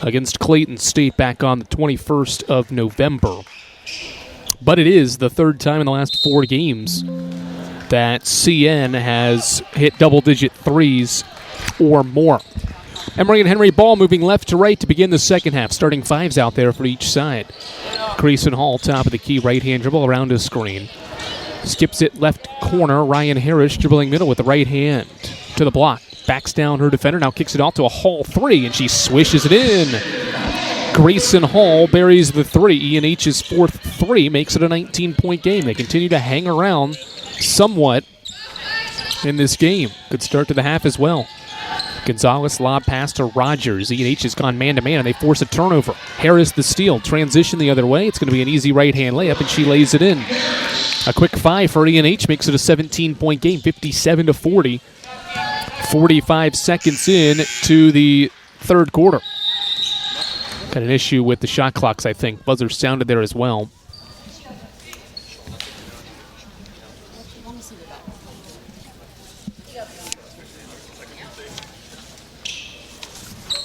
against Clayton State back on the 21st of November. But it is the third time in the last 4 games that CN has hit double-digit threes or more. Emory and Henry ball moving left to right to begin the second half, starting 5s out there for each side. Grayson Hall, top of the key, right-hand dribble around his screen. Skips it left corner. Ryan Harris dribbling middle with the right hand to the block. Backs down her defender, now kicks it out to a Hall 3, and she swishes it in. Grayson Hall buries the 3. E&H's fourth 3 makes it a 19-point game. They continue to hang around somewhat in this game. Good start to the half as well. Gonzalez lob pass to Rogers. E&H has gone man-to-man, and they force a turnover. Harris the steal. Transition the other way. It's going to be an easy right-hand layup, and she lays it in. A quick 5 for E&H makes it a 17-point game, 57-40. 45 seconds in to the third quarter. Got an issue with the shot clocks, I think. Buzzer sounded there as well.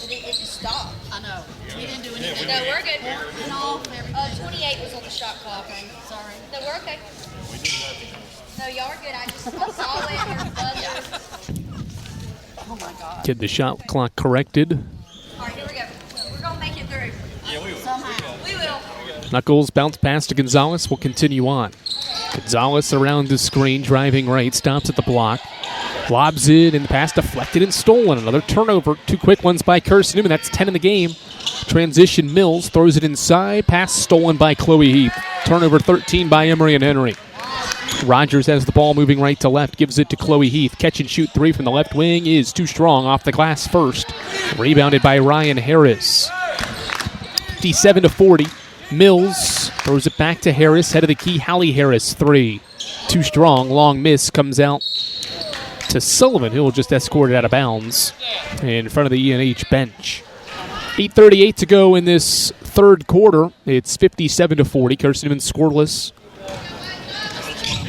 It just stopped. I know. We didn't do anything. No, we're good. 28 was on the shot clock. Sorry. No, we're okay. No, y'all are good. I saw it in your buzzer. Oh, my God. Get the shot clock corrected. All right, here we go. We're going to make it through. Yeah, we will. Somehow. We will. Knuckles bounce pass to Gonzalez. Will continue on. Gonzalez around the screen, driving right, stops at the block. Lobs it, and the pass deflected and stolen. Another turnover. 2 quick ones by Carson-Newman. That's 10 in the game. Transition Mills throws it inside. Pass stolen by Chloe Heath. Turnover 13 by Emory and Henry. Rogers has the ball moving right to left. Gives it to Chloe Heath. Catch and shoot 3 from the left wing is too strong. Off the glass first. Rebounded by Ryan Harris. 57-40. Mills throws it back to Harris. Head of the key, Hallie Harris. 3. Too strong. Long miss comes out to Sullivan, who will just escort it out of bounds in front of the E&H bench. 8:38 to go in this third quarter. It's 57-40. Carson-Newman scoreless.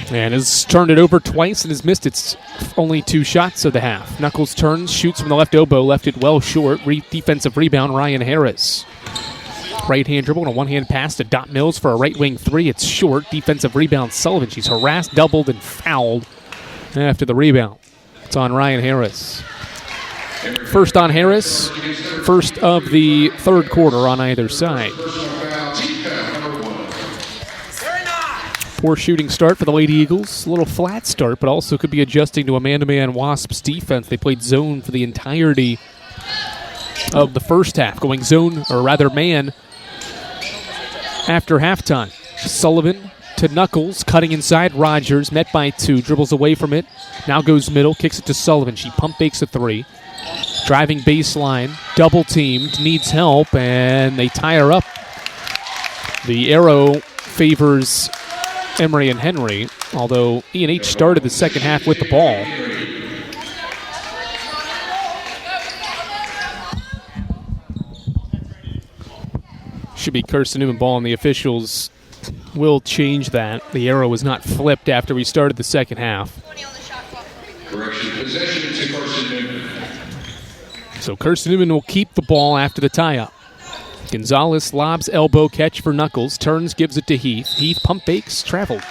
And has turned it over twice and has missed its only 2 shots of the half. Knuckles turns, shoots from the left elbow, left it well short. Defensive rebound, Ryan Harris. Right-hand dribble and a one-hand pass to Dot Mills for a right-wing 3. It's short. Defensive rebound, Sullivan. She's harassed, doubled, and fouled after the rebound. It's on Ryan Harris. First on Harris. First of the third quarter on either side. Poor shooting start for the Lady Eagles. A little flat start, but also could be adjusting to a man-to-man Wasps defense. They played zone for the entirety of the first half, going zone, or rather man, after halftime. Sullivan to Knuckles, cutting inside. Rogers, met by 2, dribbles away from it. Now goes middle, kicks it to Sullivan. She pump fakes a 3. Driving baseline, double teamed, needs help, and they tie her up. The arrow favors Emory and Henry, although E&H started the second half with the ball. Should be Carson-Newman ball, and the officials will change that. The arrow was not flipped after we started the second half. Correction, possession to Carson-Newman. So Carson-Newman will keep the ball after the tie-up. Gonzalez lobs elbow catch for Knuckles. Turns, gives it to Heath. Heath pump fakes, traveled.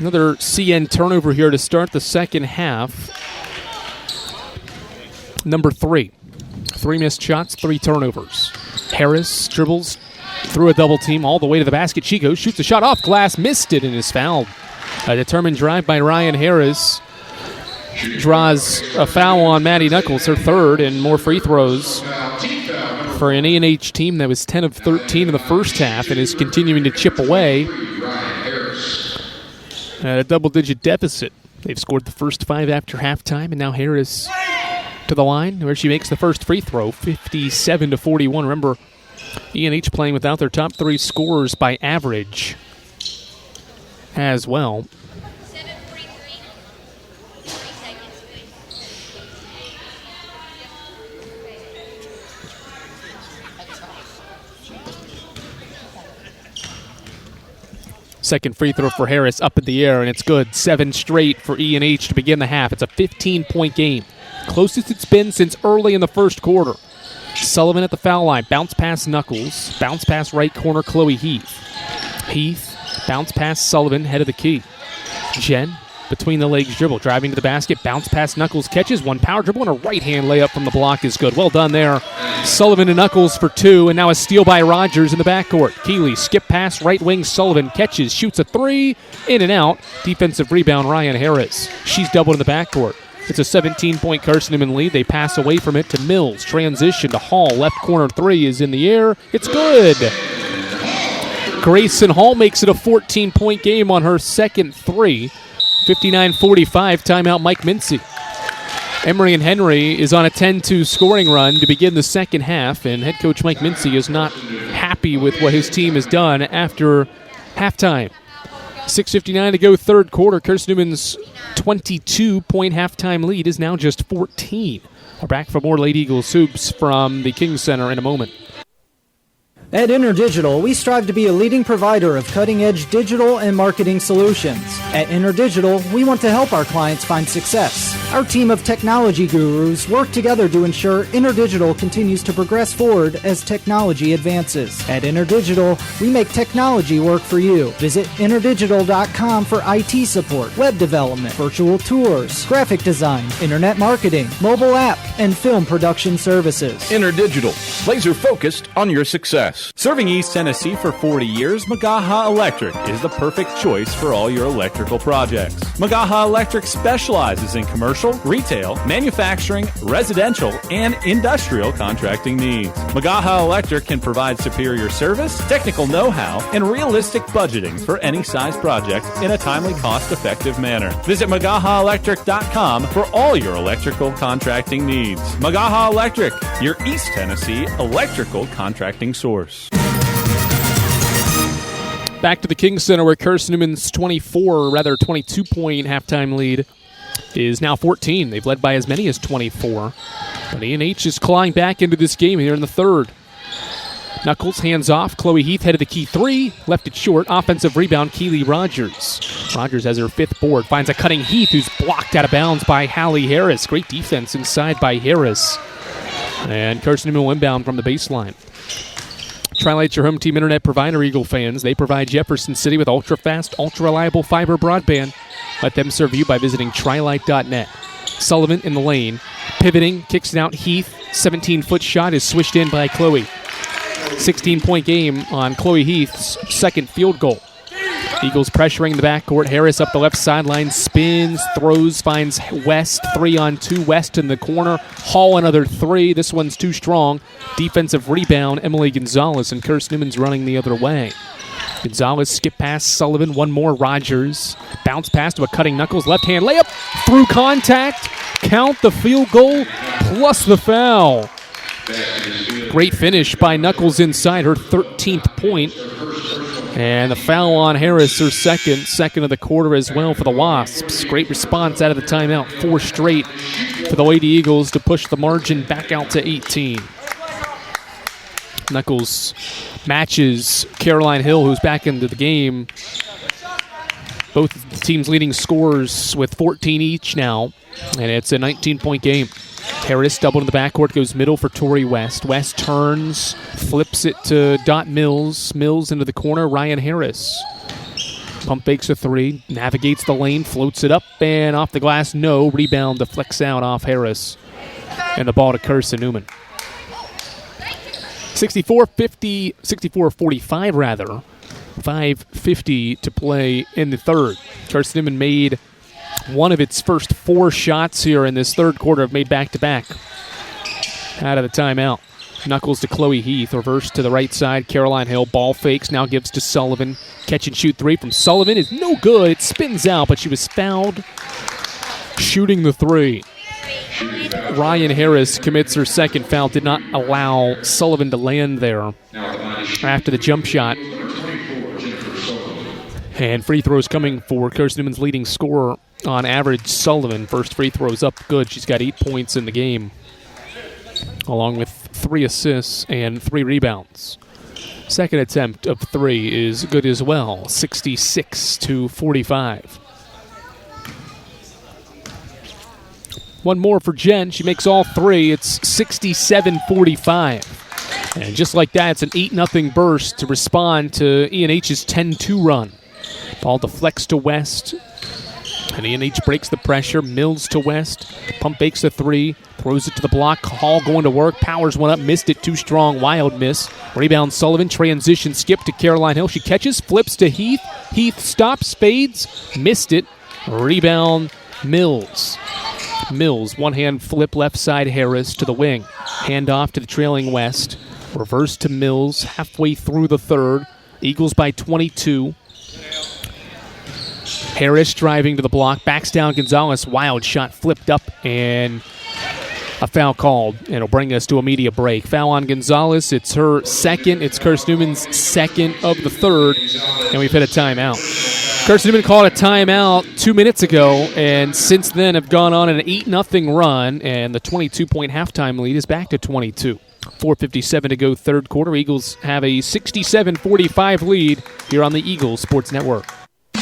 Another CN turnover here to start the second half. Number 3. 3 missed shots, 3 turnovers. Harris dribbles through a double team all the way to the basket. She goes, shoots a shot off glass, missed it, and is fouled. A determined drive by Ryan Harris draws a foul on Maddie Knuckles, her third, and more free throws for an E&H team that was 10 of 13 in the first half and is continuing to chip away at a double-digit deficit. They've scored the first 5 after halftime, and now Harris to the line where she makes the first free throw, 57-41. Remember, E&H playing without their top 3 scorers by average as well. Second free throw for Harris up in the air, and it's good. 7 straight for E&H to begin the half. It's a 15-point game. Closest it's been since early in the first quarter. Sullivan at the foul line. Bounce pass Knuckles. Bounce pass right corner Chloe Heath. Heath, bounce pass Sullivan, head of the key. Jen, between the legs dribble, driving to the basket. Bounce pass Knuckles, catches one power dribble, and a right-hand layup from the block is good. Well done there. Sullivan and Knuckles for 2, and now a steal by Rogers in the backcourt. Keeley, skip pass, right wing, Sullivan catches, shoots a 3, in and out. Defensive rebound, Ryan Harris. She's doubled in the backcourt. It's a 17-point Carson-Newman lead. They pass away from it to Mills. Transition to Hall. Left corner 3 is in the air. It's good. Grayson Hall makes it a 14-point game on her second 3. 59-45, timeout Mike Mincy. Emory and Henry is on a 10-2 scoring run to begin the second half, and head coach Mike Mincy is not happy with what his team has done after halftime. 6:59 to go, third quarter. Carson-Newman's 22-point halftime lead is now just 14. We're back for more Lady Eagles hoops from the King Center in a moment. At InterDigital, we strive to be a leading provider of cutting-edge digital and marketing solutions. At InterDigital, we want to help our clients find success. Our team of technology gurus work together to ensure InterDigital continues to progress forward as technology advances. At InterDigital, we make technology work for you. Visit interdigital.com for IT support, web development, virtual tours, graphic design, internet marketing, mobile app, and film production services. InterDigital, laser-focused on your success. Serving East Tennessee for 40 years, Magaha Electric is the perfect choice for all your electrical projects. Magaha Electric specializes in commercial, retail, manufacturing, residential, and industrial contracting needs. Magaha Electric can provide superior service, technical know-how, and realistic budgeting for any size project in a timely, cost-effective manner. Visit MagahaElectric.com for all your electrical contracting needs. Magaha Electric, your East Tennessee electrical contracting source. Back to the King Center where Carson-Newman's 22-point halftime lead is now 14. They've led by as many as 24. But E&H is clawing back into this game here in the third. Knuckles hands off. Chloe Heath headed the key 3. Left it short. Offensive rebound, Keely Rogers. Rogers has her 5th board. Finds a cutting Heath who's blocked out of bounds by Hallie Harris. Great defense inside by Harris. And Carson-Newman will inbound from the baseline. Trilight's your home team internet provider, Eagle fans. They provide Jefferson City with ultra-fast, ultra-reliable fiber broadband. Let them serve you by visiting trilight.net. Sullivan in the lane. Pivoting, kicks it out. Heath, 17-foot shot is swished in by Chloe. 16-point game on Chloe Heath's second field goal. Eagles pressuring the backcourt. Harris up the left sideline, spins, throws, finds West. 3-on-2, West in the corner. Hall another 3. This one's too strong. Defensive rebound, Emily Gonzalez, and Carson-Newman's running the other way. Gonzalez skip past Sullivan. One more, Rogers. Bounce pass to a cutting Knuckles. Left-hand layup. Through contact. Count the field goal plus the foul. Great finish by Knuckles inside her 13th point. And the foul on Harris, her second of the quarter as well for the Wasps. Great response out of the timeout. 4 straight for the Lady Eagles to push the margin back out to 18. Knuckles matches Caroline Hill, who's back into the game. Both the teams leading scorers with 14 each now. And it's a 19-point game. Harris doubled in the backcourt, goes middle for Tori West. West turns, flips it to Dot Mills. Mills into the corner, Ryan Harris. Pump fakes a 3, navigates the lane, floats it up, and off the glass, no. Rebound deflects out off Harris. And the ball to Carson-Newman. 64-45 rather. 5:50 to play in the third. Carson-Newman made one of its first 4 shots here in this third quarter, have made back-to-back. Out of the timeout. Knuckles to Chloe Heath. Reverse to the right side. Caroline Hill. Ball fakes. Now gives to Sullivan. Catch and shoot 3 from Sullivan is no good. It spins out, but she was fouled shooting the 3. Ryan Harris commits her second foul. Did not allow Sullivan to land there after the jump shot. And free throws coming for Carson-Newman's leading scorer on average, Sullivan. First free throws up good. She's got 8 points in the game, along with 3 assists and 3 rebounds. Second attempt of 3 is good as well, 66-45. One more for Jen. She makes all 3. It's 67-45. And just like that, it's an 8-0 burst to respond to E&H's 10-2 run. Ball deflects to West. And E&H breaks the pressure. Mills to West. Pump fakes the 3. Throws it to the block. Hall going to work. Powers one up. Missed it. Too strong. Wild miss. Rebound Sullivan. Transition skip to Caroline Hill. She catches. Flips to Heath. Heath stops. Fades. Missed it. Rebound Mills. Mills. One-hand flip left side. Harris to the wing. Hand off to the trailing West. Reverse to Mills. Halfway through the third. Eagles by 22. Harris driving to the block, backs down Gonzalez. Wild shot flipped up and a foul called. And it'll bring us to a media break. Foul on Gonzalez. It's her second. It's Carson-Newman's second of the third. And we've hit a timeout. Carson-Newman called a timeout 2 minutes ago, and since then have gone on an 8-0 run, and the 22-point halftime lead is back to 22. 4:57 to go third quarter. Eagles have a 67-45 lead here on the Eagles Sports Network.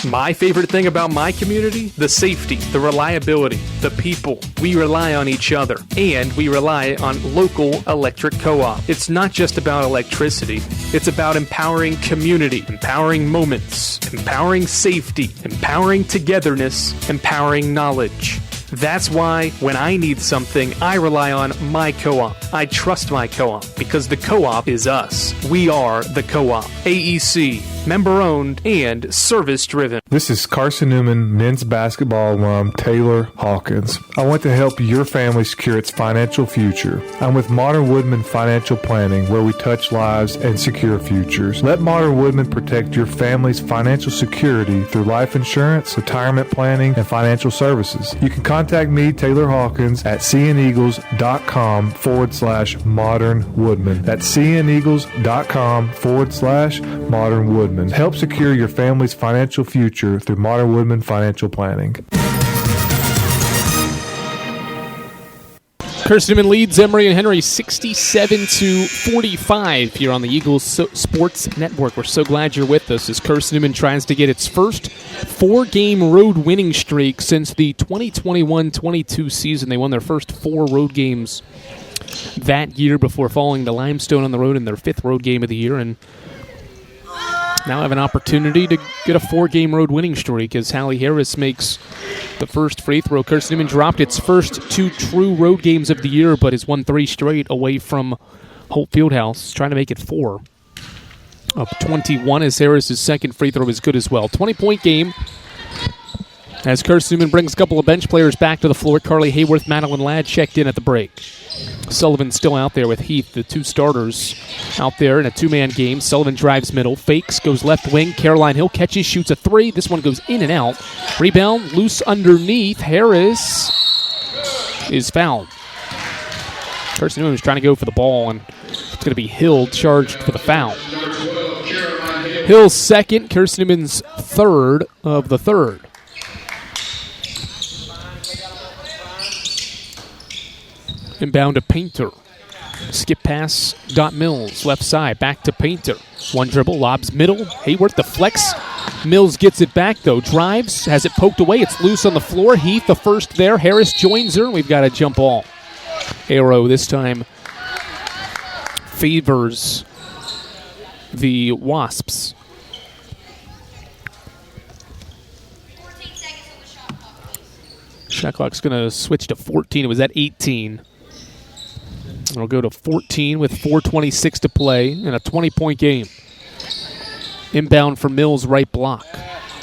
My favorite thing about my community? The safety, the reliability, the people. We rely on each other, and we rely on local electric co-op. It's not just about electricity. It's about empowering community, empowering moments, empowering safety, empowering togetherness, empowering knowledge. That's why when I need something, I rely on my co-op. I trust my co-op because the co-op is us. We are the co-op. AEC, member-owned and service-driven. This is Carson-Newman men's basketball alum Taylor Hawkins. I want to help your family secure its financial future. I'm with Modern Woodman Financial Planning, where we touch lives and secure futures. Let Modern Woodman protect your family's financial security through life insurance, retirement planning, and financial services. You can contact me, Taylor Hawkins, at cneagles.com/Modern Woodman. That's cneagles.com/Modern Woodman. Help secure your family's financial future through Modern Woodman Financial Planning. Carson-Newman leads Emory and Henry 67-45 here on the Eagles Sports Network. We're so glad you're with us as Carson-Newman tries to get its first 4-game road winning streak since the 2021-22 season. They won their first 4 road games that year before falling to Limestone on the road in their 5th road game of the year, and now have an opportunity to get a 4-game road winning streak as Hallie Harris makes the first free throw. Carson-Newman dropped its first 2 true road games of the year, but has won 3 straight away from Hope Fieldhouse, trying to make it 4 of 21 as Harris's second free throw is good as well. 20-point game as Carson-Newman brings a couple of bench players back to the floor. Carly Hayworth, Madeline Ladd checked in at the break. Sullivan still out there with Heath, the 2 starters out there in a 2-man game. Sullivan drives middle, fakes, goes left wing. Caroline Hill catches, shoots a 3. This one goes in and out. Rebound, loose underneath. Harris is fouled. Carson-Newman was trying to go for the ball, and it's going to be Hill charged for the foul. Hill's second, Carson-Newman's third of the third. Inbound to Painter. Skip pass, Dot Mills, left side, back to Painter. One dribble, lobs middle. Hayworth deflects. Mills gets it back, though. Drives, has it poked away. It's loose on the floor. Heath, the first there. Harris joins her. We've got a jump ball. Arrow this time favors the Wasps. 14 seconds on the shot clock, please. Shot clock's going to switch to 14. It was at 18. It'll go to 14 with 4:26 to play in a 20-point game. Inbound for Mills, right block.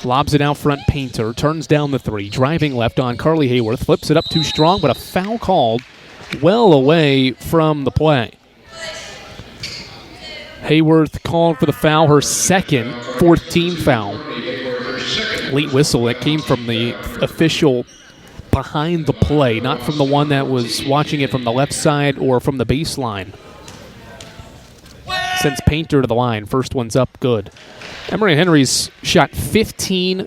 Lobs it out front, Painter. Turns down the three. Driving left on Carly Hayworth. Flips it up too strong, but a foul called well away from the play. Hayworth called for the foul, her second, 14th foul. Late whistle that came from the official behind the play, not from the one that was watching it from the left side or from the baseline. Sends Painter to the line. First one's up, good. Emory Henry's shot 18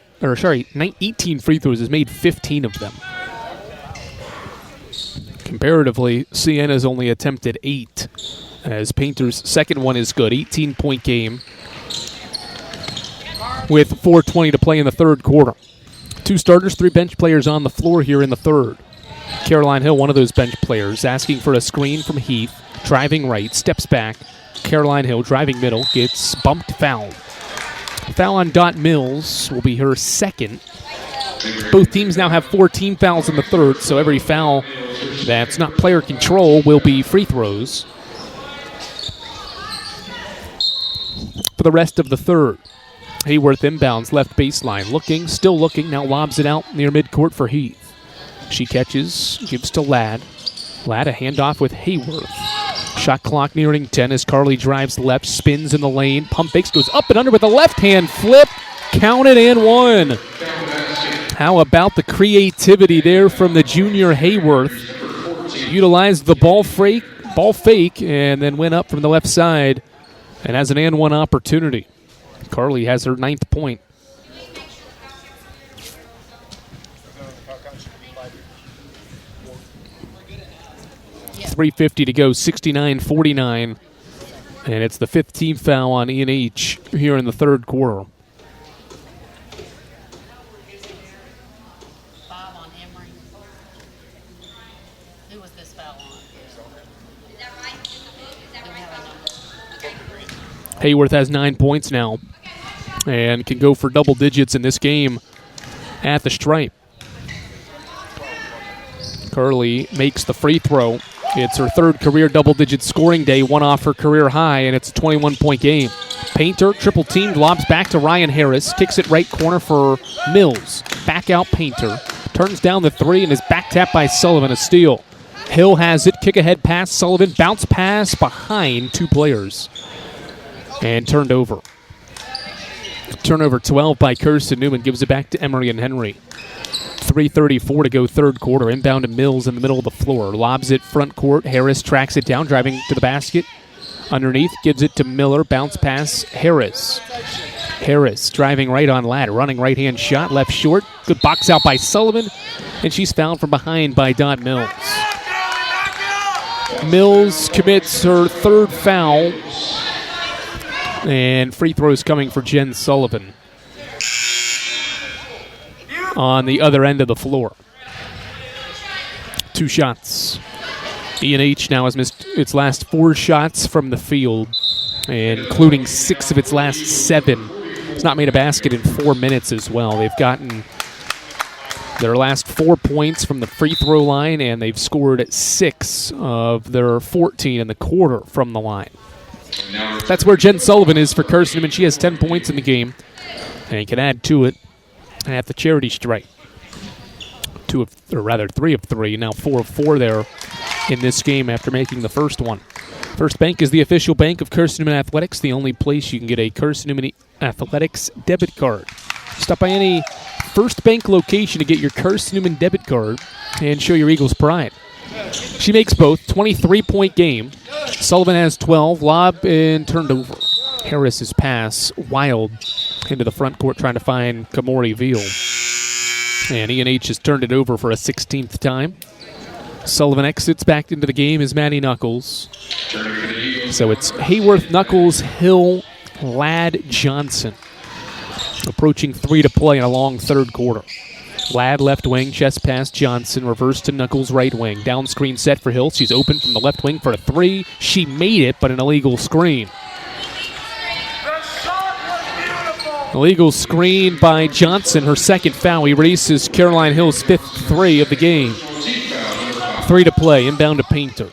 free throws, has made 15 of them. Comparatively, Sienna's only attempted 8, as Painter's second one is good. 18-point game with 4:20 to play in the third quarter. 2 starters, 3 bench players on the floor here in the third. Caroline Hill, one of those bench players, asking for a screen from Heath. Driving right, steps back. Caroline Hill driving middle, gets bumped, fouled. Foul on Dot Mills will be her second. Both teams now have 14 fouls in the third, so every foul that's not player control will be free throws for the rest of the third. Hayworth inbounds, left baseline, looking, still looking, now lobs it out near midcourt for Heath. She catches, gives to Ladd. Ladd a handoff with Hayworth. Shot clock nearing 10 as Carly drives left, spins in the lane. Pump fakes, goes up and under with a left-hand flip. Counted and one. How about the creativity there from the junior Hayworth? Utilized the ball fake, and then went up from the left side and has an and one opportunity. Carly has her 9th point. .350 to go, 69-49. And it's the 5th team foul on E&H here in the third quarter. 5 on Emory. Who was this foul on? Is that right? Hayworth has 9 points now and can go for double digits in this game at the stripe. Curley makes the free throw. It's her third career double-digit scoring day, one off her career high, and it's a 21-point game. Painter, triple-teamed, lobs back to Ryan Harris, kicks it right corner for Mills. Back out Painter, turns down the three, and is back-tapped by Sullivan, a steal. Hill has it, kick-ahead pass, Sullivan, bounce pass behind 2 players, and turned over. Turnover 12 by Carson-Newman, gives it back to Emory and Henry. 3:34 to go third quarter. Inbound to Mills in the middle of the floor. Lobs it front court. Harris tracks it down, driving to the basket. Underneath, gives it to Miller. Bounce pass, Harris. Harris driving right on Ladd. Running right-hand shot, left short. Good box out by Sullivan. And she's fouled from behind by Dot Mills. Mills commits her 3rd foul. And free throws coming for Jen Sullivan on the other end of the floor. 2 shots. E&H now has missed its last 4 shots from the field, including 6 of its last 7. It's not made a basket in 4 minutes as well. They've gotten their last 4 points from the free throw line, and they've scored 6 of their 14 in the quarter from the line. That's where Jen Sullivan is for Carson-Newman. She has 10 points in the game, and can add to it at the charity stripe. 3 of 3, now 4 of 4 there in this game after making the first one. First Bank is the official bank of Carson-Newman Athletics, the only place you can get a Carson-Newman Athletics debit card. Stop by any First Bank location to get your Carson-Newman debit card and show your Eagles pride. She makes both. 23-point game. Sullivan has 12. Lob and turned over. Harris's pass wild into the front court trying to find Kamori Veal. And E&H has turned it over for a 16th time. Sullivan exits back into the game as Maddie Knuckles. So it's Hayworth, Knuckles, Hill, Ladd, Johnson. Approaching 3 to play in a long third quarter. Ladd left wing, chest pass Johnson, reverse to Knuckles right wing. Down screen set for Hill. She's open from the left wing for a 3. She made it, but an illegal screen. Illegal screen by Johnson, her 2nd foul. He erases Caroline Hill's 5th 3 of the game. 3 to play, inbound to Painter.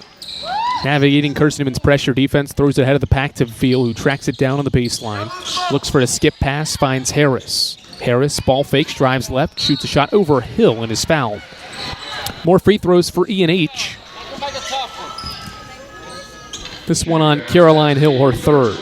Navigating Carson-Newman's pressure defense, throws it ahead of the pack to Veal, who tracks it down on the baseline. Looks for a skip pass, finds Harris. Harris, ball fakes, drives left, shoots a shot over Hill and is fouled. More free throws for E&H. This one on Caroline Hill, her third.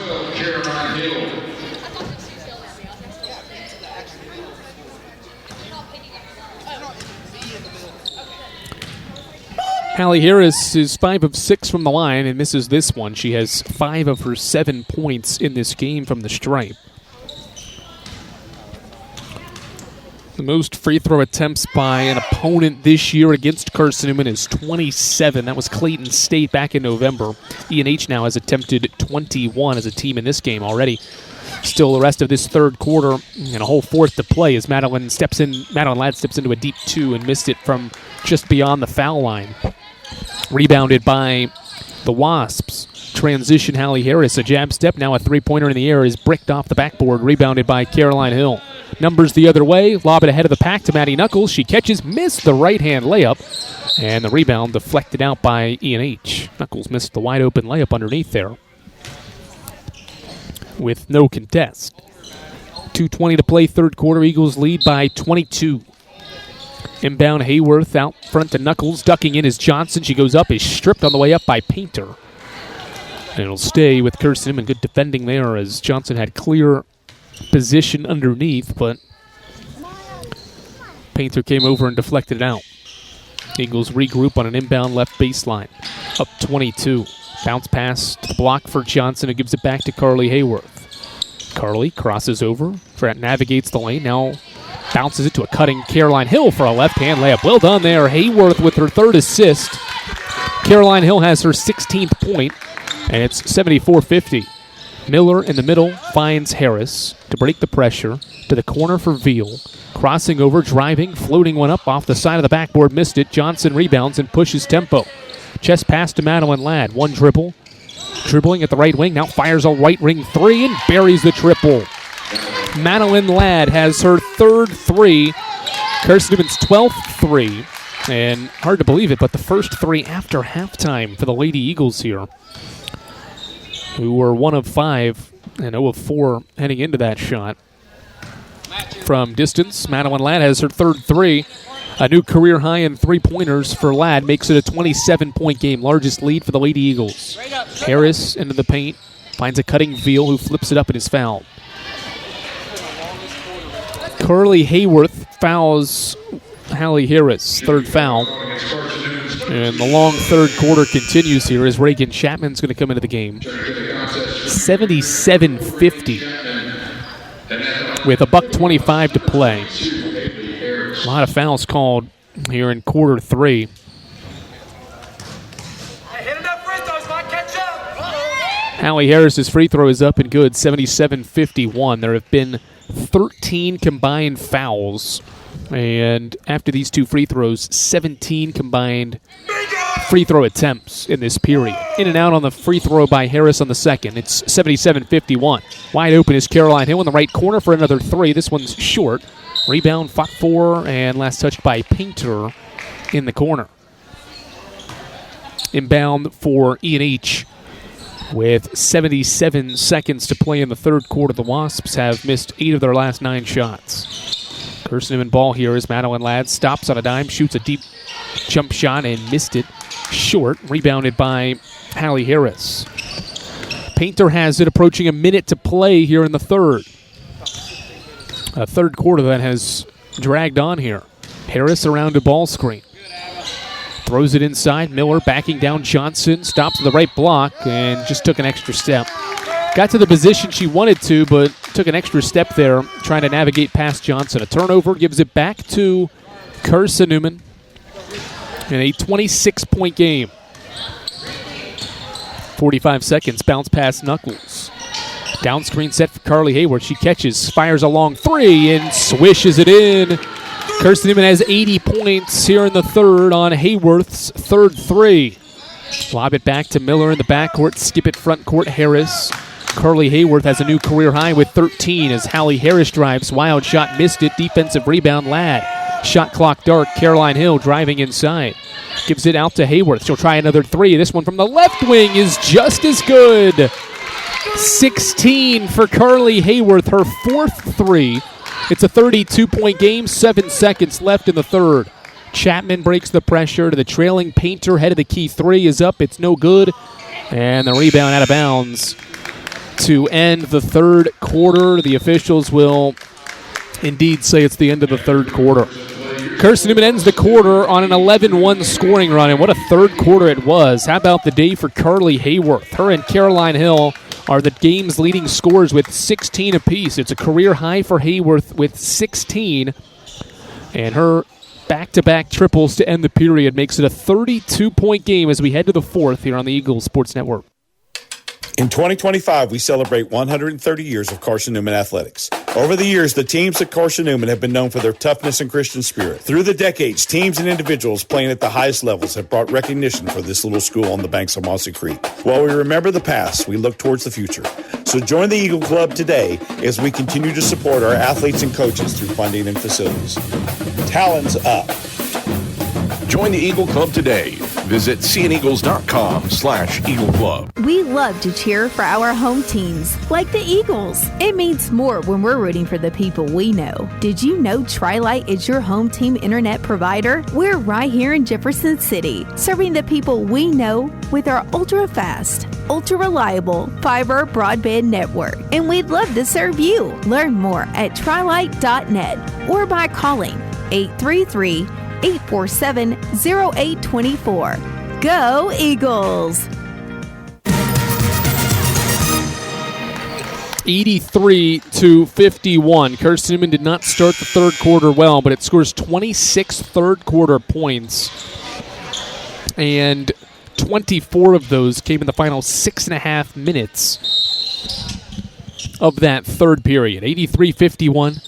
Hallie Harris is 5 of 6 from the line and misses this one. She has 5 of her 7 points in this game from the stripe. The most free throw attempts by an opponent this year against Carson-Newman is 27. That was Clayton State back in November. E&H now has attempted 21 as a team in this game already. Still the rest of this third quarter and a whole fourth to play as Madeline Ladd steps into a deep 2 and missed it from just beyond the foul line. Rebounded by the Wasps. Transition Hallie Harris, a jab step, now a three-pointer in the air is bricked off the backboard, rebounded by Caroline Hill. Numbers the other way, lob it ahead of the pack to Maddie Knuckles. She catches, missed the right-hand layup, and the rebound deflected out by E&H. Knuckles missed the wide-open layup underneath there with no contest. 2:20 to play, third quarter. Eagles lead by 22. Inbound Hayworth out front to Knuckles. Ducking in is Johnson. She goes up, is stripped on the way up by Painter. And it'll stay with Carson-Newman. Good defending there as Johnson had clear position underneath, but Painter came over and deflected it out. Eagles regroup on an inbound left baseline. Up 22. Bounce pass to the block for Johnson, who gives it back to Carly Hayworth. Carly crosses over, navigates the lane, now bounces it to a cutting Caroline Hill for a left-hand layup. Well done there. Hayworth with her third assist. Caroline Hill has her 16th point, and it's 74-50. Miller in the middle finds Harris to break the pressure to the corner for Veal. Crossing over, driving, floating one up off the side of the backboard, missed it. Johnson rebounds and pushes tempo. Chest pass to Madeline Ladd. One dribble. Dribbling at the right wing, now fires a right wing three and buries the triple. Madeline Ladd has her third three. Carson-Newman's 12th three. And hard to believe it, but the first three after halftime for the Lady Eagles here, who were 1 of 5 and 0 of 4 heading into that shot. From distance, Madeline Ladd has her third three. A new career high in three-pointers for Ladd makes it a 27-point game, largest lead for the Lady Eagles. Harris into the paint, finds a cutting Veal who flips it up and is fouled. Carly Hayworth fouls Hallie Harris, third foul. And the long third quarter continues here as Reagan Chapman's going to come into the game. 77-50 with $1:25 to play. A lot of fouls called here in quarter three. Hallie Harris's free throw is up and good, 77-51. There have been 13 combined fouls. And after these two free throws, 17 combined free throw attempts in this period. In and out on the free throw by Harris on the second. It's 77-51. Wide open is Caroline Hill in the right corner for another three. This one's short. Rebound fought for and last touched by Painter in the corner. Inbound for E&H with 77 seconds to play in the third quarter. The Wasps have missed 8 of their last 9 shots. Carson-Newman ball here as Madeline Ladd stops on a dime, shoots a deep jump shot and missed it short. Rebounded by Hallie Harris. Painter has it approaching a minute to play here in the third. A third quarter that has dragged on here. Harris around a ball screen. Throws it inside. Miller backing down Johnson. Stops at the right block and just took an extra step. Got to the position she wanted to, but took an extra step there trying to navigate past Johnson. A turnover gives it back to Carson-Newman in a 26-point game. 45 seconds. Bounce past Knuckles. Down screen set for Carly Hayworth. She catches, fires a long three, and swishes it in. Carson-Newman has 80 points here in the third on Hayworth's third three. Lob it back to Miller in the backcourt. Skip it front court, Harris. Carly Hayworth has a new career high with 13 as Hallie Harris drives. Wild shot, missed it. Defensive rebound, Ladd. Shot clock dark. Caroline Hill driving inside. Gives it out to Hayworth. She'll try another three. This one from the left wing is just as good. 16 for Carly Hayworth, her fourth three. It's a 32-point game, 7 seconds left in the third. Chapman breaks the pressure to the trailing Painter. Head of the key three is up. It's no good. And the rebound out of bounds to end the third quarter. The officials will indeed say it's the end of the third quarter. Carson-Newman ends the quarter on an 11-1 scoring run, and what a third quarter it was. How about the day for Carly Hayworth? Her and Caroline Hill are the game's leading scorers with 16 apiece. It's a career high for Hayworth with 16, and her back-to-back triples to end the period makes it a 32-point game as we head to the fourth here on the Eagles Sports Network. In 2025, we celebrate 130 years of Carson-Newman athletics. Over the years, the teams at Carson-Newman have been known for their toughness and Christian spirit. Through the decades, teams and individuals playing at the highest levels have brought recognition for this little school on the banks of Mossy Creek. While we remember the past, we look towards the future. So join the Eagle Club today as we continue to support our athletes and coaches through funding and facilities. Talons up. Join the Eagle Club today. Visit cneagles.com/Eagle Club. We love to cheer for our home teams, like the Eagles. It means more when we're rooting for the people we know. Did you know Tri-Lite is your home team internet provider? We're right here in Jefferson City, serving the people we know with our ultra-fast, ultra-reliable fiber broadband network. And we'd love to serve you. Learn more at trilite.net or by calling 833-847-0824. Go Eagles! 83-51. Carson-Newman did not start the third quarter well, but it scores 26 third quarter points. And 24 of those came in the final 6.5 minutes of that third period. 83-51.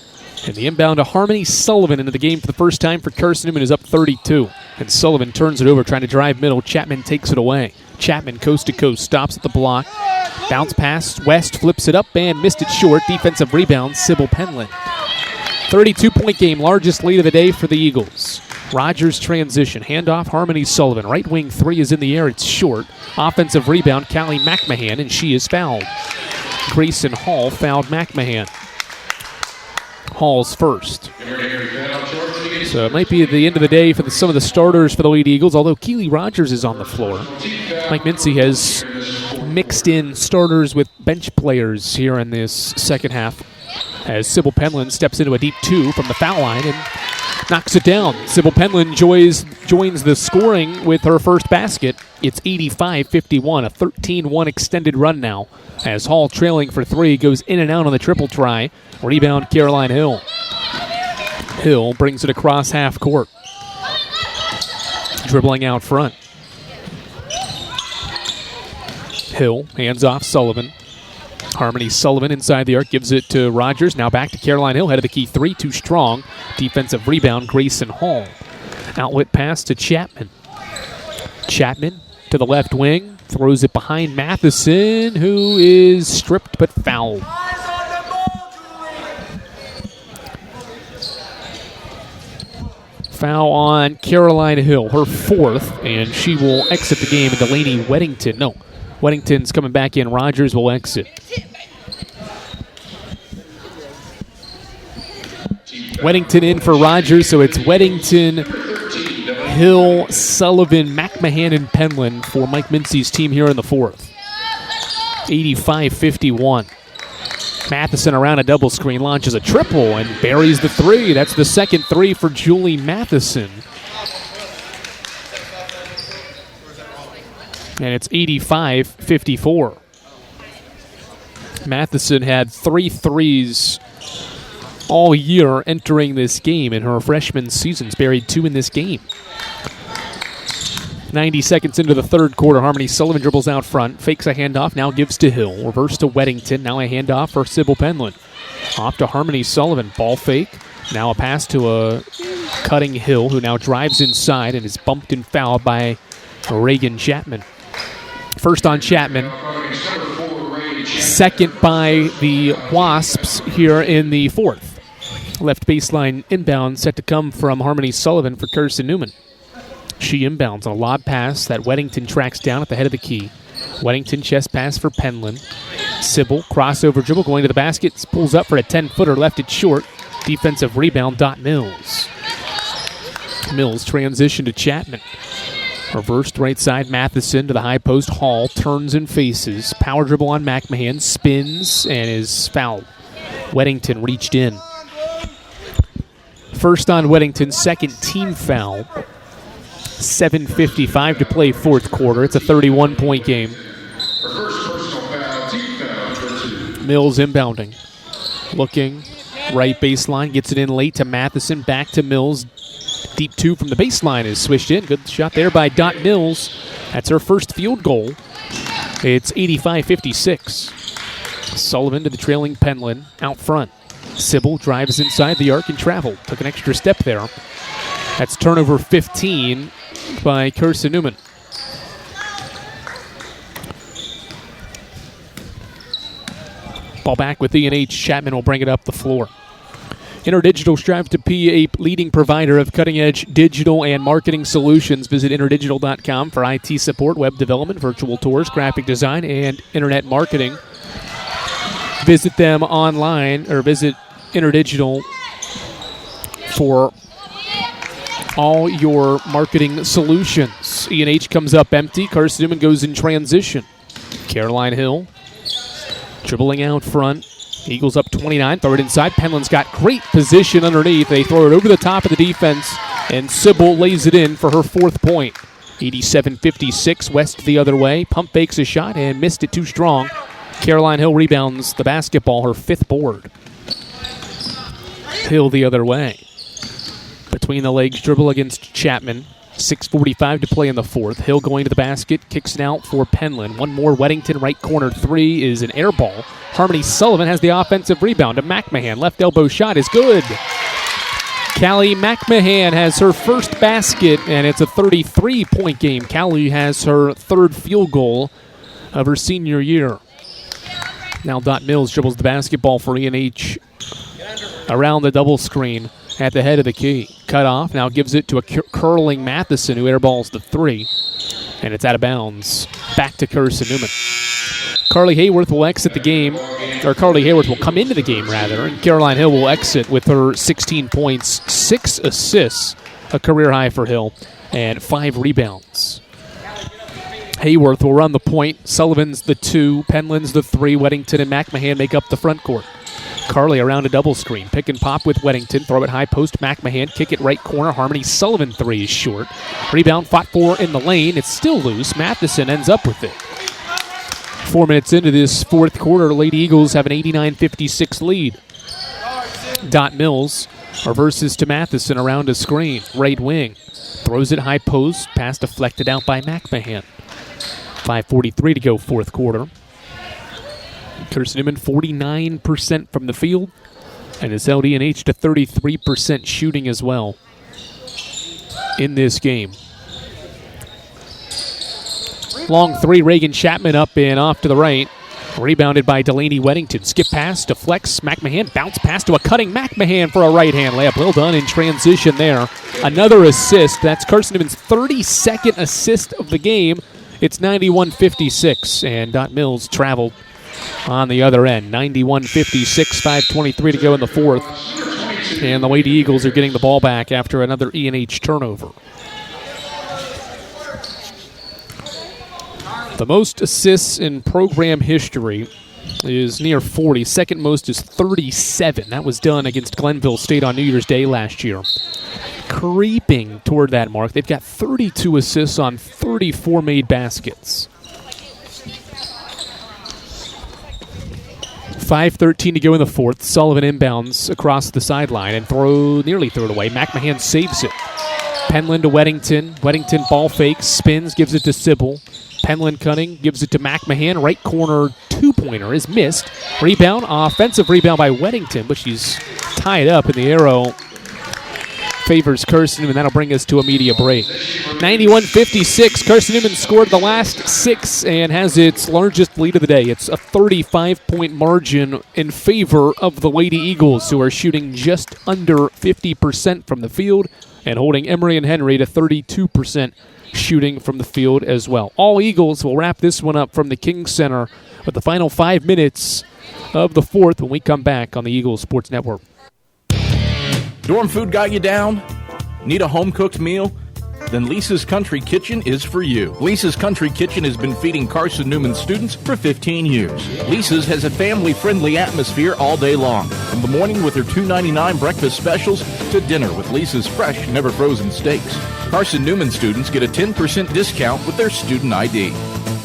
And the inbound to Harmony Sullivan into the game for the first time for Carson-Newman is up 32. And Sullivan turns it over, trying to drive middle. Chapman takes it away. Chapman coast to coast, stops at the block. Bounce pass, West flips it up and missed it short. Defensive rebound, Sybil Penland. 32-point game, largest lead of the day for the Eagles. Rogers transition, handoff, Harmony Sullivan. Right wing three is in the air, it's short. Offensive rebound, Callie McMahon, and she is fouled. Grayson Hall fouled McMahon. Hall's first. So it might be at the end of the day for some of the starters for the Lady Eagles, although Keely Rogers is on the floor. Mike Mincy has mixed in starters with bench players here in this second half as Sybil Penland steps into a deep two from the foul line and knocks it down. Sybil Penland joins the scoring with her first basket. It's 85-51, a 13-1 extended run now as Hall, trailing for three, goes in and out on the triple try. Rebound, Caroline Hill. Hill brings it across half court. Dribbling out front. Hill hands off Sullivan. Harmony Sullivan inside the arc, gives it to Rogers. Now back to Caroline Hill, head of the key three, too strong. Defensive rebound, Grayson Hall. Outlet pass to Chapman. Chapman to the left wing, throws it behind Matheson, who is stripped but fouled. Foul on Caroline Hill, her fourth, and she will exit the game. And Delaney Weddington, no, Weddington's coming back in. Rogers will exit. Weddington in for Rogers, so it's Weddington, Hill, Sullivan, McMahon, and Penland for Mike Mincy's team here in the fourth. 85-51. Matheson around a double screen, launches a triple and buries the three. That's the second three for Julie Matheson. And it's 85-54. Matheson had 3 threes all year entering this game in her freshman seasons, buried 2 in this game. 90 seconds into the third quarter, Harmony Sullivan dribbles out front, fakes a handoff, now gives to Hill. Reverse to Weddington, now a handoff for Sybil Penland. Off to Harmony Sullivan, ball fake. Now a pass to a cutting Hill, who now drives inside and is bumped and fouled by Reagan Chapman. First on Chapman. Second by the Wasps here in the fourth. Left baseline inbound set to come from Harmony Sullivan for Carson-Newman. She inbounds on a lob pass that Weddington tracks down at the head of the key. Weddington chest pass for Penland. Sybil, crossover dribble, going to the basket, pulls up for a 10-footer, left it short. Defensive rebound, Dot Mills. Mills transition to Chapman. Reversed right side, Matheson to the high post. Hall turns and faces. Power dribble on McMahon. Spins and is fouled. Weddington reached in. First on Weddington, second team foul. 7:55 to play fourth quarter. It's a 31-point game. Mills inbounding. Looking. Right baseline. Gets it in late to Matheson. Back to Mills. Deep two from the baseline is swished in. Good shot there by Dot Mills. That's her first field goal. It's 85-56. Sullivan to the trailing Penland out front. Sybil drives inside the arc and traveled. Took an extra step there. That's turnover 15 by Carson-Newman. Ball back with E&H. Chapman will bring it up the floor. InterDigital strives to be a leading provider of cutting-edge digital and marketing solutions. Visit interdigital.com for IT support, web development, virtual tours, graphic design, and internet marketing. Visit them online, or visit InterDigital for all your marketing solutions. E&H comes up empty. Carson-Newman goes in transition. Caroline Hill dribbling out front. Eagles up 29. Throw it inside. Penland's got great position underneath. They throw it over the top of the defense, and Sybil lays it in for her fourth point. 87-56. West the other way. Pump fakes a shot and missed it too strong. Caroline Hill rebounds the basketball, her fifth board. Hill the other way. Between the legs dribble against Chapman. 6:45 to play in the fourth. Hill going to the basket, kicks it out for Penland. One more Weddington right corner three is an air ball. Harmony Sullivan has the offensive rebound to McMahon. Left elbow shot is good. Callie McMahon has her first basket, and it's a 33-point game. Callie has her third field goal of her senior year. Now Dot Mills dribbles the basketball for E&H around the double screen at the head of the key. Cut off, now gives it to a curling Matheson who airballs the three, and it's out of bounds. Back to Carson-Newman. Carly Hayworth will exit the game, or Carly Hayworth will come into the game, rather, and Caroline Hill will exit with her 16 points, 6 assists, a career high for Hill, and 5 rebounds. Hayworth will run the point. Sullivan's the 2, Penland's the 3, Weddington and McMahon make up the front court. Carly around a double screen. Pick and pop with Weddington. Throw it high post. McMahon. Kick it right corner. Harmony Sullivan 3 is short. Rebound fought for in the lane. It's still loose. Matheson ends up with it. 4 minutes into this fourth quarter, Lady Eagles have an 89-56 lead. Dot Mills reverses to Matheson around a screen. Right wing. Throws it high post. Pass deflected out by McMahon. 5:43 to go fourth quarter. Carson-Newman 49% from the field, and has held E&H to 33% shooting as well in this game. Long three, Reagan Chapman up and off to the right. Rebounded by Delaney Weddington. Skip pass, deflects, McMahon, bounce pass to a cutting McMahon for a right-hand layup. Well done in transition there. Another assist. That's Carson-Newman's 32nd assist of the game. It's 91-56, and Dot Mills traveled on the other end. 91-56, 5:23 to go in the fourth. And the Lady Eagles are getting the ball back after another E&H turnover. The most assists in program history is near 40. Second most is 37. That was done against Glenville State on New Year's Day last year. Creeping toward that mark. They've got 32 assists on 34 made baskets. 5:13 to go in the fourth. Sullivan inbounds across the sideline and nearly throw it away. McMahon saves it. Penland to Weddington. Weddington ball fakes, spins, gives it to Sybil. Penland cutting, gives it to McMahon. Right corner two-pointer is missed. Rebound, offensive rebound by Weddington, but she's tied up, and the arrow favors Carson, and that'll bring us to a media break. 91-56. Carson-Newman scored the last 6 and has its largest lead of the day. It's a 35-point margin in favor of the Lady Eagles, who are shooting just under 50% from the field and holding Emory and Henry to 32% shooting from the field as well. All Eagles will wrap this one up from the King Center with the final 5 minutes of the fourth when we come back on the Eagles Sports Network. Dorm food got you down? Need a home-cooked meal? Then Lisa's Country Kitchen is for you. Lisa's Country Kitchen has been feeding Carson-Newman students for 15 years. Lisa's has a family-friendly atmosphere all day long, from the morning with their $2.99 breakfast specials to dinner with Lisa's fresh, never-frozen steaks. Carson-Newman students get a 10% discount with their student ID.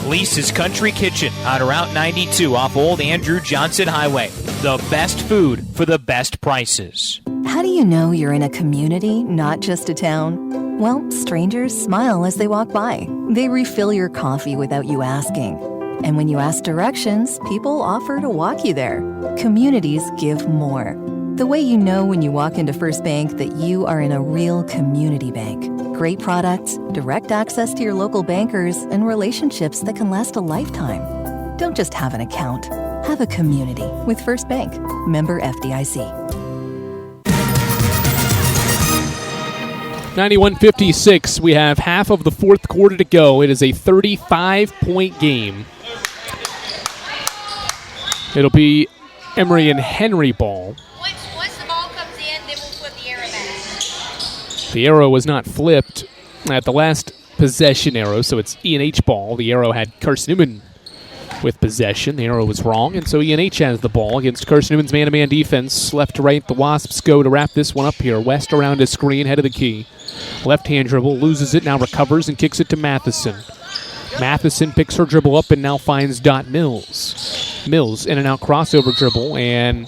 Lisa's Country Kitchen on Route 92 off Old Andrew Johnson Highway. The best food for the best prices. How do you know you're in a community, not just a town? Well, strangers smile as they walk by. They refill your coffee without you asking. And when you ask directions, people offer to walk you there. Communities give more. The way you know when you walk into First Bank that you are in a real community bank. Great products, direct access to your local bankers, and relationships that can last a lifetime. Don't just have an account. Have a community with First Bank. Member FDIC. 91-56. We have half of the fourth quarter to go. It is a 35-point game. It'll be Emory and Henry ball. Once the ball comes in, then we'll flip the arrow back. The arrow was not flipped at the last possession arrow, so it's E&H ball. The arrow had Carson-Newman with possession. The arrow was wrong, and so E&H has the ball against Carson-Newman's man-to-man defense. Left to right, the Wasps go to wrap this one up here. West around his screen, head of the key. Left-hand dribble, loses it, now recovers and kicks it to Matheson. Matheson picks her dribble up and now finds Dot Mills. Mills in and out crossover dribble, and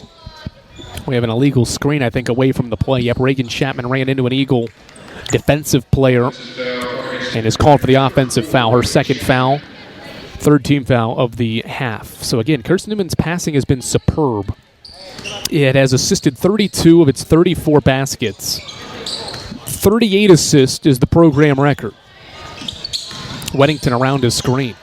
we have an illegal screen, I think, away from the play. Yep, Reagan Chapman ran into an Eagle defensive player and is called for the offensive foul. Her second foul, third team foul of the half. So again, Carson-Newman's passing has been superb. It has assisted 32 of its 34 baskets. 38 assists is the program record. Weddington around his screen.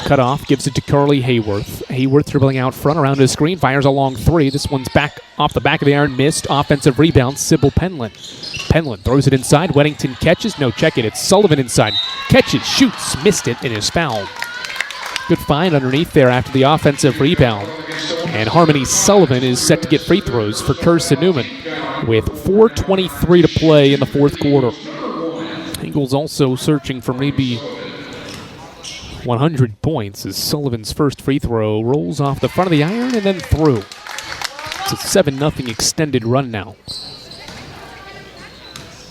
Cut off, gives it to Carly Hayworth. Hayworth dribbling out front around his screen, fires a long three. This one's back off the back of the iron, missed. Offensive rebound, Sybil Penland. Penland throws it inside. Weddington catches. No, check it. It's Sullivan inside. Catches, shoots, missed it, and is fouled. Good find underneath there after the offensive rebound. And Harmony Sullivan is set to get free throws for Carson-Newman with 4:23 to play in the fourth quarter. Eagles also searching for maybe 100 points as Sullivan's first free throw rolls off the front of the iron and then through. It's a 7-0 extended run now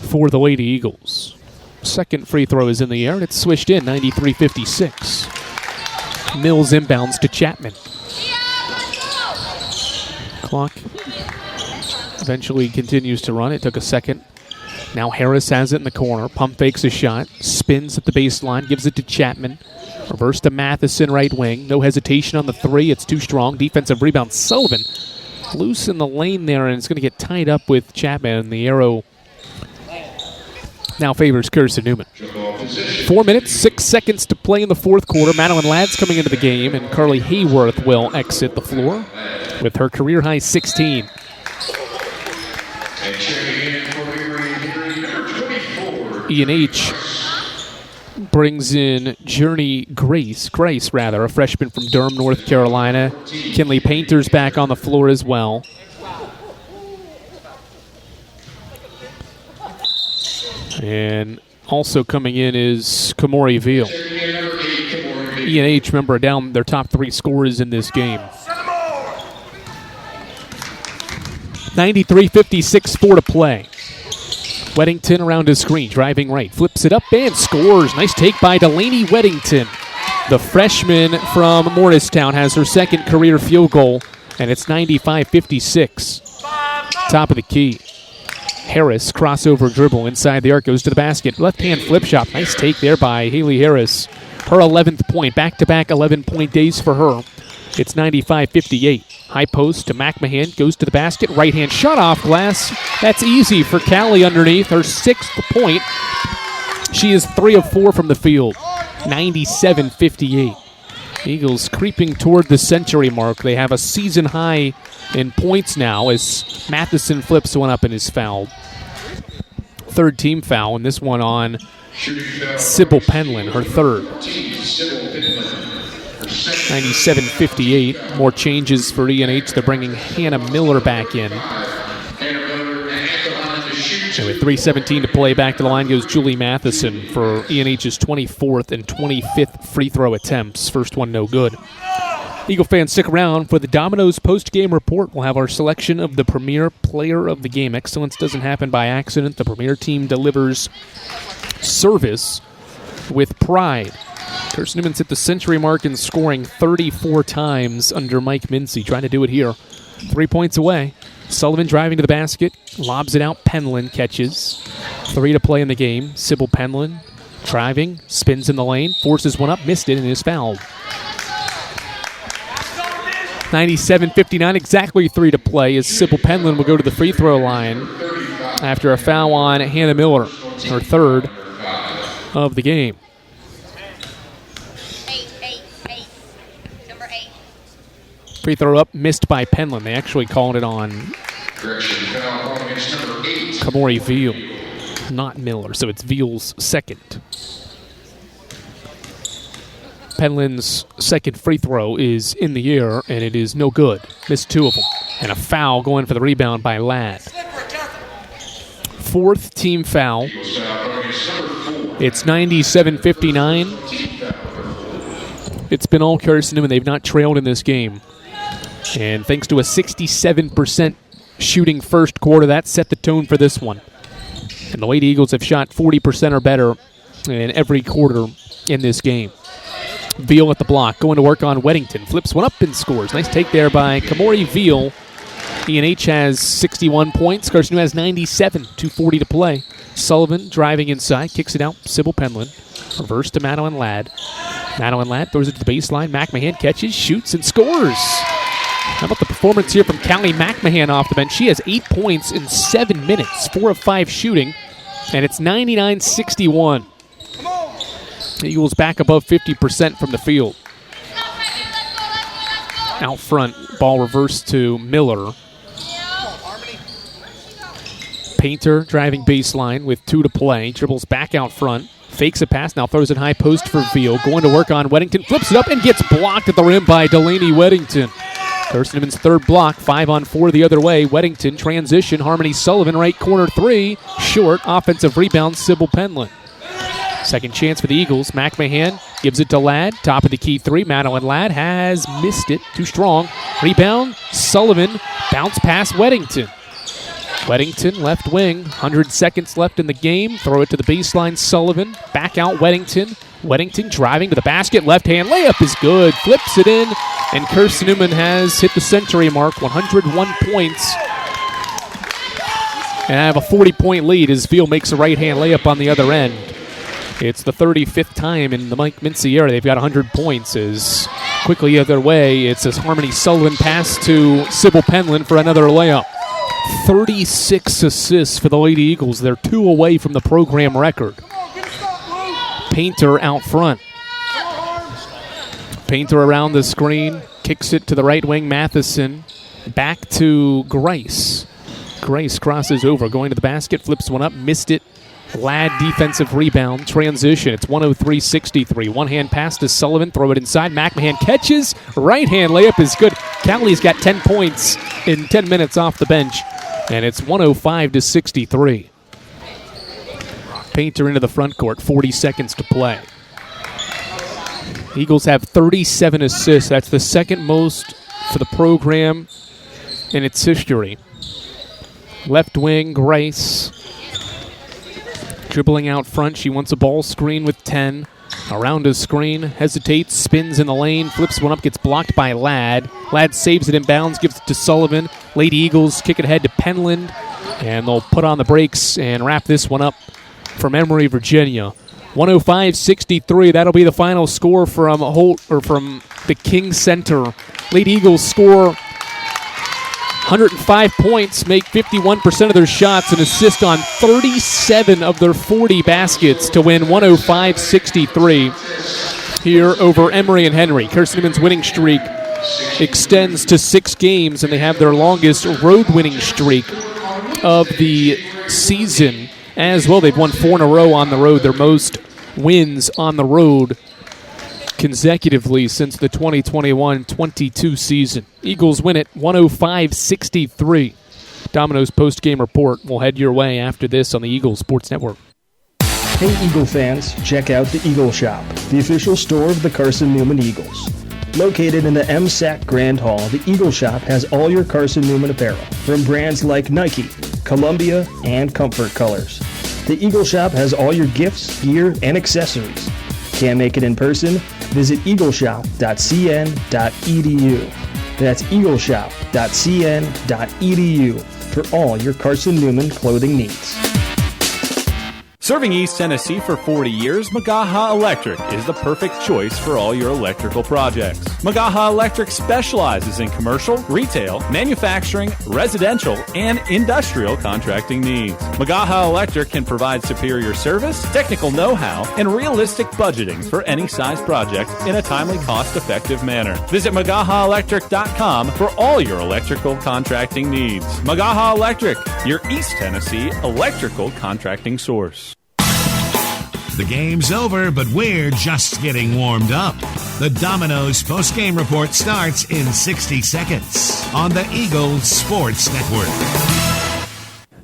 for the Lady Eagles. Second free throw is in the air and it's swished in, 93-56. Mills inbounds to Chapman. Clock eventually continues to run. It took a second. Now Harris has it in the corner. Pump fakes a shot. Spins at the baseline. Gives it to Chapman. Reverse to Matheson, right wing. No hesitation on the three. It's too strong. Defensive rebound. Sullivan loose in the lane there, and it's going to get tied up with Chapman. The arrow now favors Carson-Newman. 4 minutes, 6 seconds to play in the fourth quarter. Madeline Ladd's coming into the game, and Carly Hayworth will exit the floor with her career-high 16. E&H brings in Journey Grace, a freshman from Durham, North Carolina. Kinley Painter's back on the floor as well. And also coming in is Kamori Veal. E&H, remember, down their top three scorers in this game. 93-56, 4 to play. Weddington around his screen, driving right, flips it up and scores. Nice take by Delaney Weddington. The freshman from Morristown has her second career field goal, and it's 95-56. Top of the key. Harris, crossover dribble inside the arc, goes to the basket. Left-hand flip shot. Nice take there by Haley Harris. Her 11th point. Back-to-back 11-point days for her. It's 95-58. High post to McMahon. Goes to the basket. Right-hand shot off glass. That's easy for Callie underneath. Her 6th point. She is 3 of 4 from the field. 97-58. Eagles creeping toward the century mark. They have a season high in points now as Matheson flips one up and is fouled. Third team foul, and this one on Sybil Penland, her third. 97-58. More changes for E&H. They're bringing Hannah Miller back in. And with 3:17 to play, back to the line goes Julie Matheson for ENH's 24th and 25th free throw attempts. First one no good. Eagle fans, stick around for the Domino's post-game report. We'll have our selection of the premier player of the game. Excellence doesn't happen by accident. The premier team delivers service with pride. Carson-Newman's hit the century mark in scoring 34 times under Mike Mincy. Trying to do it here. 3 points away. Sullivan driving to the basket. Lobs it out. Penland catches. 3 to play in the game. Sybil Penland driving. Spins in the lane. Forces one up. Missed it and is fouled. 97-59, exactly 3 to play as Sybil Penland will go to the free throw line after a foul on Hannah Miller, her third of the game. Free throw up, missed by Penland. They actually called it on Emory Veal, not Miller, so it's Veal's second. Penland's second free throw is in the air, and it is no good. Missed 2 of them. And a foul going for the rebound by Ladd. 4th team foul. It's 97-59. It's been all Carson-Newman. They've not trailed in this game. And thanks to a 67% shooting first quarter, that set the tone for this one. And the Lady Eagles have shot 40% or better in every quarter in this game. Veal at the block, going to work on Weddington. Flips one up and scores. Nice take there by Kamori Veal. ENH has 61 points. Carson-Newman has 97, 2:40 to play. Sullivan driving inside, kicks it out. Sybil Penland. Reverse to Madeline Ladd. Madeline Ladd throws it to the baseline. McMahon catches, shoots, and scores. How about the performance here from Callie McMahon off the bench? She has 8 points in 7 minutes, 4 of 5 shooting, and it's 99-61. The Eagles back above 50% from the field. Out front, ball reversed to Miller. Painter driving baseline with 2 to play. Dribbles back out front. Fakes a pass, now throws it high post for Veal. Going to work on Weddington. Flips it up and gets blocked at the rim by Delaney Weddington. Carson-Newman's third block, 5-on-4 the other way. Weddington transition. Harmony Sullivan, right corner 3. Short, offensive rebound, Sybil Penland. Second chance for the Eagles. McMahon gives it to Ladd. Top of the key 3. Madeline Ladd has missed it. Too strong. Rebound. Sullivan. Bounce pass Weddington. Weddington, left wing. 100 seconds left in the game. Throw it to the baseline. Sullivan. Back out Weddington. Weddington driving to the basket. Left hand layup is good. Flips it in. And Carson-Newman has hit the century mark. 101 points. And I have a 40-point lead as Veal makes a right-hand layup on the other end. It's the 35th time in the Mike Mincy era they've got 100 points. As quickly the other way, it's as Harmony Sullivan pass to Sybil Penland for another layup. 36 assists for the Lady Eagles. They're 2 away from the program record. Painter out front. Painter around the screen. Kicks it to the right wing, Matheson. Back to Grace. Grace crosses over, going to the basket, flips one up, missed it. Ladd defensive rebound, transition. It's 103-63. One-hand pass to Sullivan, throw it inside. McMahon catches, right-hand layup is good. Callie's got 10 points in 10 minutes off the bench, and it's 105-63. Painter into the front court, 40 seconds to play. Eagles have 37 assists. That's the second most for the program in its history. Left wing, Grace. Dribbling out front, she wants a ball screen with 10. Around a screen, hesitates, spins in the lane, flips one up, gets blocked by Ladd. Ladd saves it in bounds, gives it to Sullivan. Lady Eagles kick it ahead to Penland, and they'll put on the brakes and wrap this one up from Emory, Virginia. 105-63. That'll be the final score from from the King Center. Lady Eagles score 105 points, make 51% of their shots, and assist on 37 of their 40 baskets to win 105-63 here over Emory and Henry. Carson-Newman's winning streak extends to 6 games, and they have their longest road winning streak of the season as well. They've won 4 in a row on the road, their most wins on the road consecutively since the 2021-22 season. Eagles win it 105-63. Domino's post-game report will head your way after this on the Eagles Sports Network. Hey Eagle fans, check out the Eagle Shop, the official store of the Carson-Newman Eagles. Located in the MSAC Grand Hall, the Eagle Shop has all your Carson-Newman apparel, from brands like Nike, Columbia, and Comfort Colors. The Eagle Shop has all your gifts, gear, and accessories. Can't make it in person? Visit eagleshop.cn.edu. That's eagleshop.cn.edu for all your Carson-Newman clothing needs. Serving East Tennessee for 40 years, Magaha Electric is the perfect choice for all your electrical projects. Magaha Electric specializes in commercial, retail, manufacturing, residential, and industrial contracting needs. Magaha Electric can provide superior service, technical know-how, and realistic budgeting for any size project in a timely, cost-effective manner. Visit MagahaElectric.com for all your electrical contracting needs. Magaha Electric, your East Tennessee electrical contracting source. The game's over, but we're just getting warmed up. The Domino's post-game report starts in 60 seconds on the Eagles Sports Network.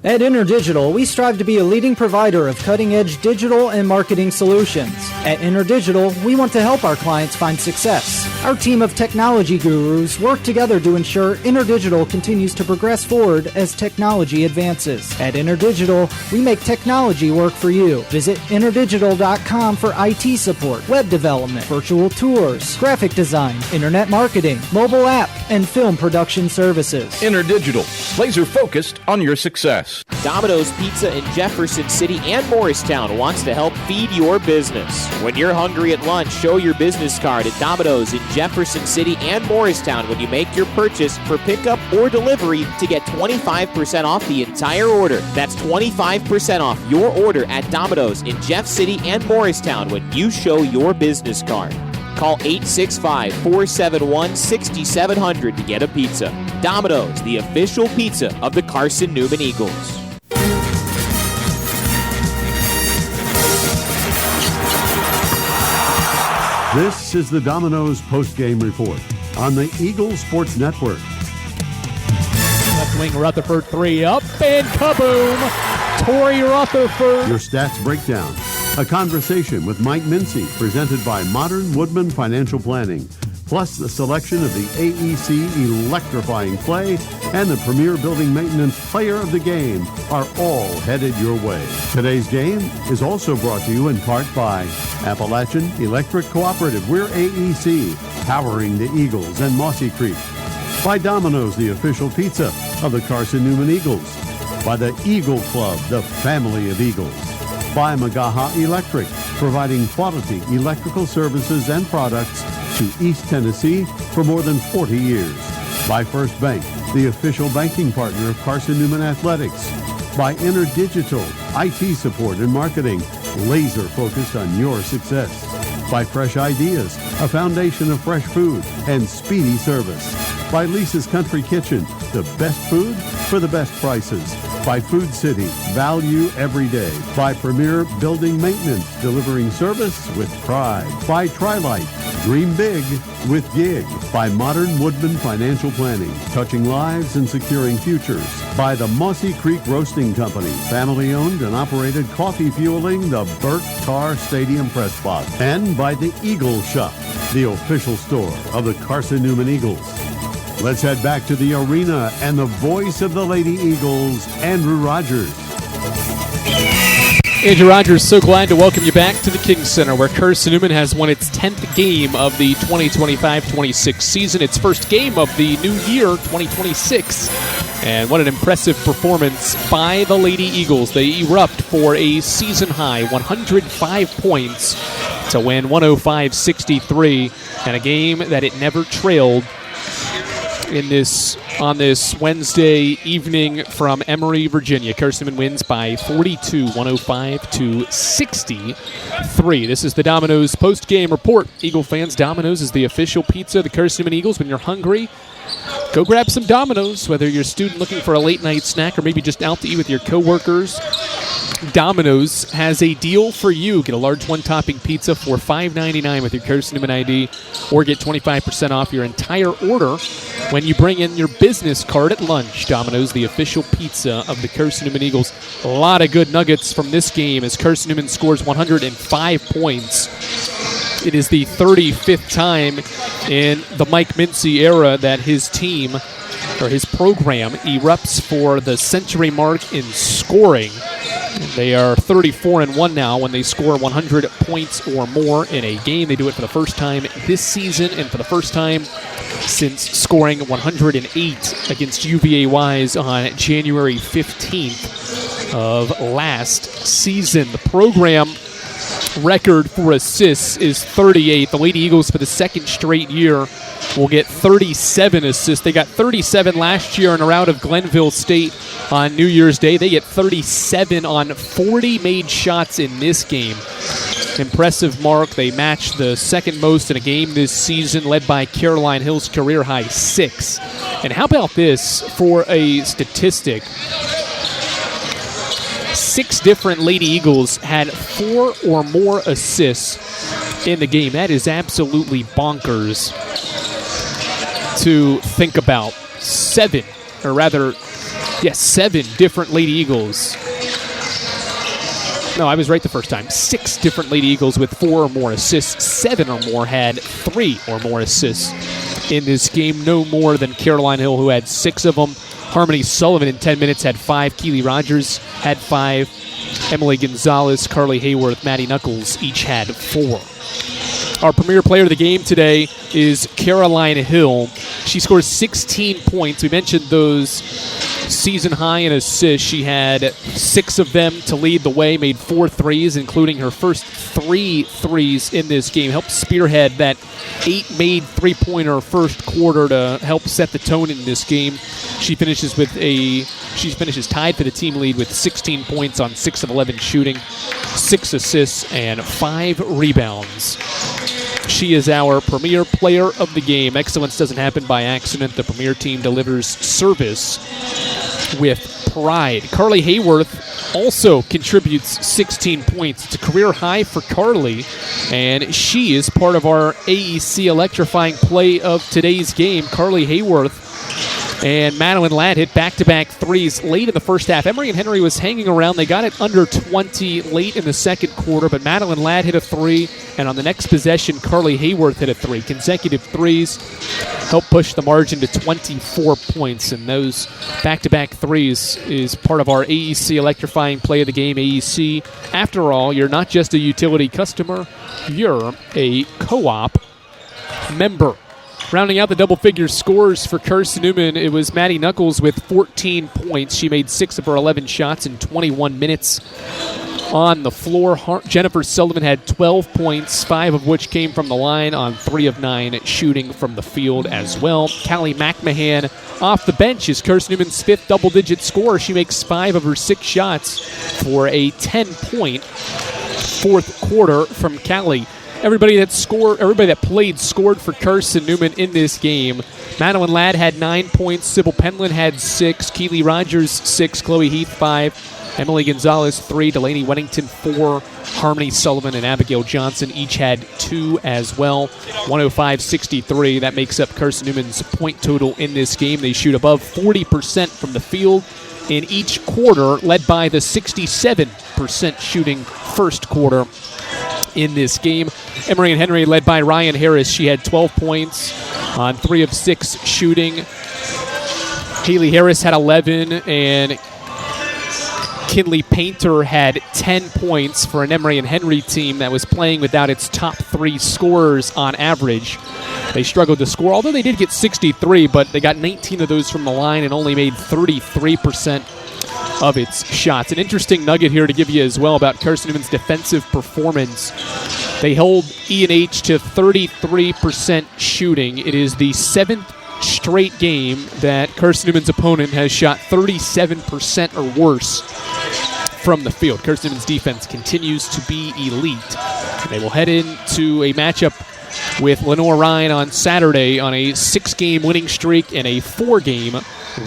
At InterDigital, we strive to be a leading provider of cutting-edge digital and marketing solutions. At InterDigital, we want to help our clients find success. Our team of technology gurus work together to ensure InterDigital continues to progress forward as technology advances. At InterDigital, we make technology work for you. Visit interdigital.com for IT support, web development, virtual tours, graphic design, internet marketing, mobile app, and film production services. InterDigital, laser-focused on your success. Domino's Pizza in Jefferson City and Morristown wants to help feed your business. When you're hungry at lunch, show your business card at Domino's in Jefferson City and Morristown when you make your purchase for pickup or delivery to get 25% off the entire order. That's 25% off your order at Domino's in Jeff City and Morristown when you show your business card. Call 865-471-6700 to get a pizza. Domino's, the official pizza of the Carson-Newman Eagles. This is the Domino's post-game report on the Eagles Sports Network. Left wing Rutherford 3 up and kaboom! Torrey Rutherford. Your stats breakdown. A conversation with Mike Mincy, presented by Modern Woodman Financial Planning, plus the selection of the AEC Electrifying Play and the Premier Building Maintenance Player of the Game are all headed your way. Today's game is also brought to you in part by Appalachian Electric Cooperative. We're AEC, powering the Eagles and Mossy Creek. By Domino's, the official pizza of the Carson-Newman Eagles. By the Eagle Club, the family of Eagles. By Magaha Electric, providing quality electrical services and products to East Tennessee for more than 40 years. By First Bank, the official banking partner of Carson-Newman Athletics. By InterDigital, IT support and marketing, laser focused on your success. By Fresh Ideas, a foundation of fresh food and speedy service. By Lisa's Country Kitchen, the best food for the best prices. By Food City, value every day. By Premier Building Maintenance, delivering service with pride. By Trilite, dream big with Gig. By Modern Woodman Financial Planning, touching lives and securing futures. By the Mossy Creek Roasting Company, family-owned and operated coffee fueling the Burt Carr Stadium Press Box. And by the Eagle Shop, the official store of the Carson-Newman Eagles. Let's head back to the arena and the voice of the Lady Eagles, Andrew Rogers. Andrew Rogers, so glad to welcome you back to the King Center, where Carson-Newman has won its 10th game of the 2025-26 season, its first game of the new year, 2026. And what an impressive performance by the Lady Eagles. They erupt for a season-high 105 points to win 105-63, and a game that it never trailed on this Wednesday evening from Emory, Virginia. Carson-Newman wins by 42, 105-63. This is the Domino's post-game report. Eagle fans, Domino's is the official pizza of the Carson-Newman Eagles. When you're hungry, go grab some Domino's, whether you're a student looking for a late-night snack or maybe just out to eat with your coworkers. Domino's has a deal for you. Get a large one-topping pizza for $5.99 with your Carson-Newman ID, or get 25% off your entire order when you bring in your business card at lunch. Domino's, the official pizza of the Carson-Newman Eagles. A lot of good nuggets from this game as Carson-Newman scores 105 points. It is the 35th time in the Mike Mincy era that his team, or his program, erupts for the century mark in scoring. They are 34-1 now when they score 100 points or more in a game. They do it for the first time this season and for the first time since scoring 108 against UVA-Wise on January 15th of last season. The program record for assists is 38. The Lady Eagles, for the second straight year, will get 37 assists. They got 37 last year in a rout of Glenville State on New Year's Day. They get 37 on 40 made shots in this game. Impressive mark. They match the second most in a game this season, led by Caroline Hill's career-high 6. And how about this for a statistic? 6 different Lady Eagles had 4 or more assists in the game. That is absolutely bonkers to think about. 7 different Lady Eagles. No, I was right the first time. 6 different Lady Eagles with 4 or more assists. 7 or more had 3 or more assists in this game. No more than Caroline Hill, who had 6 of them. Harmony Sullivan in 10 minutes had 5. Keely Rogers had 5. Emily Gonzalez, Carly Hayworth, Maddie Knuckles each had 4. Our premier player of the game today is Caroline Hill. She scores 16 points. We mentioned those season high in assists. She had 6 of them to lead the way, made 4 threes, including her first 3 threes in this game. Helped spearhead that 8-made three-pointer first quarter to help set the tone in this game. She finishes tied for the team lead with 16 points on 6 of 11 shooting, 6 assists, and 5 rebounds. She is our premier player of the game. Excellence doesn't happen by accident. The premier team delivers service with pride. Carly Hayworth also contributes 16 points. It's a career high for Carly, and she is part of our AEC electrifying play of today's game. Carly Hayworth and Madeline Ladd hit back-to-back threes late in the first half. Emory and Henry was hanging around. They got it under 20 late in the second quarter, but Madeline Ladd hit a 3, and on the next possession, Carly Hayworth hit a 3. Consecutive threes helped push the margin to 24 points, and those back-to-back threes is part of our AEC electrifying play of the game. AEC, after all, you're not just a utility customer, you're a co-op member. Rounding out the double-figure scores for Carson-Newman, it was Maddie Knuckles with 14 points. She made 6 of her 11 shots in 21 minutes on the floor. Jennifer Sullivan had 12 points, 5 of which came from the line on 3 of 9 shooting from the field as well. Callie McMahon off the bench is Carson-Newman's 5th double-digit scorer. She makes 5 of her 6 shots for a 10-point fourth quarter from Callie. Everybody that played scored for Carson-Newman in this game. Madeline Ladd had 9 points. Sybil Penland had 6. Keely Rogers, 6. Chloe Heath, 5. Emily Gonzalez, 3. Delaney Weddington, 4. Harmony Sullivan and Abigail Johnson each had 2 as well. 105-63. That makes up Carson-Newman's point total in this game. They shoot above 40% from the field in each quarter, led by the 67% shooting first quarter in this game. Emory and Henry led by Ryan Harris. She had 12 points on 3 of 6 shooting. Haley Harris had 11, and Kinley Painter had 10 points for an Emory and Henry team that was playing without its top 3 scorers on average. They struggled to score, although they did get 63, but they got 19 of those from the line and only made 33% of its shots. An interesting nugget here to give you as well about Carson-Newman's defensive performance. They hold E&H to 33% shooting. It is the 7th straight game that Carson-Newman's opponent has shot 37% or worse from the field. Carson-Newman's defense continues to be elite. They will head into a matchup with Lenore Ryan on Saturday on a 6-game winning streak and a 4-game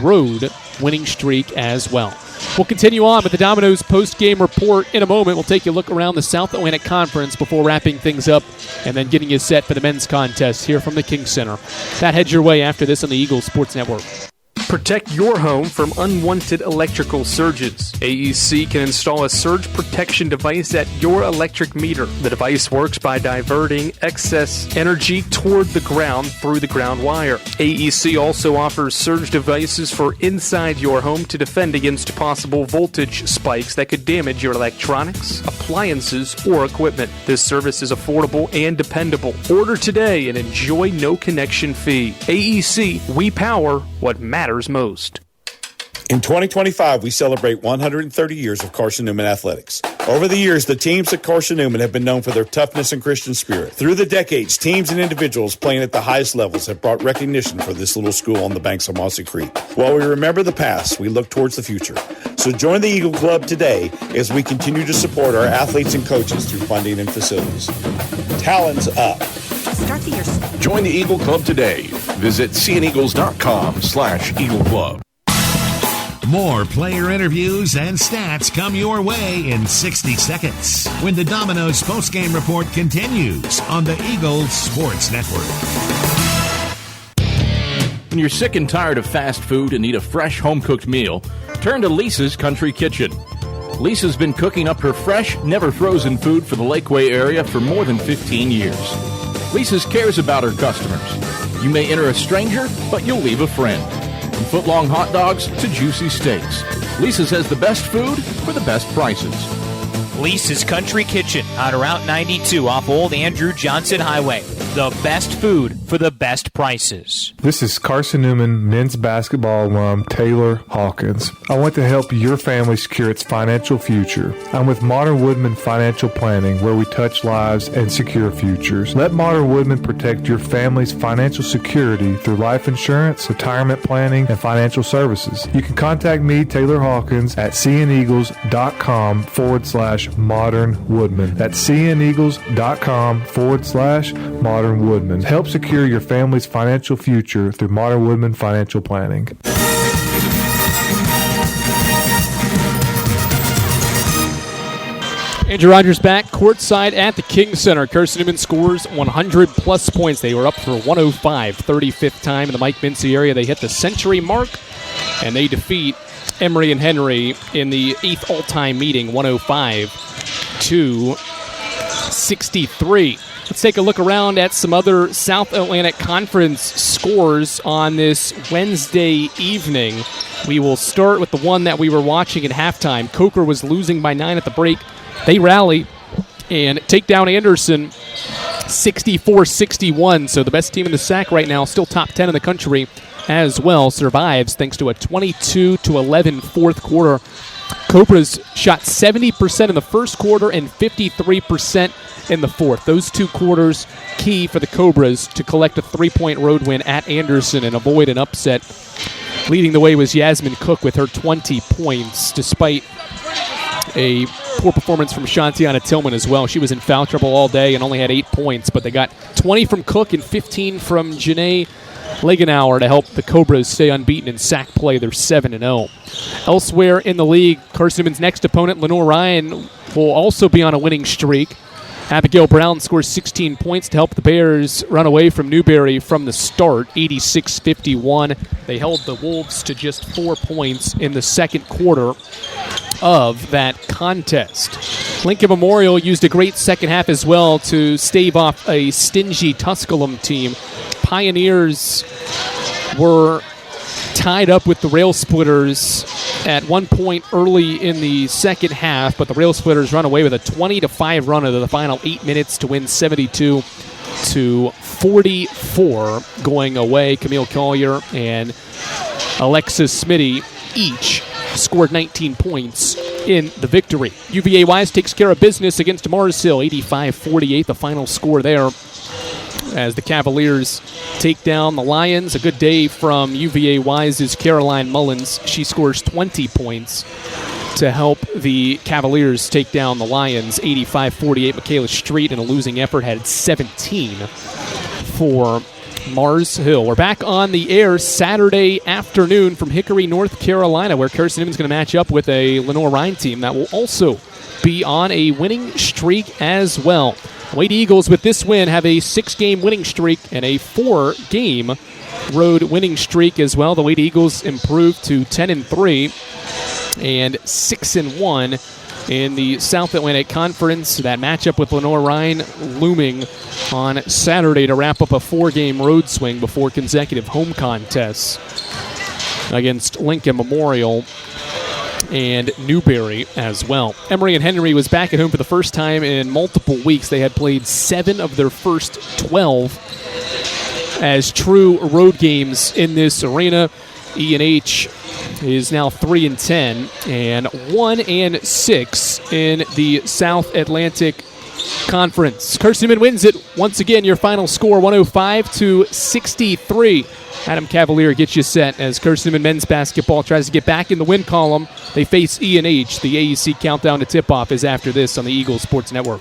road winning streak as well. We'll continue on with the Domino's post-game report in a moment. We'll take a look around the South Atlantic Conference before wrapping things up and then getting you set for the men's contest here from the King Center. That heads your way after this on the Eagles Sports Network. Protect your home from unwanted electrical surges. AEC can install a surge protection device at your electric meter. The device works by diverting excess energy toward the ground through the ground wire. AEC also offers surge devices for inside your home to defend against possible voltage spikes that could damage your electronics, appliances, or equipment. This service is affordable and dependable. Order today and enjoy no connection fee. AEC, we power what matters most. In 2025, we celebrate 130 years of Carson-Newman athletics. Over the years, the teams at Carson-Newman have been known for their toughness and Christian spirit. Through the decades, teams and individuals playing at the highest levels have brought recognition for this little school on the banks of Mossy Creek. While we remember the past, we look towards the future. So join the Eagle Club today as we continue to support our athletes and coaches through funding and facilities. Talons up. Start the year. Join the Eagle Club today. Visit seeandeagles.com/Eagle Club. More player interviews and stats come your way in 60 seconds when the Domino's postgame report continues on the Eagles Sports Network. When you're sick and tired of fast food and need a fresh home-cooked meal, turn to Lisa's Country Kitchen. Lisa's been cooking up her fresh, never-frozen food for the Lakeway area for more than 15 years. Lisa's cares about her customers. You may enter a stranger, but you'll leave a friend. From foot-long hot dogs to juicy steaks, Lisa's has the best food for the best prices. Lisa's Country Kitchen on Route 92 off Old Andrew Johnson Highway. The best food for the best prices. This is Carson-Newman men's basketball alum Taylor Hawkins. I want to help your family secure its financial future. I'm with Modern Woodman Financial Planning, where we touch lives and secure futures. Let Modern Woodman protect your family's financial security through life insurance, retirement planning, and financial services. You can contact me, Taylor Hawkins, at seeandeagles.com/Modern Woodman. That's seeandeagles.com/Modern Woodman. Help secure your family's financial future through Modern Woodman Financial Planning. Andrew Rogers back courtside at the King Center. Carson-Newman scores 100-plus points. They were up for 105, 35th time in the Mike Mincy area. They hit the century mark, and they defeat Emory and Henry in the 8th all-time meeting, 105-63. Let's take a look around at some other South Atlantic Conference scores on this Wednesday evening. We will start with the one that we were watching at halftime. Coker was losing by 9 at the break. They rally and take down Anderson 64-61. So the best team in the SAC right now, still top 10 in the country as well, survives thanks to a 22-11 fourth quarter. Cobras shot 70% in the first quarter and 53% in the fourth. Those two quarters key for the Cobras to collect a 3-point road win at Anderson and avoid an upset. Leading the way was Yasmin Cook with her 20 points, despite a poor performance from Shantiana Tillman as well. She was in foul trouble all day and only had 8 points, but they got 20 from Cook and 15 from Janae Legenauer to help the Cobras stay unbeaten in SAC play. They're 7-0. Elsewhere in the league, Carson-Newman's next opponent, Lenore Ryan, will also be on a winning streak. Abigail Brown scores 16 points to help the Bears run away from Newberry from the start, 86-51. They held the Wolves to just 4 points in the second quarter of that contest. Lincoln Memorial used a great second half as well to stave off a stingy Tusculum team. Pioneers were tied up with the Rail Splitters at one point early in the second half, but the Rail Splitters run away with a 20-5 run of the final 8 minutes to win 72-44 going away. Camille Collier and Alexis Smitty each scored 19 points in the victory. UVA Wise takes care of business against Mars Hill, 85-48, the final score there, as the Cavaliers take down the Lions. A good day from UVA Wise's Caroline Mullins. She scores 20 points to help the Cavaliers take down the Lions, 85-48. Michaela Street, in a losing effort, had 17 for Mars Hill. We're back on the air Saturday afternoon from Hickory, North Carolina, where Carson-Newman's going to match up with a Lenore-Rhine team that will also be on a winning streak as well. Lady Eagles, with this win, have a 6-game winning streak and a 4-game road winning streak as well. The Lady Eagles improved to 10-3 and 6-1 in the South Atlantic Conference. That matchup with Lenore-Rhine looming on Saturday to wrap up a 4-game road swing before consecutive home contests against Lincoln Memorial and Newberry as well. Emory and Henry was back at home for the first time in multiple weeks. They had played 7 of their first 12 as true road games in this arena. E&H is now 3-10 and 1-6 in the South Atlantic Conference. Carson-Newman wins it once again. Your final score 105-63. Adam Cavalier gets you set as Carson-Newman men's basketball tries to get back in the win column. They face E&H. The AEC countdown to tip-off is after this on the Eagles Sports Network.